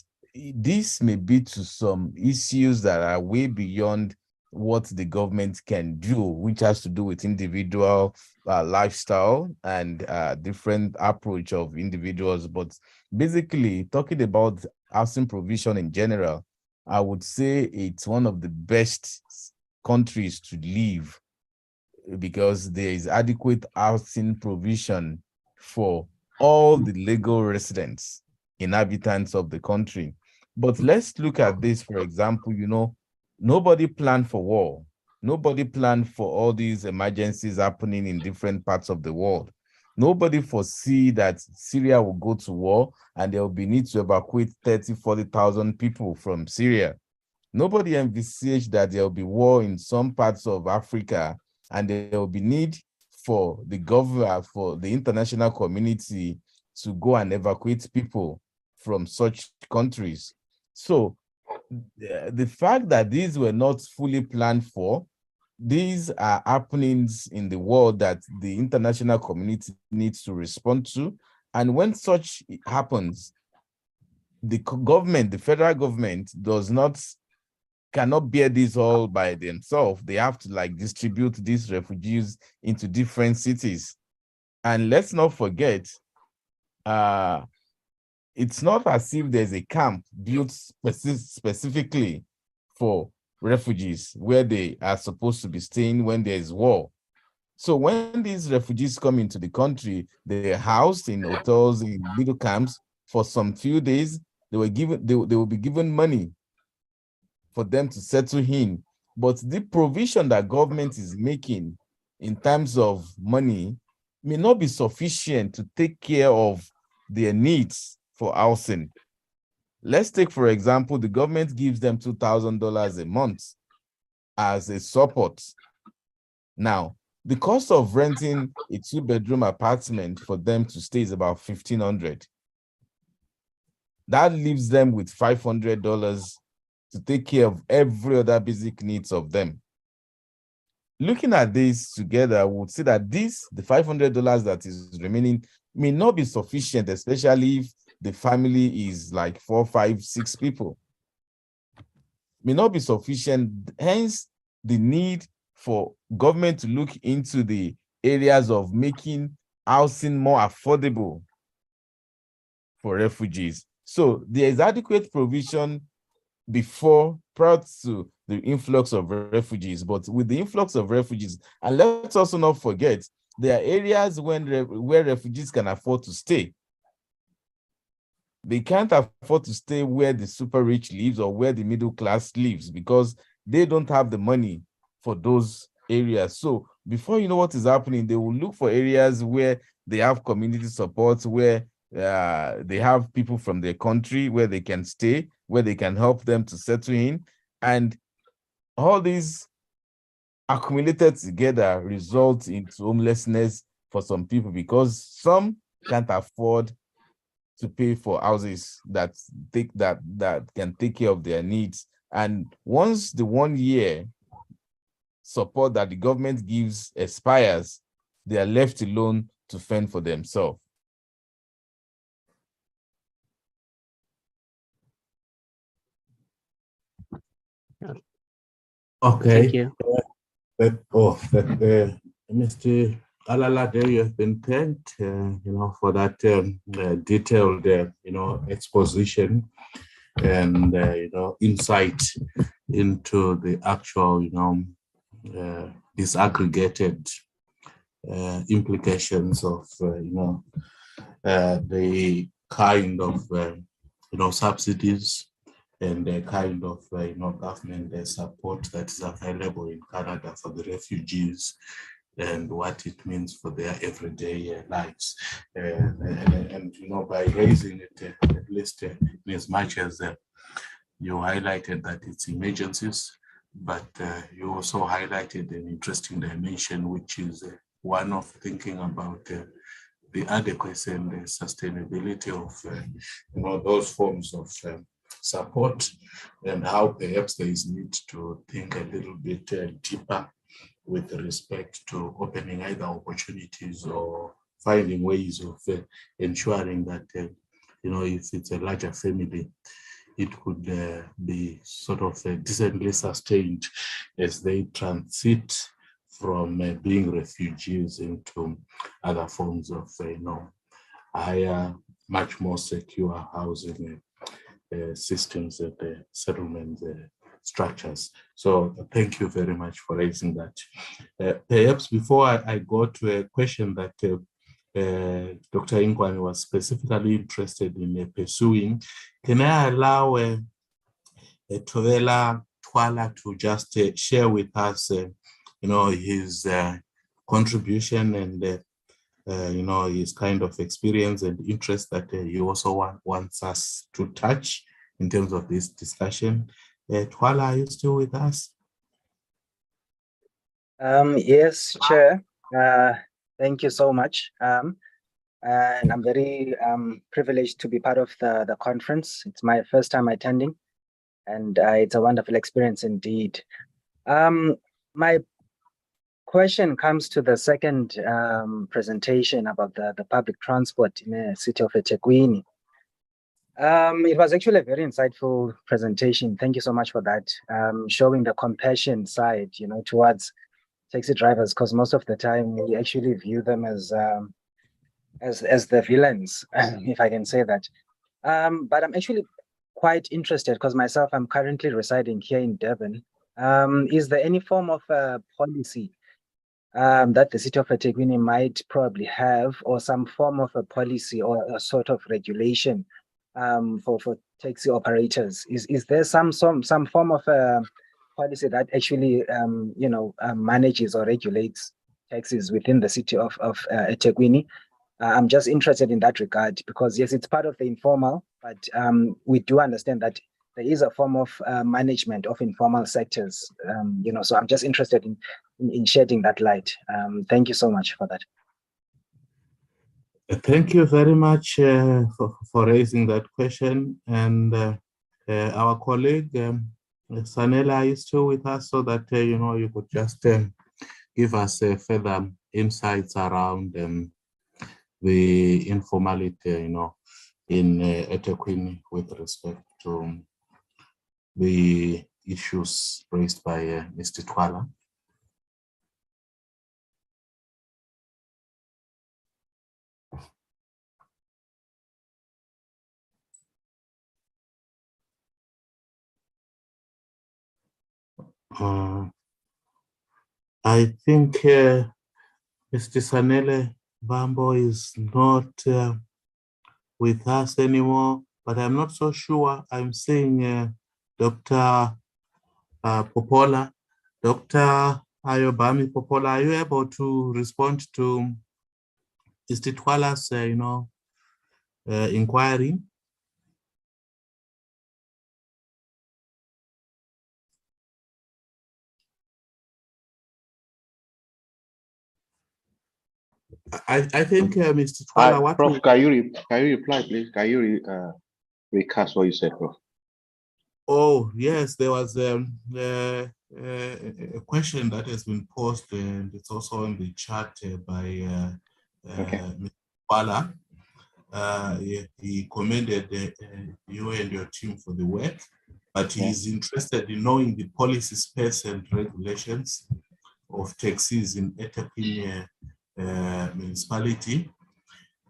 this may be to some issues that are way beyond what the government can do, which has to do with individual lifestyle and different approach of individuals. But basically, talking about housing provision in general, I would say it's one of the best countries to live because there is adequate housing provision for all the legal residents, inhabitants of the country. But let's look at this, for example, nobody planned for war. Nobody planned for all these emergencies happening in different parts of the world. Nobody foresee that Syria will go to war and there will be need to evacuate 30, 40,000 people from Syria. Nobody envisaged that there will be war in some parts of Africa and there will be need for the government, for the international community to go and evacuate people from such countries. So the fact that these were not fully planned for, these are happenings in the world that the international community needs to respond to. And when such happens, the government, the federal government cannot bear this all by themselves. They have to distribute these refugees into different cities. And let's not forget, it's not as if there's a camp built specifically for refugees where they are supposed to be staying when there's war. So when these refugees come into the country, they're housed in hotels, in little camps for some few days. They will be given money for them to settle in. But the provision that government is making in terms of money may not be sufficient to take care of their needs for housing. Let's take, for example, the government gives them $2,000 a month as a support. Now, the cost of renting a 2-bedroom apartment for them to stay is about $1,500. That leaves them with $500 to take care of every other basic needs of them. Looking at this together, we would see that the $500 that is remaining may not be sufficient, especially if the family is like 4, 5, 6 people. May not be sufficient, hence the need for government to look into the areas of making housing more affordable for refugees. So there is adequate provision prior to the influx of refugees, but with the influx of refugees, and let's also not forget, there are areas where refugees can afford to stay. They can't afford to stay where the super rich lives or where the middle class lives because they don't have the money for those areas. So before you know what is happening, they will look for areas where they have community support, where they have people from their country where they can stay, where they can help them to settle in. And all these accumulated together result into homelessness for some people because some can't afford to pay for houses that can take care of their needs. And once the 1 year support that the government gives expires, they are left alone to fend for themselves. Okay. Thank you. Mr. Alala, there you have been thanked, for that detailed, exposition and, insight into the actual, disaggregated implications of, the kind of, subsidies and the kind of, government support that is available in Canada for the refugees and what it means for their everyday lives. And by raising it, at least in as much as you highlighted that it's emergencies, but you also highlighted an interesting dimension, which is one of thinking about the adequacy and the sustainability of those forms of support, and how perhaps there is need to think a little bit deeper with respect to opening either opportunities or finding ways of ensuring that, if it's a larger family, it could be sort of decently sustained as they transit from being refugees into other forms of, higher, much more secure housing systems and settlement structures. So thank you very much for raising that. Perhaps before I go to a question that Dr. Ingwane was specifically interested in pursuing, can I allow Tovela Twala to just share with us, his contribution and his kind of experience and interest that he also wants us to touch in terms of this discussion. Twala, are you still with us? Yes, Chair. Thank you so much. And I'm very privileged to be part of the conference. It's my first time attending, and it's a wonderful experience indeed. My question comes to the second presentation about the public transport in the city of eThekwini. It was actually a very insightful presentation. Thank you so much for that. Showing the compassion side, towards taxi drivers, because most of the time we actually view them as the villains, if I can say that. But I'm actually quite interested because myself, I'm currently residing here in Durban. Is there any form of policy that the city of eThekwini might probably have, or some form of a policy or a sort of regulation for taxi operators? Is there some form of a policy that actually manages or regulates taxis within the city of eThekwini? I'm just interested in that regard because yes, it's part of the informal, but we do understand that there is a form of management of informal sectors. So I'm just interested in shedding that light. Thank you so much for that. Thank you very much for raising that question. And our colleague, Sanela, is still with us so that, you could just give us further insights around the informality, in eThekwini with respect to the issues raised by Mr. Twala. I think Mr. Sanele Bambo is not with us anymore, but I'm not so sure. I'm seeing Dr. Popola. Dr. Ayobami Popola, are you able to respond to Mr. Twala's, inquiry? I think, Mr. Twala, what Prof, can you reply, please? Can you recast what you said, Prof? Oh, yes, there was a question that has been posed, and it's also in the chat by Mr. Twala. He commended you and your team for the work, but he is interested in knowing the policy space and regulations of taxis in Etapim municipality.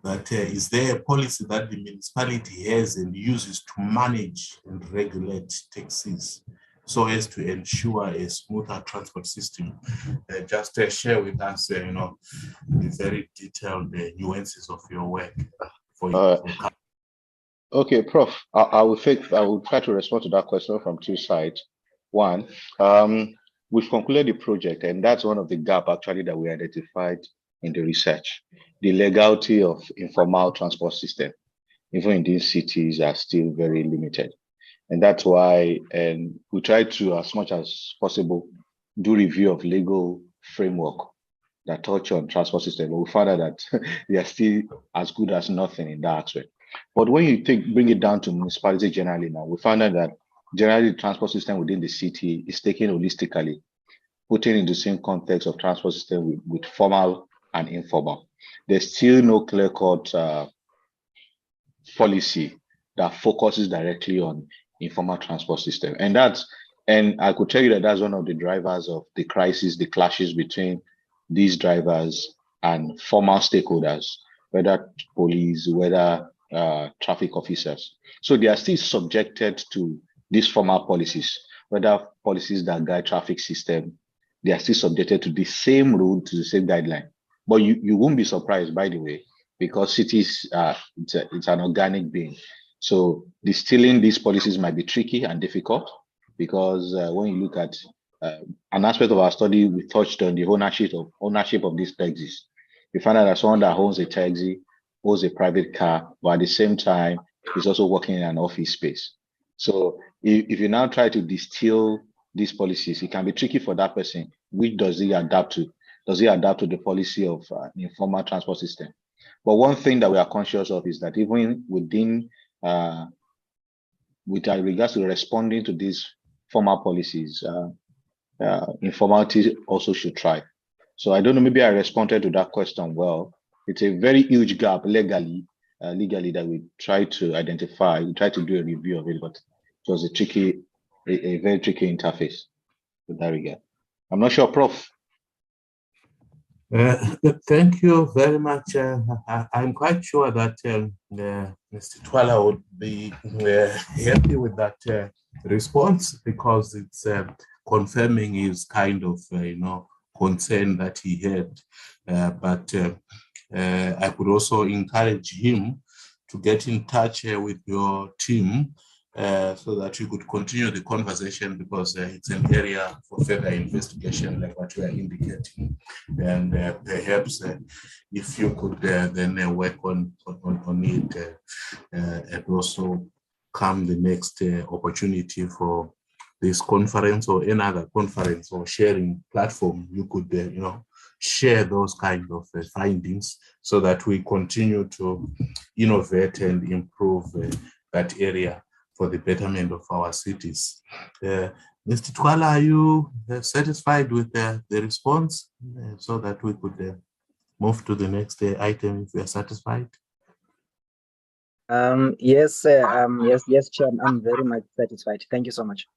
But is there a policy that the municipality has and uses to manage and regulate taxis so as to ensure a smoother transport system? Just share with us, the very detailed nuances of your work. Okay, Prof. I will try to respond to that question from two sides. One, we've concluded the project, and that's one of the gaps actually that we identified in the research. The legality of informal transport system, even in these cities, are still very limited. And that's why we try to, as much as possible, do review of legal framework that touch on transport system. But we found out that they are still as good as nothing in that aspect. But when you bring it down to municipality generally now, we found out that generally the transport system within the city is taken holistically, putting in the same context of transport system with formal and informal. There's still no clear-cut policy that focuses directly on informal transport system. And I could tell you that that's one of the drivers of the crisis, the clashes between these drivers and formal stakeholders, whether police, whether traffic officers. So they are still subjected to these formal policies, whether policies that guide traffic system, they are still subjected to the same rule, to the same guideline. But you won't be surprised, by the way, because cities, it's an organic being. So distilling these policies might be tricky and difficult, because when you look at an aspect of our study, we touched on the ownership of these taxis. You find out that someone that owns a taxi owns a private car, but at the same time, is also working in an office space. So if you now try to distill these policies, it can be tricky for that person. Which does he adapt to? Does he adapt to the policy of an informal transport system? But one thing that we are conscious of is that even within, with regards to responding to these formal policies, informality also should try. So I don't know, maybe I responded to that question well. It's a very huge gap legally that we try to identify. We try to do a review of it, but it was a very tricky interface with that regard. I'm not sure, Prof. Thank you very much. I'm quite sure that Mr. Twala would be happy with that response, because it's confirming his kind of concern that he had. But I could also encourage him to get in touch with your team so that you could continue the conversation, because it's an area for further investigation, like what you are indicating. And perhaps if you could then work on it, and also come the next opportunity for this conference or another conference or sharing platform, you could share those kind of findings, so that we continue to innovate and improve that area for the betterment of our cities. Mr. Twala, are you satisfied with the response, so that we could move to the next item if we are satisfied? Yes, yes, Chair, I'm very much satisfied. Thank you so much.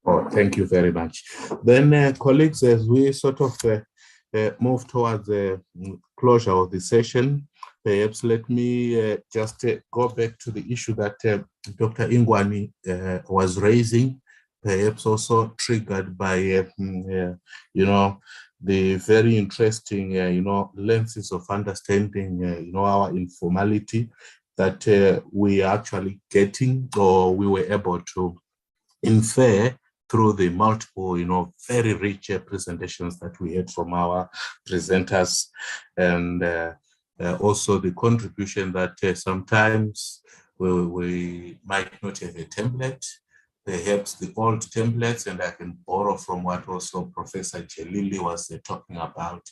Oh, thank you very much. Then, colleagues, as we sort of move towards the closure of the session, perhaps let me just go back to the issue that Dr. Ingwani was raising, perhaps also triggered by, the very interesting, lenses of understanding, our informality that we are actually getting, or we were able to infer through the multiple, very rich presentations that we had from our presenters, and also the contribution that sometimes we might not have a template, perhaps the old templates, and I can borrow from what also Professor Chelili was talking about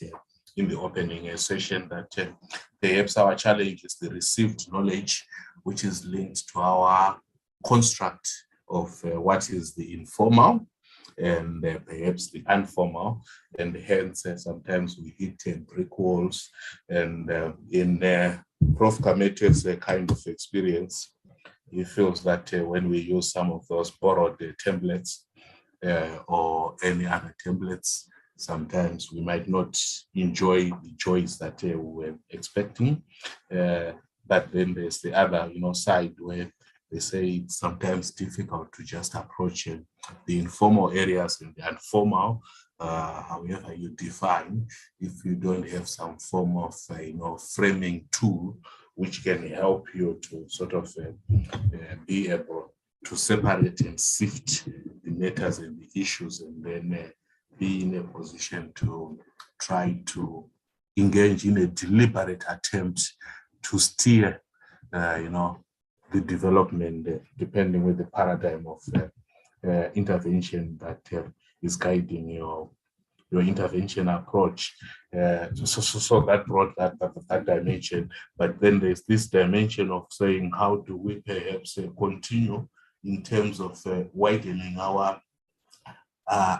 in the opening session that perhaps our challenge is the received knowledge, which is linked to our construct of what is the informal and perhaps the informal, and hence sometimes we hit brick walls. And in Prof. Kamete's kind of experience, he feels that when we use some of those borrowed templates or any other templates, sometimes we might not enjoy the joys that we were expecting. But then there's the other, side where they say it's sometimes difficult to just approach the informal areas and the informal, however you define, if you don't have some form of, framing tool which can help you to sort of be able to separate and sift the matters and the issues, and then be in a position to try to engage in a deliberate attempt to steer, the development, depending with the paradigm of intervention that is guiding your intervention approach. So that brought that dimension. But then there's this dimension of saying, how do we perhaps continue in terms of widening our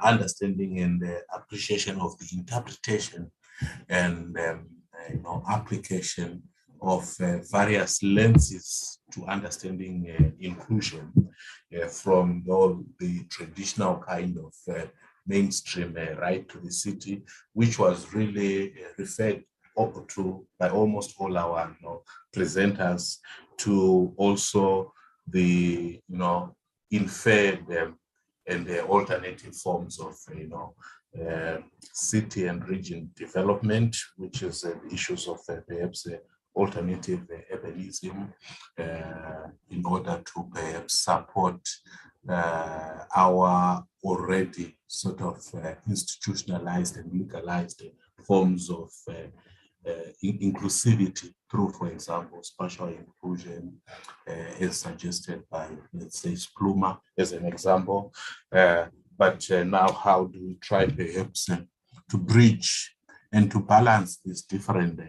understanding and appreciation of the interpretation and application of various lenses to understanding inclusion from all the traditional kind of mainstream right to the city, which was really referred to by almost all our presenters, to also the inferred and the alternative forms of city and region development, which is the issues of perhaps alternative urbanism, in order to perhaps support our already sort of institutionalized and legalized forms of inclusivity through, for example, spatial inclusion, as suggested by, let's say, Spluma as an example. But now how do we try perhaps to bridge and to balance these different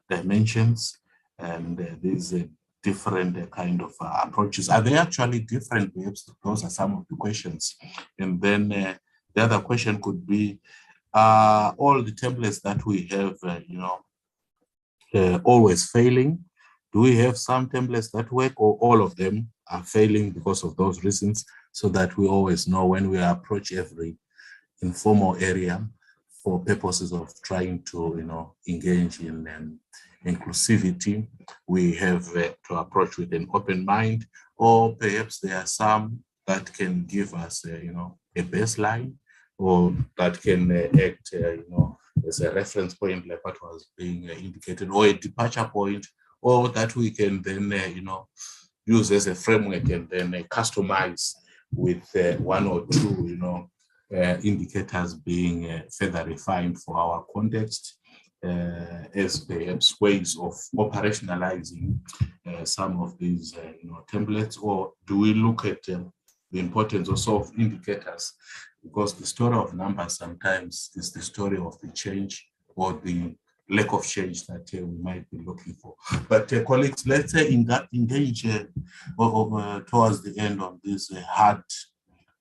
dimensions and these different kind of approaches? Are they actually different? Perhaps those are some of the questions. And then the other question could be, all the templates that we have, always failing? Do we have some templates that work, or all of them are failing because of those reasons, so that we always know when we approach every informal area for purposes of trying to, engage in inclusivity, we have to approach with an open mind, or perhaps there are some that can give us, a baseline, or that can act, as a reference point, like what was being indicated, or a departure point, or that we can then, use as a framework and then customize with one or two, indicators being further refined for our context, as perhaps ways of operationalizing some of these, templates? Or do we look at the importance also of indicators? Because the story of numbers sometimes is the story of the change or the lack of change that we might be looking for. But colleagues, let's engage towards the end of these hard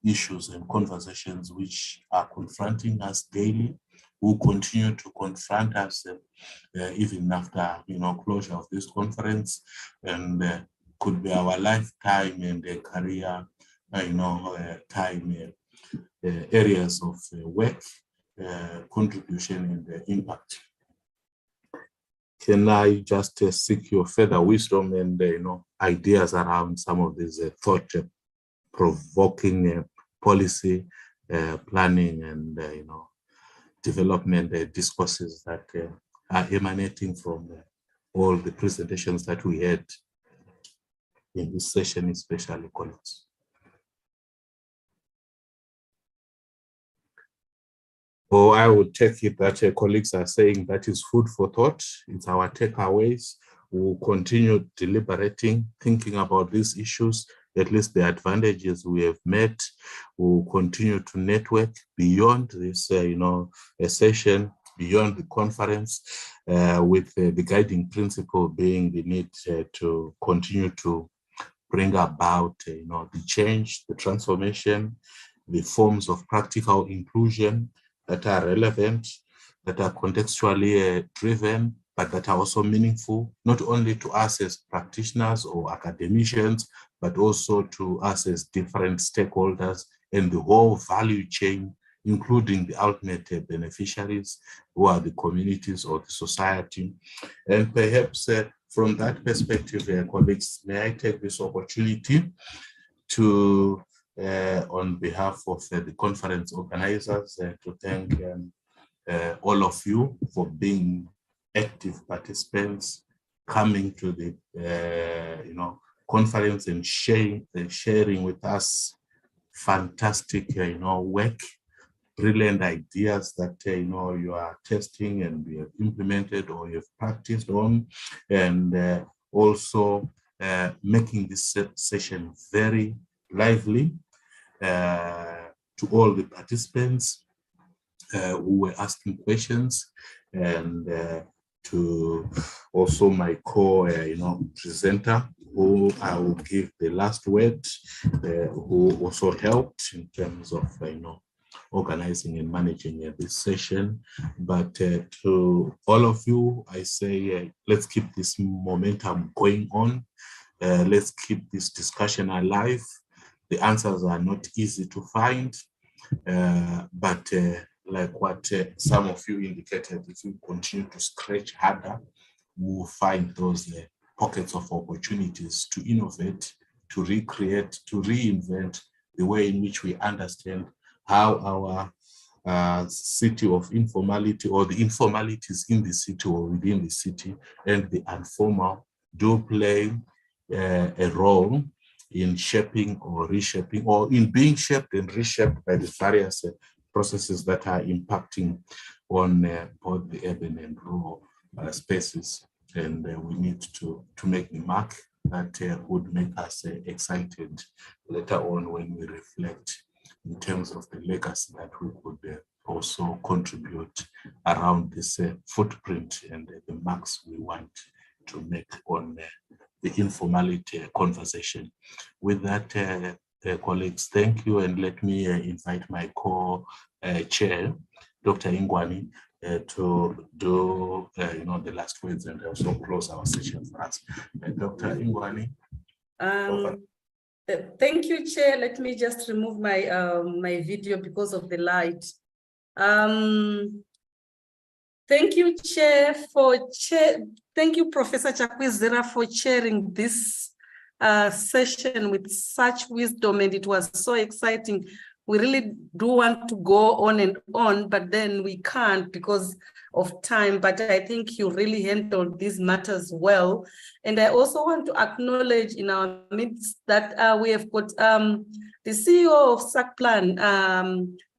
issues and conversations which are confronting us daily, who continue to confront us even after closure of this conference, and could be our lifetime and career time areas of work, contribution and impact. Can I just seek your further wisdom and ideas around some of these thought-provoking policy planning and development discourses that are emanating from all the presentations that we had in this session, especially colleagues? Or I would take it that colleagues are saying that is food for thought. It's our takeaways. We'll continue deliberating, thinking about these issues, at least the advantages we have met. We'll continue to network beyond this, a session beyond the conference, with the guiding principle being the need to continue to bring about the change, the transformation, the forms of practical inclusion that are relevant, that are contextually driven, but that are also meaningful, not only to us as practitioners or academicians, but also to us as different stakeholders in the whole value chain, including the ultimate beneficiaries, who are the communities or the society. And perhaps from that perspective, colleagues, may I take this opportunity to, on behalf of the conference organizers, to thank all of you for being active participants, coming to the conference and sharing with us fantastic work, brilliant ideas that you are testing and you have implemented or you've practiced on, and also making this session very lively to all the participants who were asking questions, and to also my presenter, who I will give the last word, who also helped in terms of organizing and managing this session. But to all of you, I say, let's keep this momentum going on. Let's keep this discussion alive. The answers are not easy to find, but like what some of you indicated, if we continue to stretch harder, we will find those pockets of opportunities to innovate, to recreate, to reinvent the way in which we understand how our city of informality, or the informalities in the city or within the city, and the informal do play a role in shaping or reshaping, or in being shaped and reshaped by the various processes that are impacting on both the urban and rural spaces. And we need to make the mark that would make us excited later on when we reflect in terms of the legacy that we could also contribute around this footprint and the marks we want to make on the informality conversation. With that, colleagues, thank you, and let me invite my co-chair, Dr. Ingwani, to do the last words and also close our session for us. Dr. Ingwani. Thank you, Chair. Let me just remove my my video because of the light. Thank you, Chair, thank you, Professor Chakwizera, for chairing this session with such wisdom, and it was so exciting. We really do want to go on and on, but then we can't because of time. But I think you really handled these matters well. And I also want to acknowledge in our midst that we have got the CEO of SACPlan,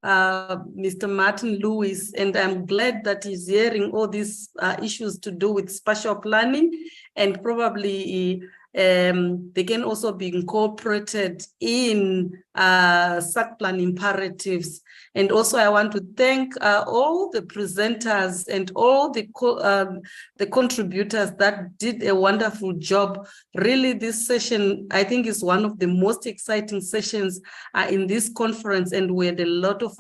Mr. Martin Lewis, and I'm glad that he's hearing all these issues to do with spatial planning, and probably they can also be incorporated in SACPlan imperatives. And also I want to thank all the presenters and all the contributors that did a wonderful job. Really, this session, I think, is one of the most exciting sessions in this conference, and we had a lot of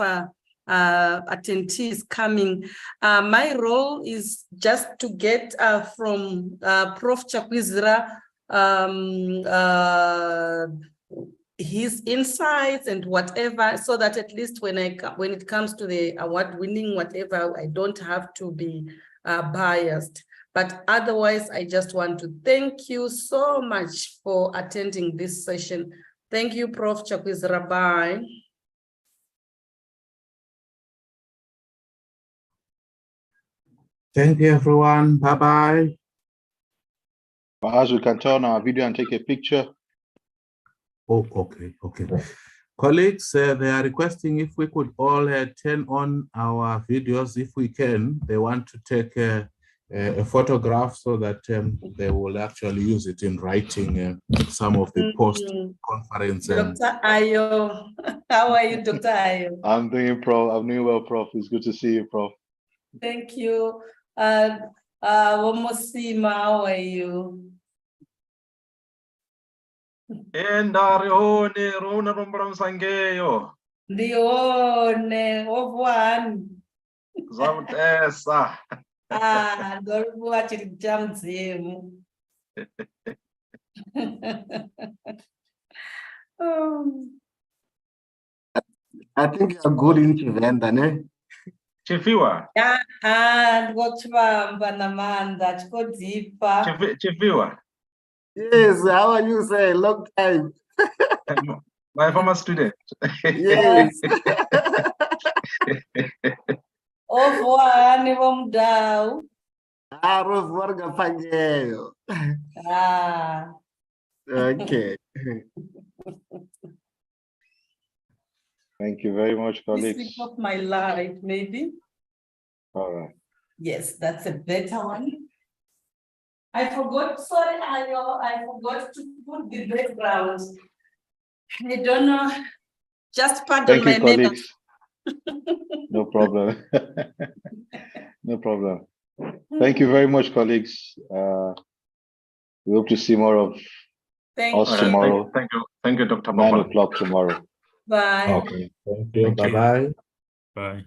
attendees coming. My role is just to get from Prof. Chakwizera his insights and whatever, so that at least when it comes to the award winning whatever, I don't have to be biased. But otherwise, I just want to thank you so much for attending this session. Thank you, Prof. Chakwizera. Bye. Thank you, everyone. Bye-bye. As we can turn our video and take a picture. Oh, okay. Colleagues, they are requesting if we could all turn on our videos if we can. They want to take a photograph so that they will actually use it in writing some of the post-conference. Dr. Ayo, how are you, Dr. Ayo? I'm doing well, Prof. It's good to see you, Prof. Thank you. Womosima, how are you? Endarione rona rombromsangeyo. Ndione, ovwani. Zawutesa. Ndorivuwa chiri chamzemu. I think you're good in Chivenda, ne? Chifiwa. Ngochivamba namanda, chikodzipa. Chifiwa. Yes, how are you, sir? Long time. My former student. Yes. Ovwani vomudau. Rovorga Pangeyo. Okay. Thank you very much, colleagues. This of my life, maybe. All right. Yes, that's a better one. I forgot, sorry, I forgot to put the background. I don't know. Just pardon Thank my you, manners. colleagues. No problem. No problem. Thank you very much, colleagues. We hope to see more of us tomorrow. Thank you, Dr. 9 o'clock tomorrow. Bye. Okay. Thank you. Bye-bye. Bye.